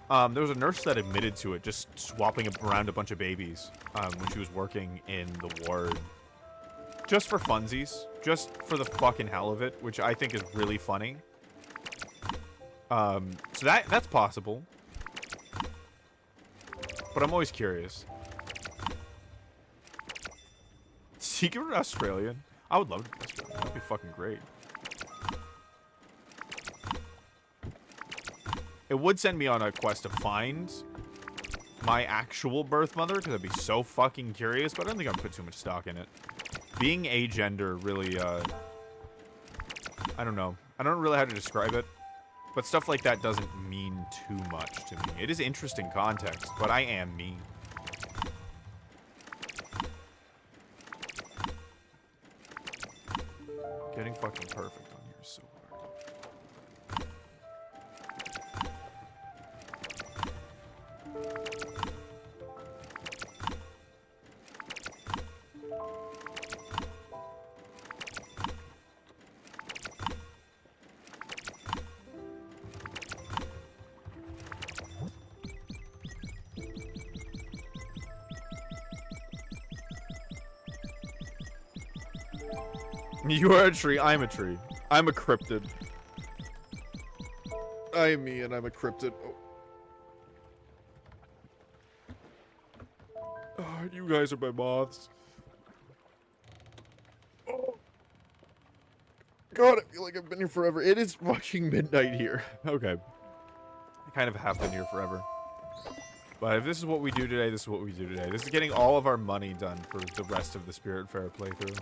There was a nurse that admitted to it, just swapping around a bunch of babies when she was working in the ward. just for funsies, just for the fucking hell of it, which I think is really funny. So that's possible. But I'm always curious. Secret Australian? I would love to be Australian. That'd be fucking great. It would send me on a quest to find my actual birth mother, because I'd be so fucking curious, but I don't think I'd put too much stock in it. Being agender really, I don't know. I don't really know how to describe it, but stuff like that doesn't mean too much to me. It is interesting context, but I am me. Getting fucking perfect on here is so hard. You are a tree, I'm a tree. I'm a cryptid. I am me and I'm a cryptid. Oh, you guys are my moths. Oh. God, I feel like I've been here forever. It is fucking midnight here. Okay. I kind of have been here forever. But if this is what we do today, this is what we do today. This is getting all of our money done for the rest of the Spirit Fair playthrough.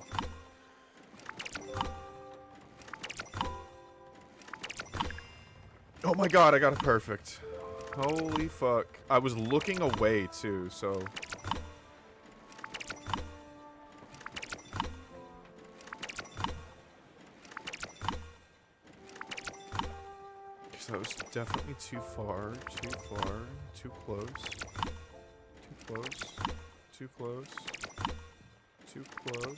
Oh my god, I got it perfect. Holy fuck. I was looking away too, so... Because that was definitely too far, too close. Too close. Too close. Too close.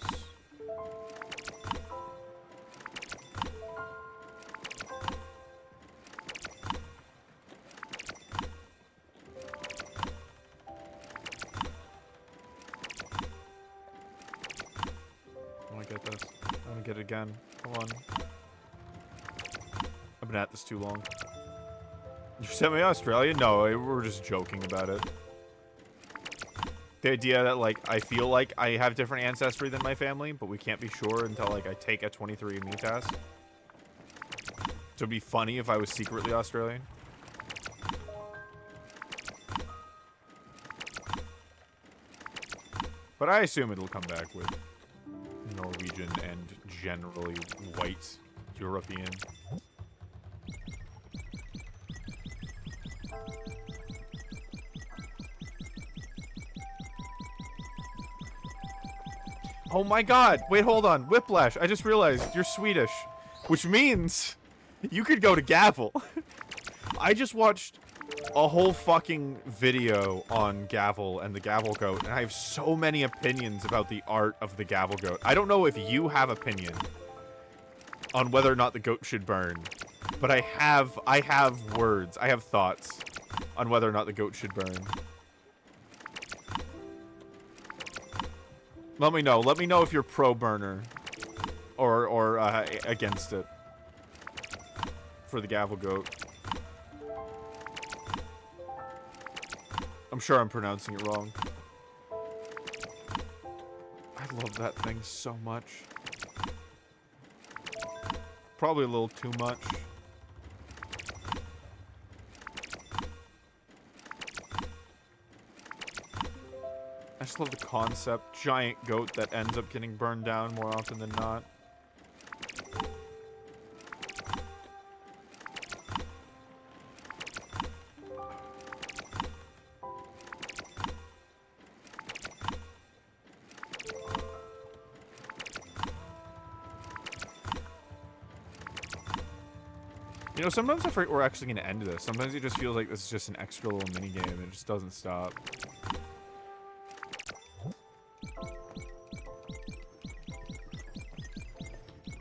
Get this. I'm gonna get it again. Come on. I've been at this too long. You sent me to Australia? No, we're just joking about it. The idea that, like, I feel like I have different ancestry than my family, but we can't be sure until, like, I take a 23andMe test. So it'd be funny if I was secretly Australian. But I assume it'll come back with Norwegian and generally white European. Oh my god! Wait, hold on. Whiplash, I just realized you're Swedish. Which means you could go to Gavel. I just watched a whole fucking video on Gavel and the Gavel Goat, and I have so many opinions about the art of the Gavel Goat. I don't know if you have opinion on whether or not the goat should burn, but I have words, I have thoughts on whether or not the goat should burn. Let me know. Let me know if you're pro burner or against it for the Gavel Goat. I'm sure I'm pronouncing it wrong. I love that thing so much. Probably a little too much. I just love the concept. Giant goat that ends up getting burned down more often than not. You know, sometimes I forget we're actually going to end this. Sometimes it just feels like this is just an extra little minigame and it just doesn't stop.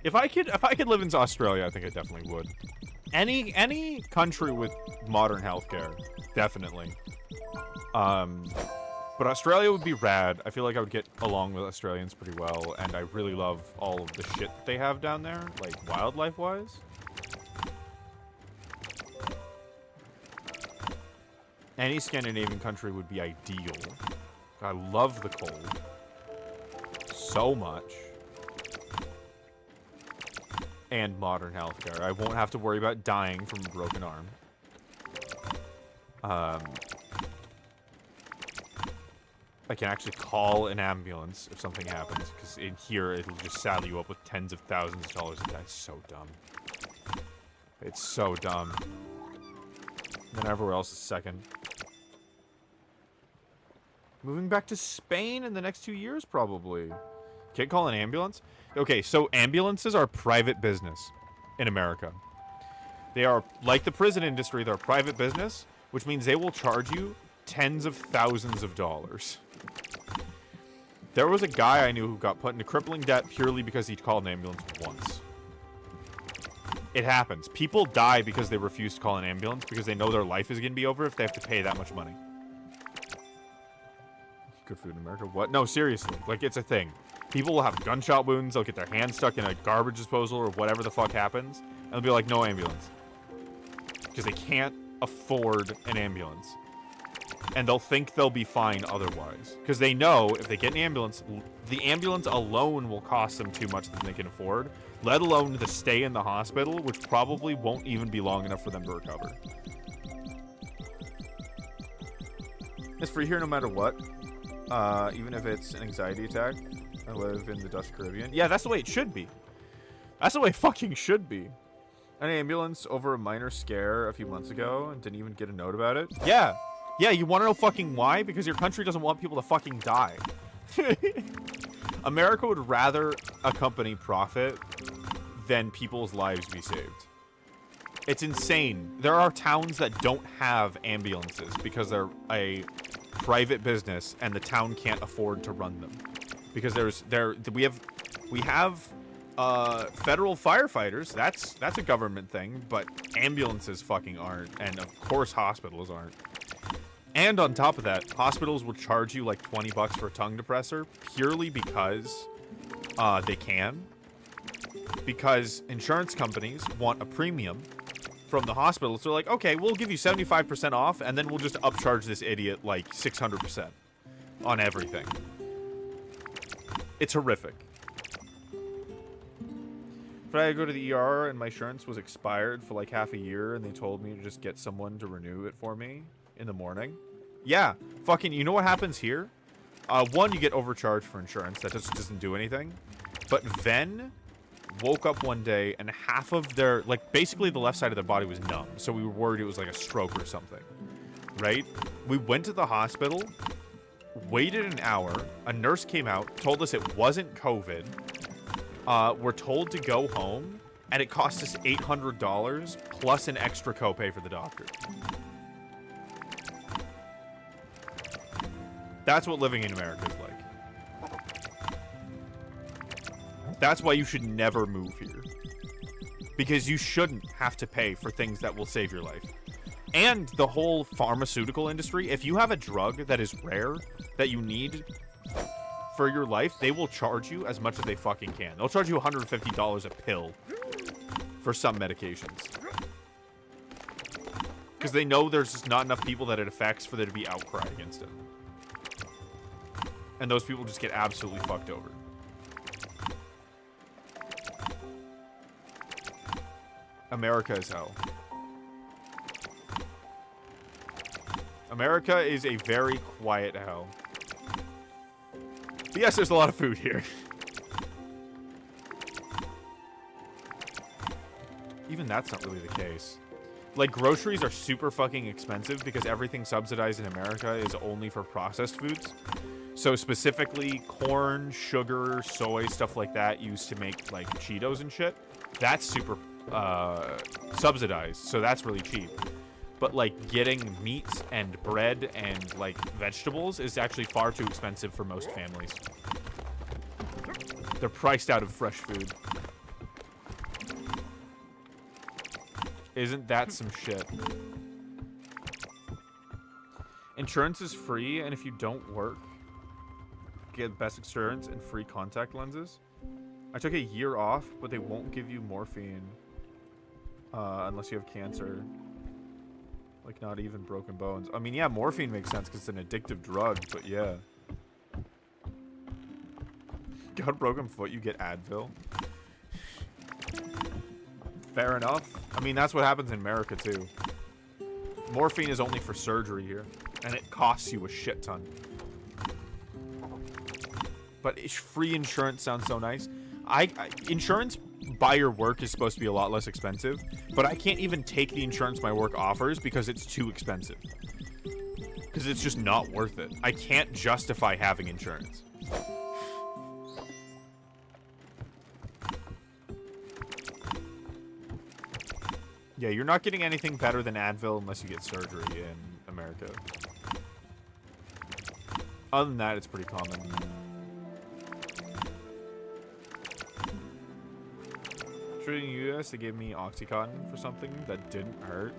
If I could live in Australia, I think I definitely would. Any country with modern healthcare, definitely. But But Australia would be rad. I feel like I would get along with Australians pretty well, and I really love all of the shit that they have down there, like wildlife-wise. Any Scandinavian country would be ideal. I love the cold so much. And modern healthcare. I won't have to worry about dying from a broken arm. I can actually call an ambulance if something happens, because in here it'll just saddle you up with tens of thousands of dollars a day. It's so dumb. It's so dumb. And everywhere else is second. Moving back to Spain in the next 2 years, probably. Can't call an ambulance? Okay, so ambulances are private business in America. They are, like the prison industry, they're a private business, which means they will charge you tens of thousands of dollars. There was a guy I knew who got put into crippling debt purely because he called an ambulance once. It happens. People die because they refuse to call an ambulance because they know their life is going to be over if they have to pay that much money. Good food in America? What? No, seriously. Like, it's a thing. People will have gunshot wounds, they'll get their hands stuck in a garbage disposal or whatever the fuck happens, and they'll be like, no ambulance. Because they can't afford an ambulance. And they'll think they'll be fine otherwise. Because they know if they get an ambulance, the ambulance alone will cost them too much than they can afford, let alone the stay in the hospital, which probably won't even be long enough for them to recover. It's free here no matter what. Even if it's an anxiety attack. I live in the Dutch Caribbean. Yeah, that's the way it should be. That's the way it fucking should be. An ambulance over a minor scare a few months ago and didn't even get a note about it. Yeah. Yeah, you want to know fucking why? Because your country doesn't want people to fucking die. America would rather a company profit than people's lives be saved. It's insane. There are towns that don't have ambulances because they're a private business and the town can't afford to run them. Because we have federal firefighters. That's a government thing, but ambulances fucking aren't, and of course hospitals aren't. And on top of that, hospitals will charge you like $20 for a tongue depressor purely because they can. Because insurance companies want a premium from the hospitals. They're like, okay, we'll give you 75% off, and then we'll just upcharge this idiot like 600% on everything. It's horrific. If I go to the ER and my insurance was expired for like half a year and they told me to just get someone to renew it for me in the morning. Yeah, fucking, you know what happens here? One, you get overcharged for insurance. That just doesn't do anything. But then woke up one day and half of their, like, basically the left side of their body was numb. So we were worried it was like a stroke or something. Right? We went to the hospital, waited an hour. A nurse came out, told us it wasn't COVID. We're told to go home, and it cost us $800 plus an extra copay for the doctor. That's what living in America is like. That's why you should never move here. Because you shouldn't have to pay for things that will save your life. And the whole pharmaceutical industry, if you have a drug that is rare, that you need for your life, they will charge you as much as they fucking can. They'll charge you $150 a pill for some medications. Because they know there's just not enough people that it affects for there to be outcry against it. And those people just get absolutely fucked over. America is hell. America is a very quiet hell. But yes, there's a lot of food here. Even that's not really the case. Like, groceries are super fucking expensive because everything subsidized in America is only for processed foods. So specifically, corn, sugar, soy, stuff like that used to make, like, Cheetos and shit. That's super subsidized, so that's really cheap. But, like, getting meats and bread and, like, vegetables is actually far too expensive for most families. They're priced out of fresh food. Isn't that some shit? Insurance is free, and if you don't work, get best insurance and free contact lenses. I took a year off, but they won't give you morphine unless you have cancer. Like, not even broken bones. I mean, yeah, morphine makes sense because it's an addictive drug, but yeah. Got a broken foot, you get Advil. Fair enough. I mean, that's what happens in America, too. Morphine is only for surgery here, and it costs you a shit ton. But free insurance sounds so nice. Insurance by your work is supposed to be a lot less expensive, but I can't even take the insurance my work offers because it's too expensive. Because it's just not worth it. I can't justify having insurance. Yeah, you're not getting anything better than Advil unless you get surgery in America. Other than that, it's pretty common. In the US, they gave me Oxycontin for something that didn't hurt.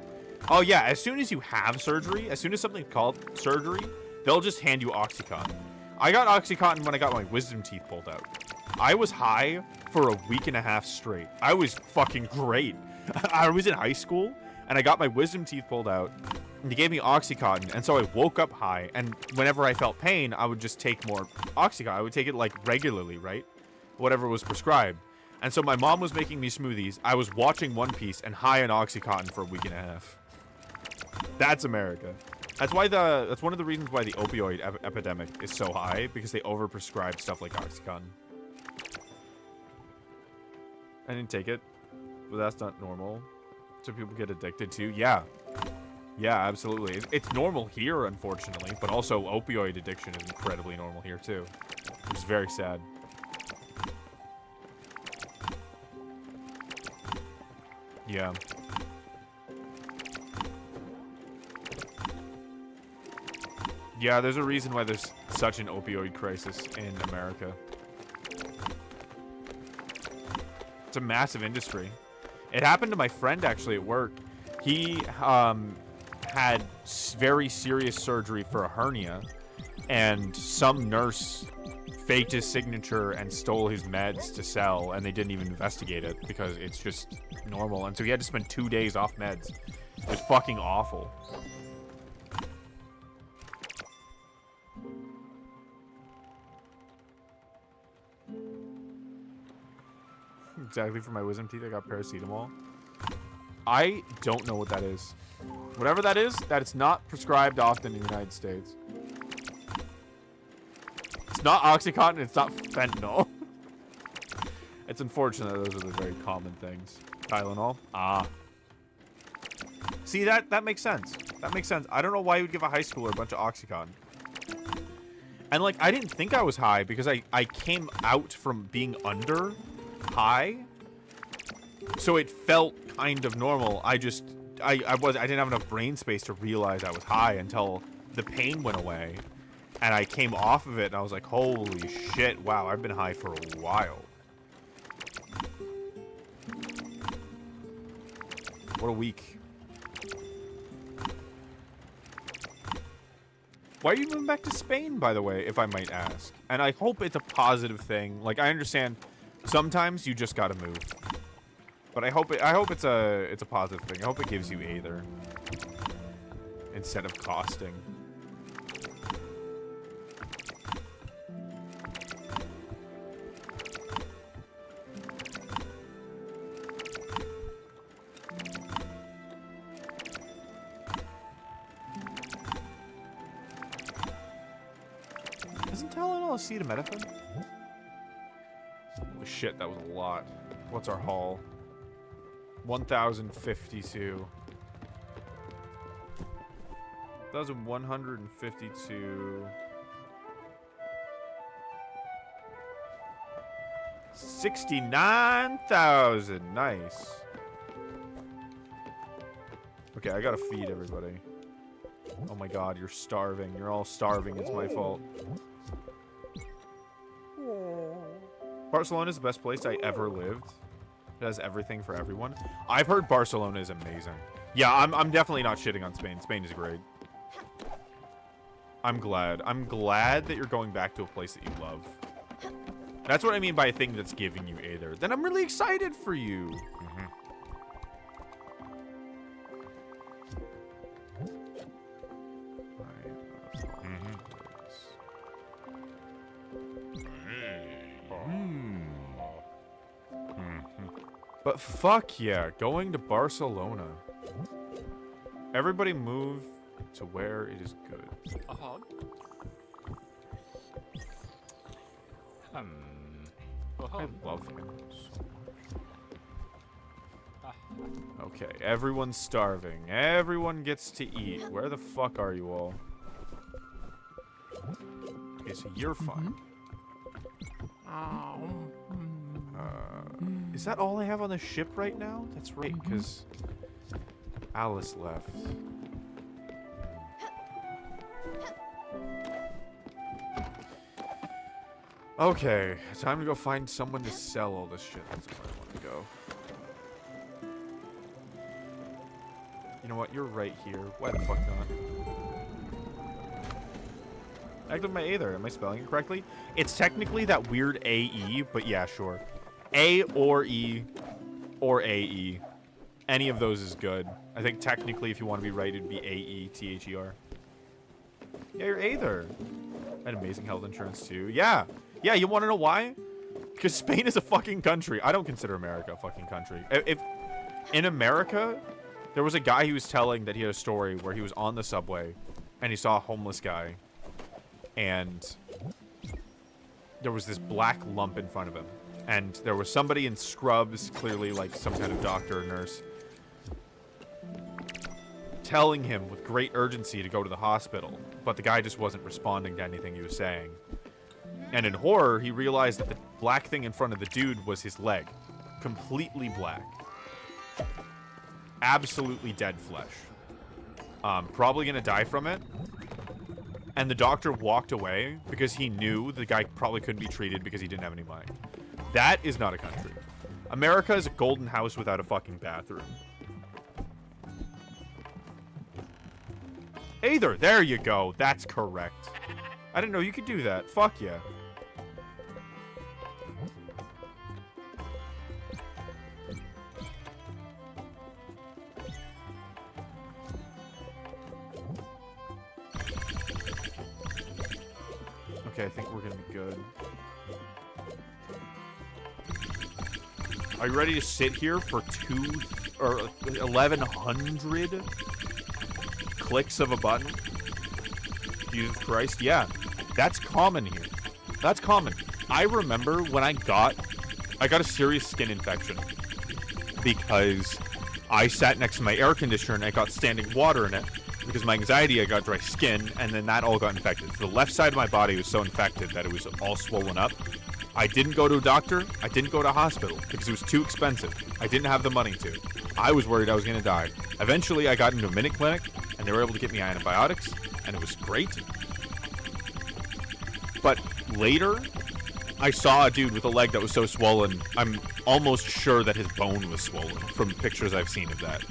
Oh yeah, as soon as you have surgery, as soon as something's called surgery, they'll just hand you Oxycontin. I got Oxycontin when I got my wisdom teeth pulled out. I was high for a week and a half straight. I was fucking great. I was in high school, and I got my wisdom teeth pulled out, and they gave me Oxycontin, and so I woke up high, and whenever I felt pain, I would just take more Oxycontin. I would take it, like, regularly, right? Whatever was prescribed. And so my mom was making me smoothies. I was watching One Piece and high on Oxycontin for a week and a half. That's America. That's one of the reasons why the opioid epidemic is so high, because they overprescribe stuff like Oxycontin. I didn't take it, but that's not normal. So people get addicted to. Yeah. Yeah, absolutely. It's normal here, unfortunately, but also opioid addiction is incredibly normal here too, which is very sad. Yeah. Yeah, there's a reason why there's such an opioid crisis in America. It's a massive industry. It happened to my friend, actually, at work. He had very serious surgery for a hernia, and some nurse faked his signature and stole his meds to sell, and they didn't even investigate it because it's just normal. And so he had to spend 2 days off meds. It was fucking awful. Exactly, for my wisdom teeth, I got paracetamol. I don't know what that is. Whatever that is, that it's not prescribed often in the United States. It's not Oxycontin, it's not fentanyl. It's unfortunate that those are the very common things. Tylenol? Ah. See, that makes sense. That makes sense. I don't know why you would give a high schooler a bunch of Oxycontin. And, like, I didn't think I was high because I came out from being under high. So it felt kind of normal. I didn't have enough brain space to realize I was high until the pain went away. And I came off of it, and I was like, holy shit, wow, I've been high for a while. What a week. Why are you moving back to Spain, by the way, if I might ask? And I hope it's a positive thing. Like, I understand sometimes you just gotta move. But I hope it's a positive thing. I hope it gives you Aether instead of costing. Isn't Tylenol acetaminophen? Holy shit, that was a lot. What's our haul? 1,052. 1,152. 69,000. Nice. Okay, I gotta feed everybody. Oh my god, you're starving. You're all starving. It's my fault. Barcelona is the best place I ever lived. It has everything for everyone. I've heard Barcelona is amazing. Yeah, I'm definitely not shitting on Spain. Spain is great. I'm glad. I'm glad that you're going back to a place that you love. That's what I mean by a thing that's giving you Aether. Then I'm really excited for you. But fuck yeah, going to Barcelona. Everybody move to where it is good. A hog? A I hog. love him so much. Okay, everyone's starving. Everyone gets to eat. Where the fuck are you all? Okay, so you're fine. Oh. Is that all I have on the ship right now? That's right, because Alice left. Okay, time to go find someone to sell all this shit. That's where I want to go. You know what? You're right here. Why the fuck not? Active my Aether. Am I spelling it correctly? It's technically that weird AE, but yeah, sure. A or E or AE. Any of those is good. I think technically if you want to be right, it'd be AETHER. Yeah, you're Aether. And amazing health insurance too. Yeah. Yeah, you want to know why? Because Spain is a fucking country. I don't consider America a fucking country. If in America, there was a guy who was telling that he had a story where he was on the subway and he saw a homeless guy and there was this black lump in front of him. And there was somebody in scrubs, clearly like some kind of doctor or nurse, telling him with great urgency to go to the hospital. But the guy just wasn't responding to anything he was saying. And in horror, he realized that the black thing in front of the dude was his leg. Completely black. Absolutely dead flesh. Probably gonna die from it. And the doctor walked away because he knew the guy probably couldn't be treated because he didn't have any money. That is not a country. America is a golden house without a fucking bathroom. Aether, there you go. That's correct. I didn't know you could do that. Fuck yeah. Okay, I think we're gonna be good. Are you ready to sit here for 1,100 clicks of a button? Jesus Christ, yeah. That's common here. That's common. I remember when I got a serious skin infection because I sat next to my air conditioner and I got standing water in it. Because of my anxiety, I got dry skin, and then that all got infected. The left side of my body was so infected that it was all swollen up. I didn't go to a doctor. I didn't go to a hospital because it was too expensive. I didn't have the money to. I was worried I was going to die. Eventually, I got into a minute clinic, and they were able to get me antibiotics, and it was great. But later, I saw a dude with a leg that was so swollen, I'm almost sure that his bone was swollen from pictures I've seen of that.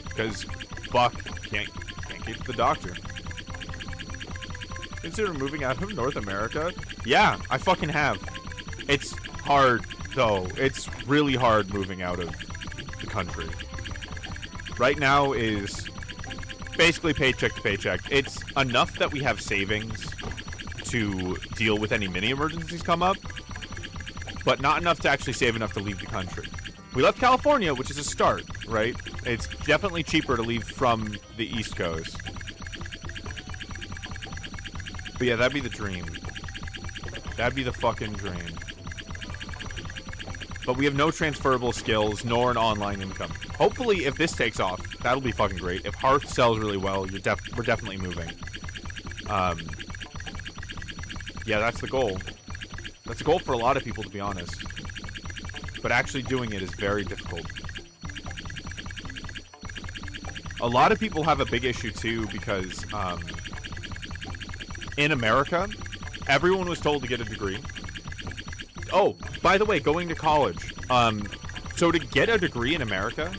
Because fuck, can't get to the doctor. Consider moving out of North America? Yeah, I fucking have. It's hard, though. It's really hard moving out of the country. Right now is basically paycheck to paycheck. It's enough that we have savings to deal with any mini emergencies come up, but not enough to actually save enough to leave the country. We left California, which is a start, right? It's definitely cheaper to leave from the East Coast. But yeah, that'd be the dream. That'd be the fucking dream. But we have no transferable skills, nor an online income. Hopefully, if this takes off, that'll be fucking great. If Hearth sells really well, we're definitely moving. Yeah, that's the goal. That's the goal for a lot of people, to be honest. But actually doing it is very difficult. A lot of people have a big issue too because in America, everyone was told to get a degree. Oh, by the way, going to college. So to get a degree in America,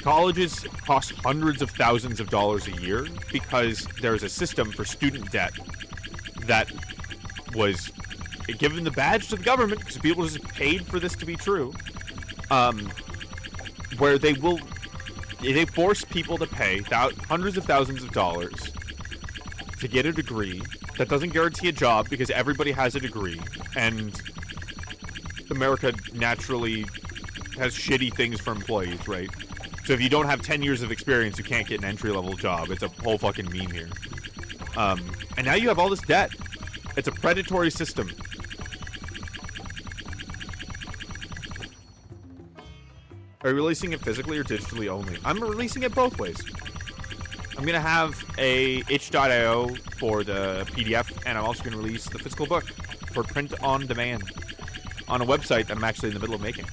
Colleges cost hundreds of thousands of dollars a year because there's a system for student debt that was given the badge to the government because people just paid for this to be true. Where they force people to pay hundreds of thousands of dollars to get a degree that doesn't guarantee a job because everybody has a degree, and America naturally has shitty things for employees, right? So if you don't have 10 years of experience, you can't get an entry-level job. It's a whole fucking meme here. And now you have all this debt. It's a predatory system. Are you releasing it physically or digitally only? I'm releasing it both ways. I'm going to have a itch.io for the PDF, and I'm also going to release the physical book for print on demand on a website that I'm actually in the middle of making.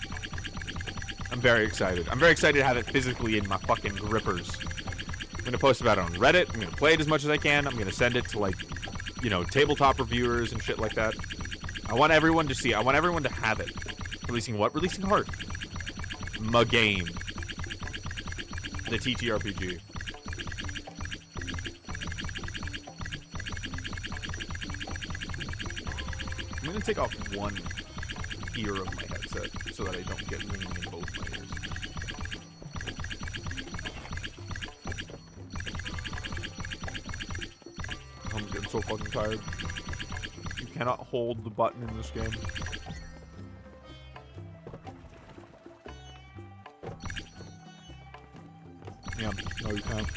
I'm very excited. I'm very excited to have it physically in my fucking grippers. I'm going to post about it on Reddit. I'm going to play it as much as I can. I'm going to send it to, like, you know, tabletop reviewers and shit like that. I want everyone to see it. I want everyone to have it. Releasing what? Releasing Heart. My game. The TTRPG. I'm going to take off one ear of my headset so that I don't get ringing in both my ears. I'm getting so fucking tired. You cannot hold the button in this game. Yeah, no you can't.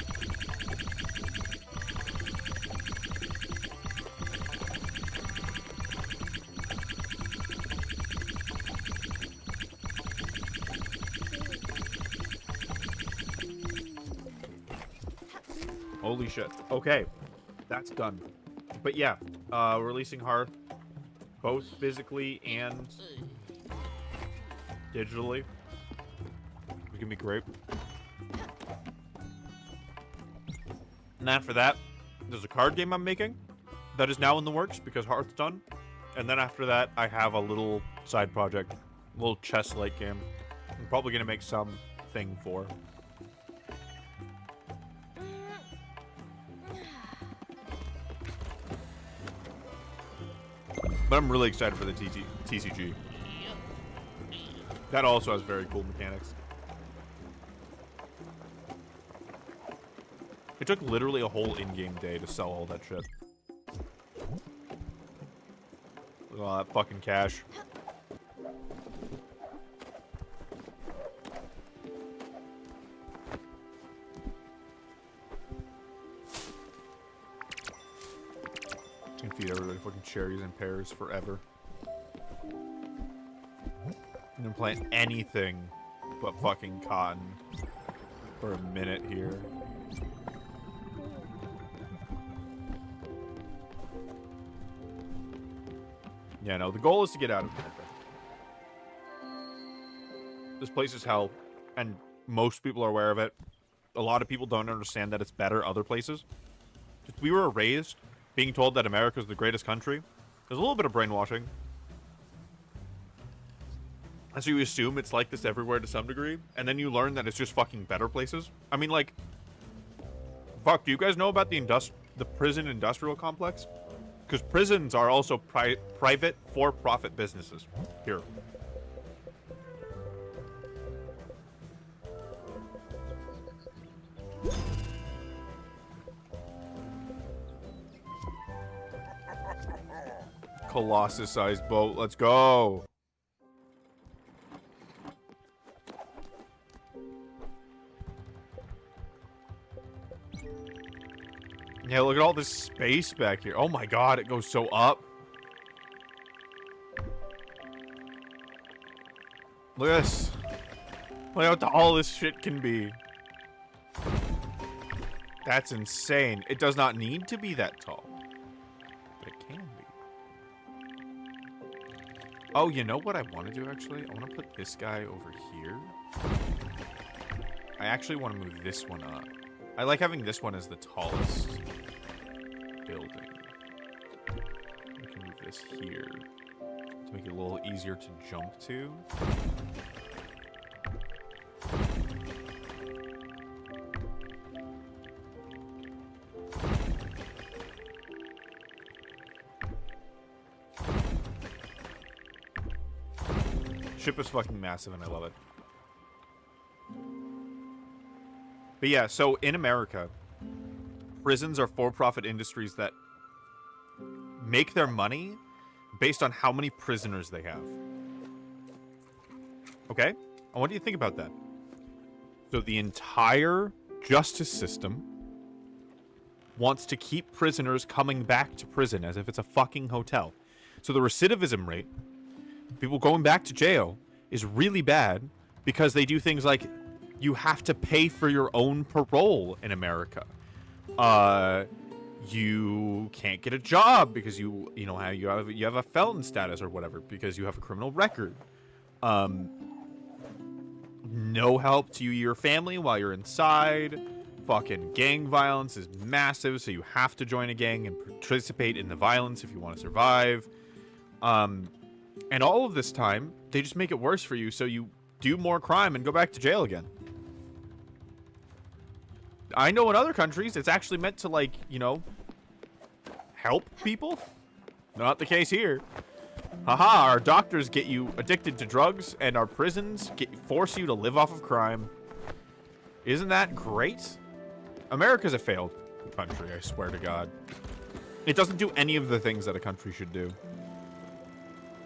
Holy shit. Okay. That's done. But yeah, releasing Hearth, both physically and digitally. It's gonna be great. And after that, there's a card game I'm making that is now in the works because Hearth's done. And then after that, I have a little side project, a little chess-like game. I'm probably gonna make some thing for. But I'm really excited for the TCG. That also has very cool mechanics. It took literally a whole in-game day to sell all that shit. Look at all that fucking cash. Can feed everybody fucking cherries and pears forever. I'm gonna plant anything but fucking cotton for a minute here. Yeah, no, the goal is to get out of America. This place is hell, and most people are aware of it. A lot of people don't understand that it's better other places. Just, we were raised being told that America is the greatest country. There's a little bit of brainwashing. And so you assume it's like this everywhere to some degree, and then you learn that it's just fucking better places. I mean, like, fuck, do you guys know about the prison industrial complex? Because prisons are also private, for-profit businesses here. Colossus-sized boat. Let's go. Yeah, look at all this space back here. Oh my god, it goes so up. Look at this. Look how tall this shit can be. That's insane. It does not need to be that tall. But it can be. Oh, you know what I want to do, actually? I want to put this guy over here. I actually want to move this one up. I like having this one as the tallest building. We can move this here to make it a little easier to jump to. ship is fucking massive, and I love it. But yeah, so in America, prisons are for-profit industries that make their money based on how many prisoners they have. Okay? And what do you think about that? So the entire justice system wants to keep prisoners coming back to prison as if it's a fucking hotel. So the recidivism rate, people going back to jail, is really bad because they do things like you have to pay for your own parole in America. You can't get a job because you have a felon status or whatever because you have a criminal record. No help to your family while you're inside. Fucking gang violence is massive, so you have to join a gang and participate in the violence if you want to survive. And all of this time, they just make it worse for you, so you do more crime and go back to jail again. I know in other countries, it's actually meant to, like, you know, help people. Not the case here. Haha, our doctors get you addicted to drugs, and our prisons force you to live off of crime. Isn't that great? America's a failed country, I swear to God. It doesn't do any of the things that a country should do.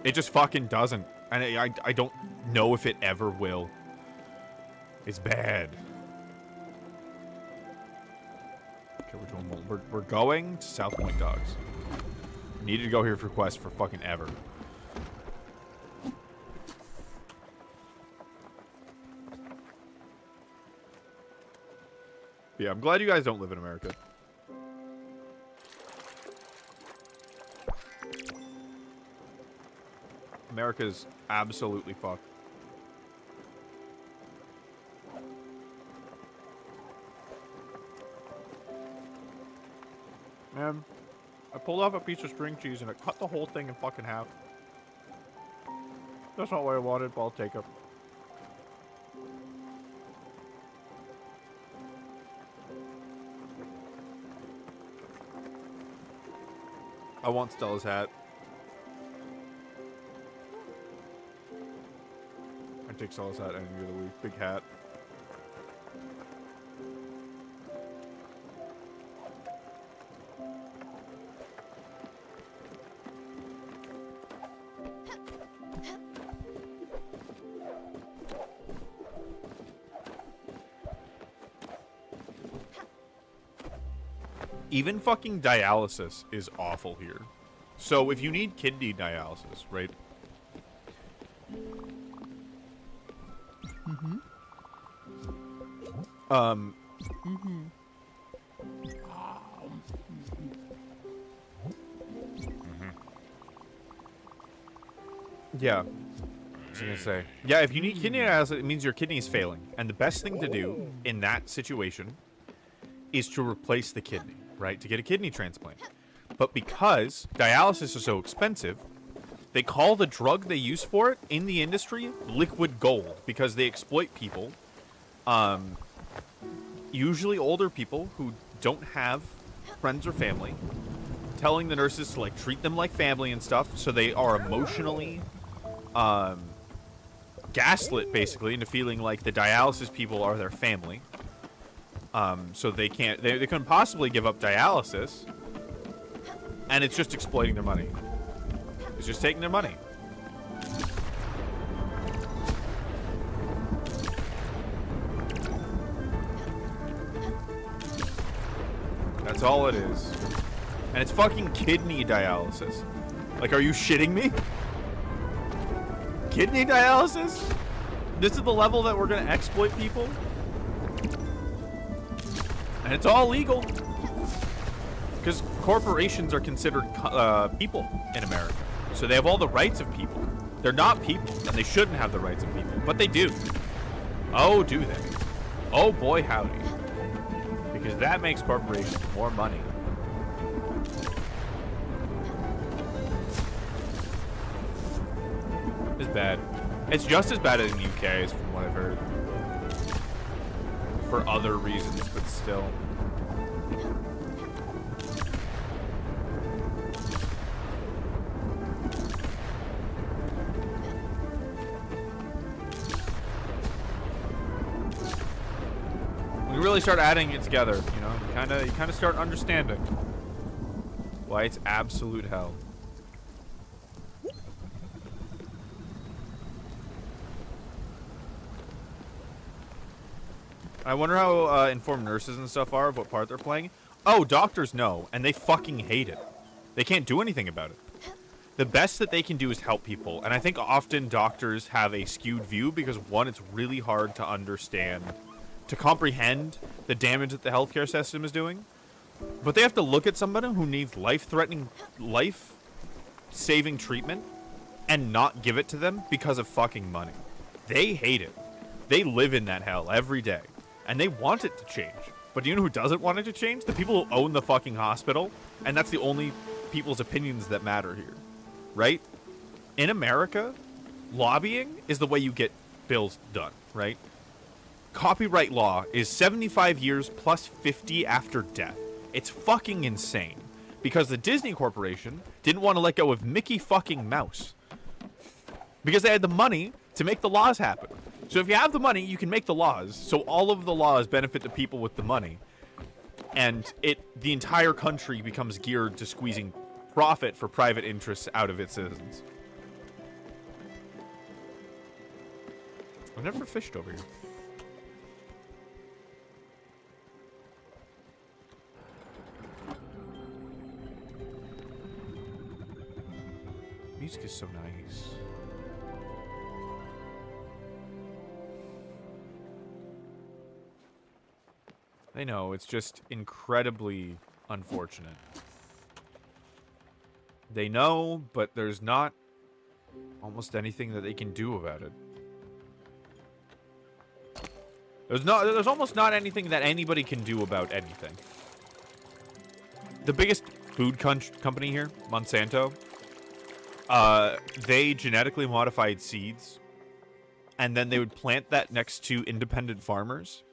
It just fucking doesn't. And I don't know if it ever will. It's bad. Okay, we're going to South Point Dogs. Needed to go here for quests for fucking ever. Yeah, I'm glad you guys don't live in America. America's absolutely fucked. Man, I pulled off a piece of string cheese and I cut the whole thing in fucking half. That's not what I wanted, but I'll take it. I want Stella's hat. I take Stella's hat any day of the week. Big hat. Even fucking dialysis is awful here. So if you need kidney dialysis, right? Mm-hmm. Mm-hmm. Yeah. I was gonna say. Yeah, if you need kidney dialysis, it means your kidney is failing. And the best thing to do in that situation is to replace the kidney, right? To get a kidney transplant. But because dialysis is so expensive, they call the drug they use for it in the industry liquid gold because they exploit people. Usually older people who don't have friends or family, telling the nurses to like treat them like family and stuff, so they are emotionally gaslit basically into feeling like the dialysis people are their family. So they couldn't possibly give up dialysis, and it's just exploiting their money. It's just taking their money. That's all it is. And it's fucking kidney dialysis. Like, are you shitting me? Kidney dialysis? This is the level that we're gonna exploit people? And it's all legal. Because corporations are considered people in America. So they have all the rights of people. They're not people, and they shouldn't have the rights of people. But they do. Oh, do they? Oh boy, howdy. Because that makes corporations more money. It's bad. It's just as bad as in the UK, from what I've heard. For other reasons, but still. really start adding it together, you know, you kind of start understanding why it's absolute hell. I wonder how informed nurses and stuff are of what part they're playing. Oh, doctors know, and they fucking hate it. They can't do anything about it. The best that they can do is help people, and I think often doctors have a skewed view because, one, it's really hard to understand, to comprehend the damage that the healthcare system is doing, but they have to look at somebody who needs life-threatening, life-saving treatment and not give it to them because of fucking money. They hate it. They live in that hell every day. And they want it to change. But do you know who doesn't want it to change? The people who own the fucking hospital. And that's the only people's opinions that matter here. Right? In America, lobbying is the way you get bills done, right? Copyright law is 75 years plus 50 after death. It's fucking insane. Because the Disney Corporation didn't want to let go of Mickey fucking Mouse. Because they had the money to make the laws happen. So if you have the money, you can make the laws. So all of the laws benefit the people with the money. And the entire country becomes geared to squeezing profit for private interests out of its citizens. I've never fished over here. Music is so nice. I know, it's just incredibly unfortunate. They know, but there's not almost anything that they can do about it. There's almost not anything that anybody can do about anything. The biggest food company here, Monsanto, they genetically modified seeds, and then they would plant that next to independent farmers,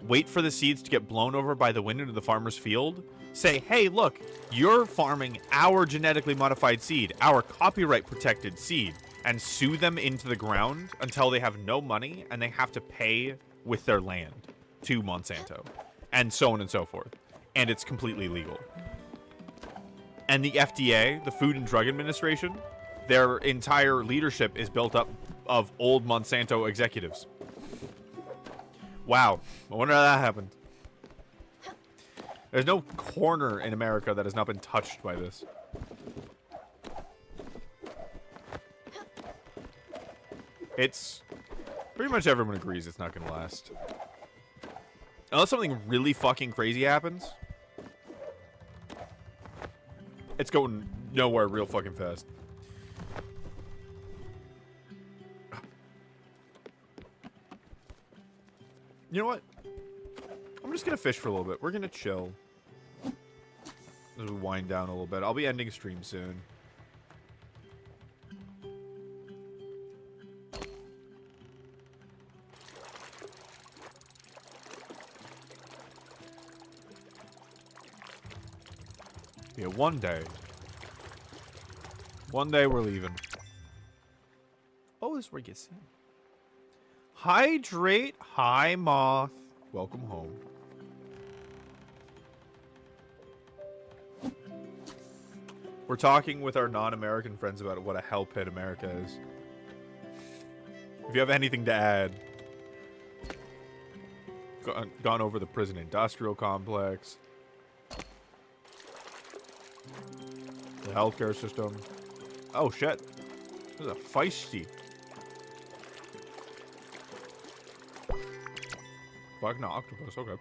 wait for the seeds to get blown over by the wind into the farmer's field, say, hey, look, you're farming our genetically modified seed, our copyright protected seed, and sue them into the ground until they have no money and they have to pay with their land to Monsanto, and so on and so forth. And it's completely legal. And the FDA, the Food and Drug Administration, their entire leadership is built up of old Monsanto executives. Wow. I wonder how that happened. There's no corner in America that has not been touched by this. It's... pretty much everyone agrees it's not going to last. Unless something really fucking crazy happens. It's going nowhere real fucking fast. You know what? I'm just gonna fish for a little bit. We're gonna chill. As we wind down a little bit. I'll be ending stream soon. Yeah, one day. One day we're leaving. Oh, this is where it gets in. Hydrate. Hi, Moth. Welcome home. We're talking with our non-American friends about what a hell pit America is. If you have anything to add. Gone over the prison industrial complex. The healthcare system. Oh, shit. This is a feisty. Fucking octopus, okay.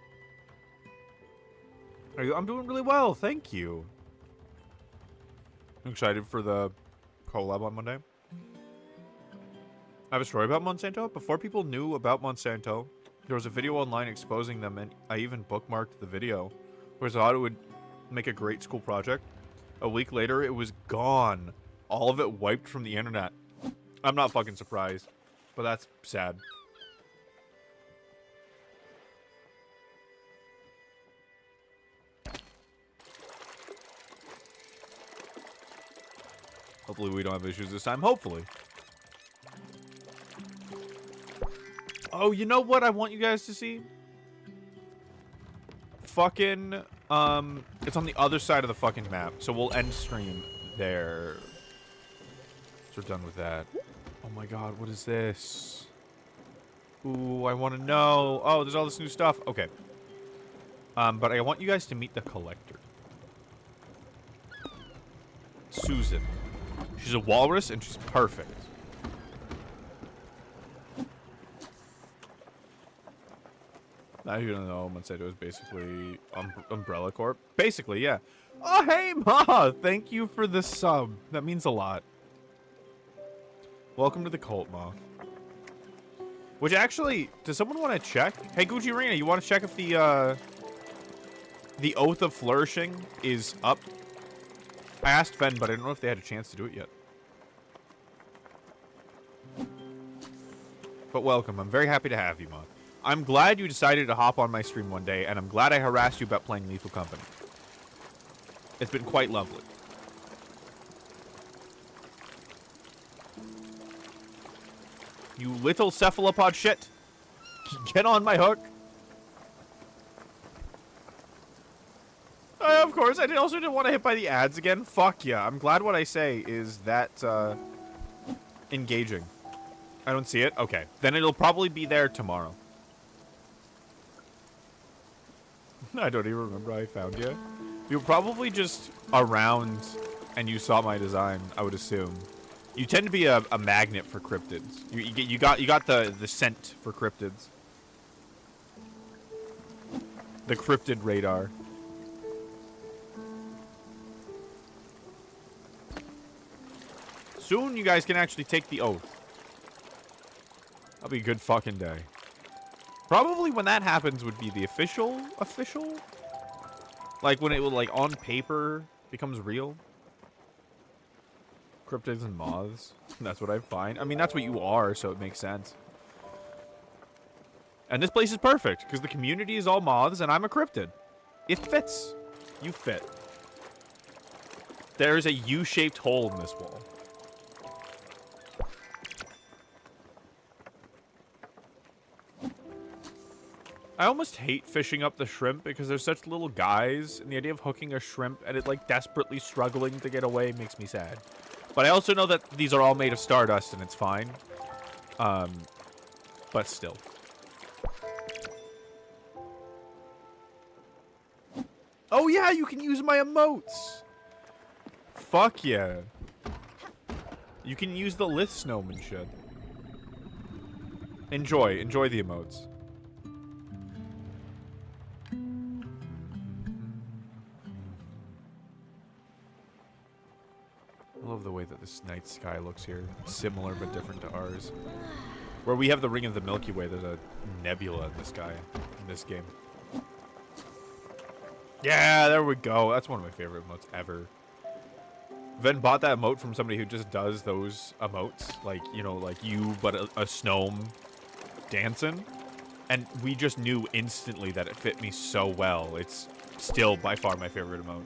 I'm doing really well, thank you. I'm excited for the collab on Monday. I have a story about Monsanto. Before people knew about Monsanto, there was a video online exposing them, and I even bookmarked the video because I thought it would make a great school project. A week later, it was gone. All of it wiped from the internet. I'm not fucking surprised, but that's sad. Hopefully we don't have issues this time. Hopefully. Oh, you know what I want you guys to see? fucking, it's on the other side of the fucking map. So we'll end stream there. So we're done with that. Oh my god, what is this? Ooh, I want to know. Oh, there's all this new stuff. Okay. But I want you guys to meet the collector. Susan. She's a walrus and she's perfect. Now you don't know. Said it was basically Umbrella Corp. Basically, yeah. Oh, hey, Ma! Thank you for the sub. That means a lot. Welcome to the cult, Ma. Which actually, does someone want to check? Hey, Gucci Arena, you want to check if the Oath of Flourishing is up? I asked Fen, but I don't know if they had a chance to do it yet. But welcome. I'm very happy to have you, Ma. I'm glad you decided to hop on my stream one day, and I'm glad I harassed you about playing Lethal Company. It's been quite lovely. You little cephalopod shit. Get on my hook. Of course, I also didn't want to hit by the ads again. Fuck yeah. I'm glad what I say is that engaging. I don't see it? Okay. Then it'll probably be there tomorrow. I don't even remember how I found you. You were probably just around and you saw my design, I would assume. You tend to be a magnet for cryptids. You got the scent for cryptids. The cryptid radar. Soon you guys can actually take the oath. That'll be a good fucking day. Probably when that happens would be the official? Like when it would, like, on paper becomes real. Cryptids and moths. That's what I find. I mean, that's what you are, so it makes sense. And this place is perfect, because the community is all moths, and I'm a cryptid. It fits. You fit. There's a U-shaped hole in this wall. I almost hate fishing up the shrimp because they're such little guys, and the idea of hooking a shrimp and it, like, desperately struggling to get away makes me sad. But I also know that these are all made of stardust and it's fine. But still. Oh yeah, you can use my emotes! Fuck yeah. You can use the lith snowman shit. Enjoy the emotes. I love the way that this night sky looks here. Similar but different to ours. Where we have the ring of the Milky Way, there's a nebula in the sky in this game. Yeah, there we go. That's one of my favorite emotes ever. Ven bought that emote from somebody who just does those emotes. Like, you know, like you, but a gnome dancing. And we just knew instantly that it fit me so well. It's still by far my favorite emote.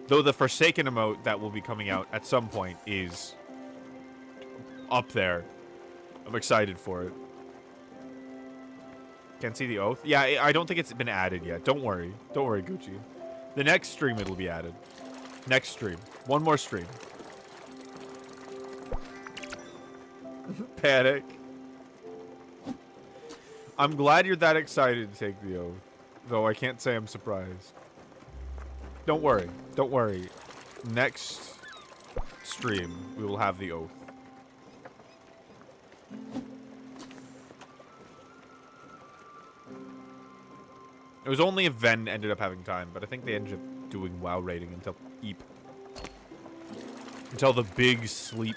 Though the Forsaken emote that will be coming out at some point is up there. I'm excited for it. Can't see the oath? Yeah, I don't think it's been added yet. Don't worry. Don't worry, Gucci. The next stream it'll be added. Next stream. One more stream. Panic. I'm glad you're that excited to take the oath. Though I can't say I'm surprised. Don't worry. Don't worry. Next stream, we will have the oath. It was only if Ven ended up having time, but I think they ended up doing WoW rating until Eep. Until the big sleep.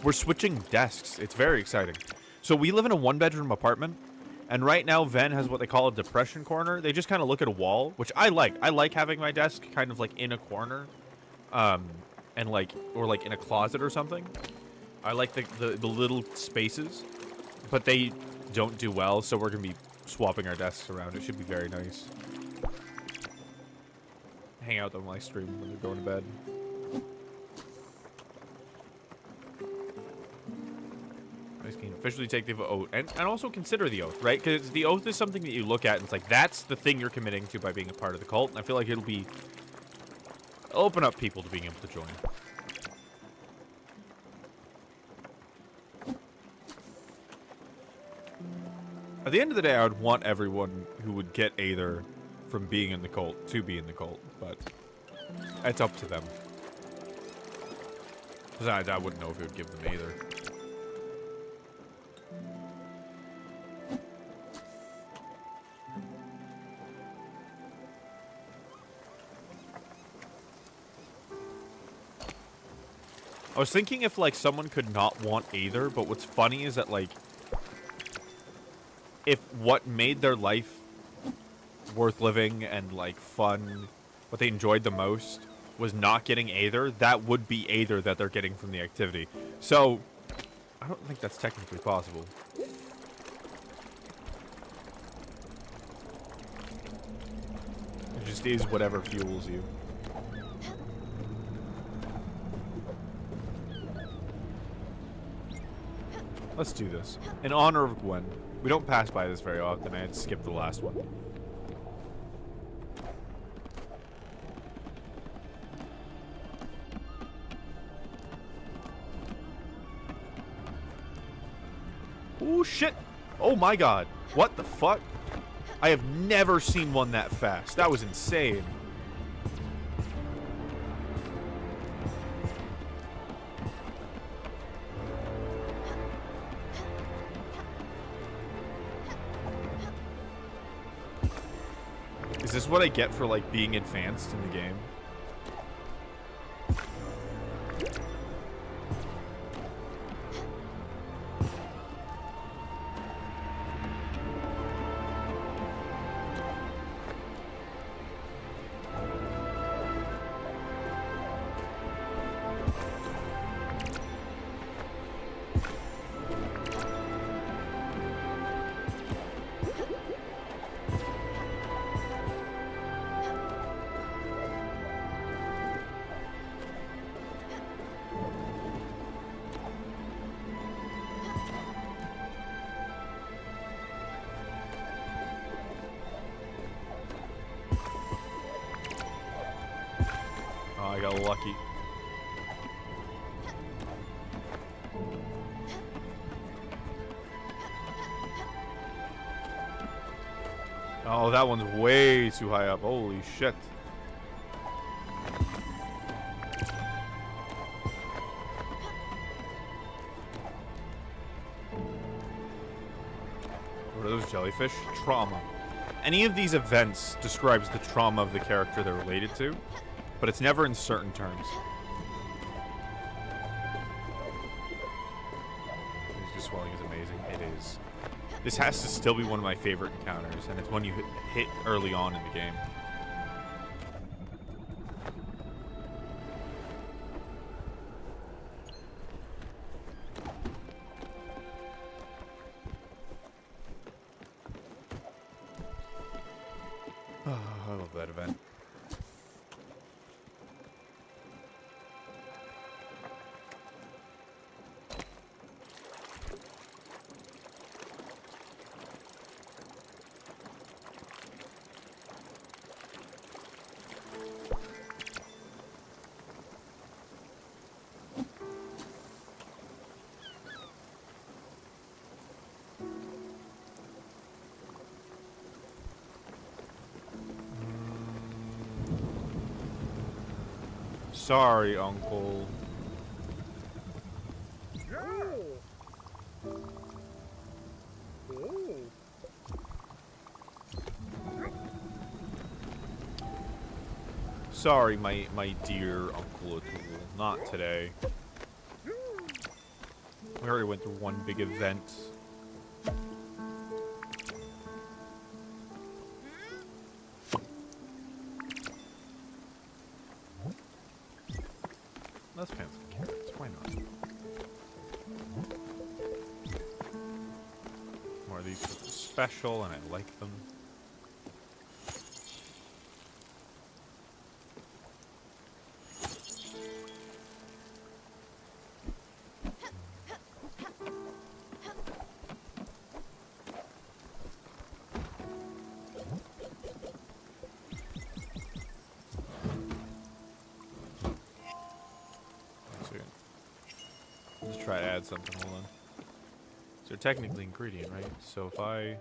We're switching desks. It's very exciting. So we live in a one-bedroom apartment. And right now, Ven has what they call a depression corner. They just kind of look at a wall, which I like. I like having my desk kind of like in a corner, and like, or like in a closet or something. I like the little spaces, but they don't do well, so we're gonna be swapping our desks around. It should be very nice. Hang out on my stream when they're going to bed. Ice cream officially take the oath, and also consider the oath, right? Because the oath is something that you look at, and it's like, that's the thing you're committing to by being a part of the cult, and I feel like it'll open up people to being able to join. At the end of the day, I would want everyone who would get Aether from being in the cult to be in the cult, but it's up to them. Besides, I wouldn't know if it would give them Aether. I was thinking if, like, someone could not want Aether, but what's funny is that, like, if what made their life worth living and, like, fun, what they enjoyed the most, was not getting Aether, that would be Aether that they're getting from the activity. So, I don't think that's technically possible. It just is whatever fuels you. Let's do this. In honor of Gwen. We don't pass by this very often. I had to skip the last one. Oh, shit. Oh, my God. What the fuck? I have never seen one that fast. That was insane. Is this what I get for, like, being advanced in the game? Oh, I got lucky. Oh, that one's way too high up. Holy shit. What are those jellyfish? Trauma. Any of these events describes the trauma of the character they're related to, but it's never in certain terms. This swelling is amazing. It is. This has to still be one of my favorite encounters, and it's one you hit early on in the game. Oh, I love that event. Sorry, Uncle. Sorry, my dear Uncle O'Toole. Not today. We already went through one big event. Let's plant some carrots. Why not? More of these are special, and I like them. try to add something. Hold on. So technically ingredient, right? So if I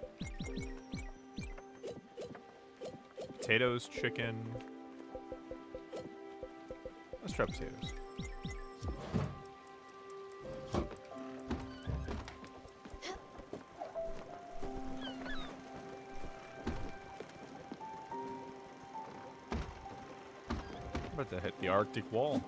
potatoes, chicken. Let's try potatoes. I'm about to hit the Arctic wall.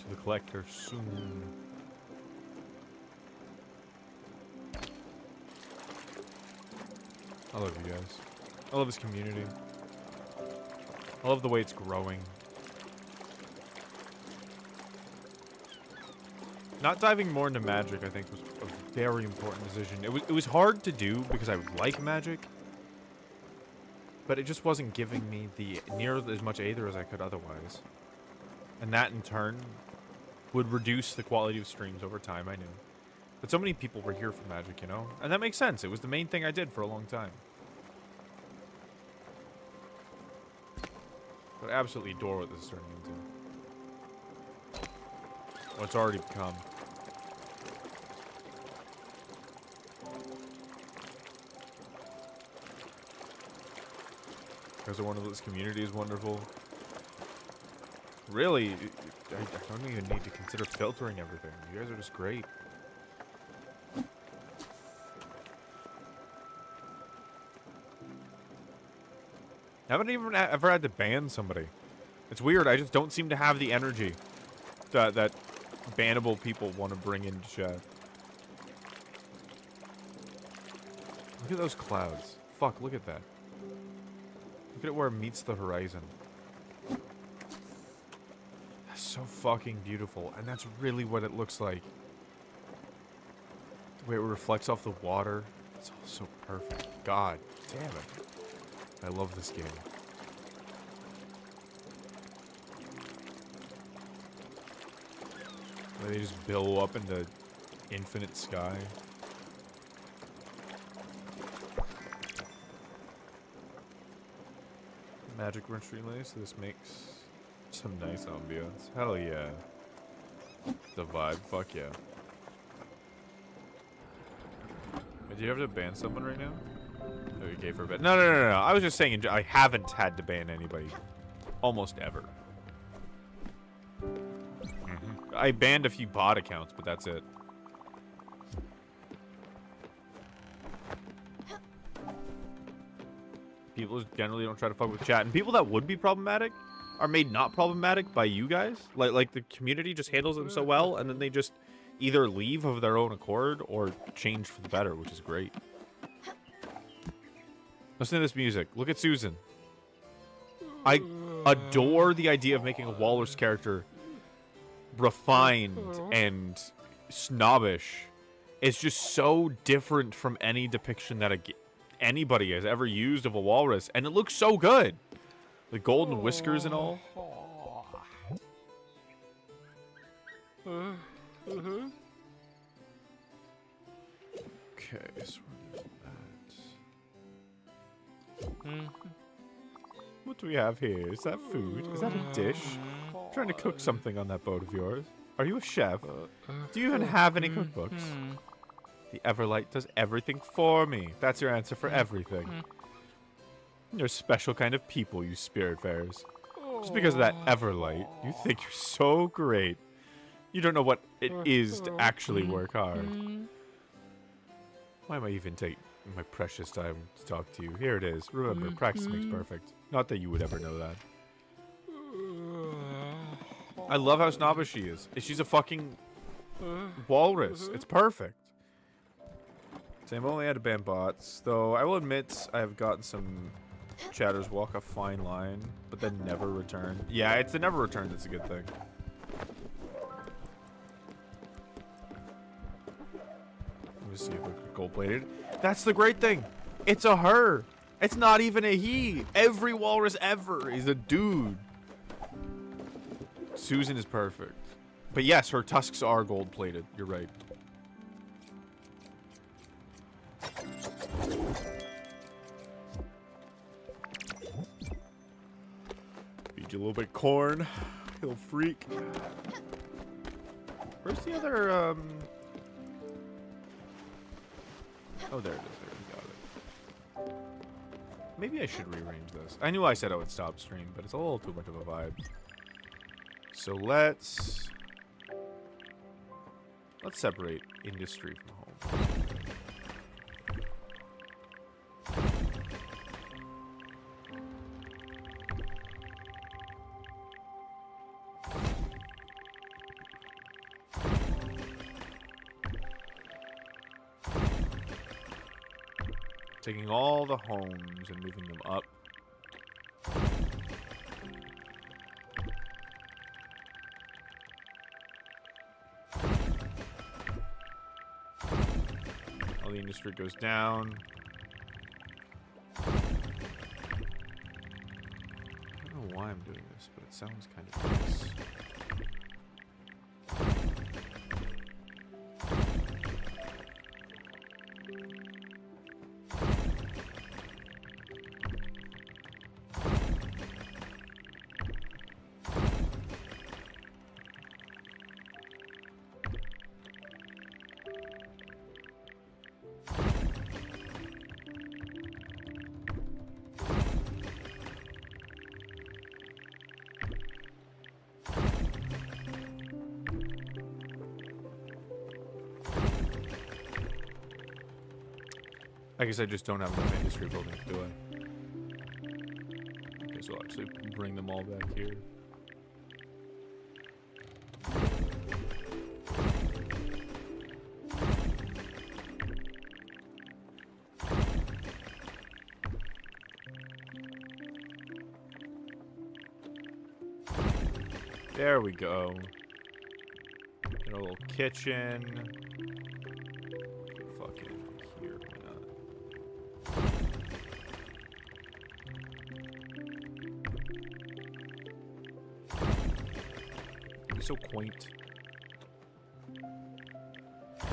The collector soon. I love you guys. I love this community. I love the way it's growing. Not diving more into magic, I think, was a very important decision. It was hard to do because I like magic, but it just wasn't giving me the near as much Aether as I could otherwise. And that in turn would reduce the quality of streams over time, I knew. But so many people were here for magic, you know? And that makes sense. It was the main thing I did for a long time. But I absolutely adore what this is turning into. What it's already become. Because I wonder if this community is wonderful. Really, I don't even need to consider filtering everything. You guys are just great. I haven't even ever had to ban somebody. It's weird. I just don't seem to have the energy that bannable people want to bring into chat. Look at those clouds. Fuck, look at that. Look at it where it meets the horizon. That's so fucking beautiful. And that's really what it looks like. The way it reflects off the water. It's all so perfect. God damn it. I love this game. They just billow up into infinite sky. Magic run streamlay, so this makes some nice ambiance. Hell yeah. The vibe, fuck yeah. Wait, do you have to ban someone right now? Okay, for a bit. No. I was just saying, I haven't had to ban anybody. Almost ever. I banned a few bot accounts, but that's it. People just generally don't try to fuck with chat. And people that would be problematic are made not problematic by you guys. Like the community just handles them so well, and then they just either leave of their own accord or change for the better, which is great. Listen to this music. Look at Susan. I adore the idea of making a Walrus character refined and snobbish. It's just so different from any depiction that anybody has ever used of a walrus, and it looks so good. The golden whiskers and all. Okay, so we're doing that. What do we have here? Is that food? Is that a dish? I'm trying to cook something on that boat of yours. Are you a chef? Do you even have any cookbooks? The Everlight does everything for me. That's your answer for everything. You're a special kind of people, you spiritfarers. Just because of that Everlight, you think you're so great. You don't know what it is to actually work hard. Why am I even taking my precious time to talk to you? Here it is. Remember, practice makes perfect. Not that you would ever know that. I love how snobbish she is. She's a fucking walrus. It's perfect. So I've only had to ban bots, though I will admit I have gotten some chatters walk a fine line, but then never return. Yeah, it's the never return that's a good thing. Let me see if it's gold-plated. That's the great thing. It's a her. It's not even a he. Every walrus ever is a dude. Susan is perfect. But yes, her tusks are gold-plated. You're right. Feed you a little bit of corn. Little freak. Where's the other, Oh, there it is. There, we got it. Maybe I should rearrange this. I knew I said I would stop stream, but it's a little too much of a vibe. So let's separate industry from home. Taking all the homes and moving them up. All the industry goes down. I don't know why I'm doing this, but it sounds kind of nice. I guess I just don't have enough industry buildings, do I? Okay, so I'll actually bring them all back here. There we go. Got a little kitchen. Fucking here, why not? It's so quaint. I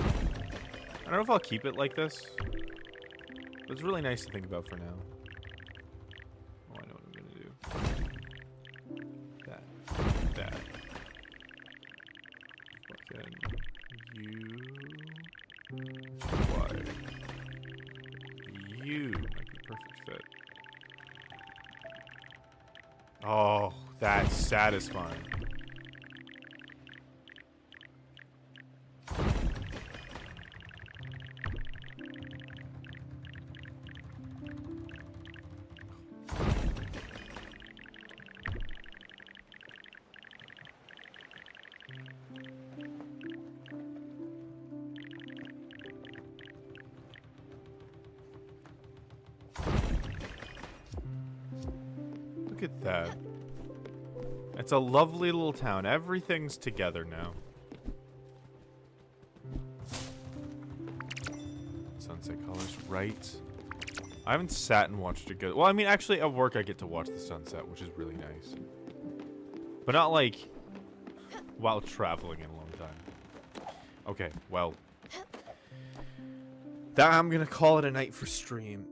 don't know if I'll keep it like this, but it's really nice to think about for now. Oh, I know what I'm gonna do. That. Fucking you. Why? You might be perfect fit. Oh, that's satisfying. Look at that. It's a lovely little town. Everything's together now. Sunset colors, right? I haven't sat and watched it go. Well, I mean, actually, at work I get to watch the sunset, which is really nice. But not like while traveling in a long time. Okay, well. That I'm gonna call it a night for stream.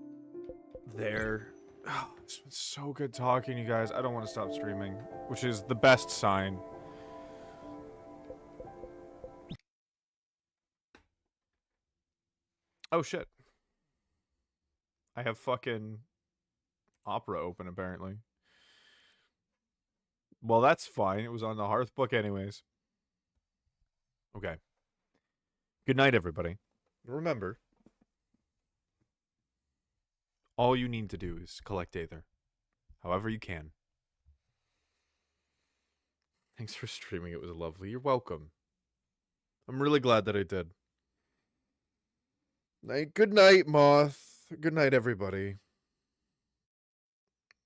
There. Oh, it's been so good talking, you guys. I don't want to stop streaming, which is the best sign. Oh, shit. I have fucking Opera open, apparently. Well, that's fine. It was on the Hearth book anyways. Okay. Good night, everybody. Remember, all you need to do is collect Aether. However you can. Thanks for streaming. It was lovely. You're welcome. I'm really glad that I did. Good night, Moth. Good night, everybody.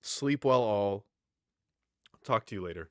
Sleep well, all. Talk to you later.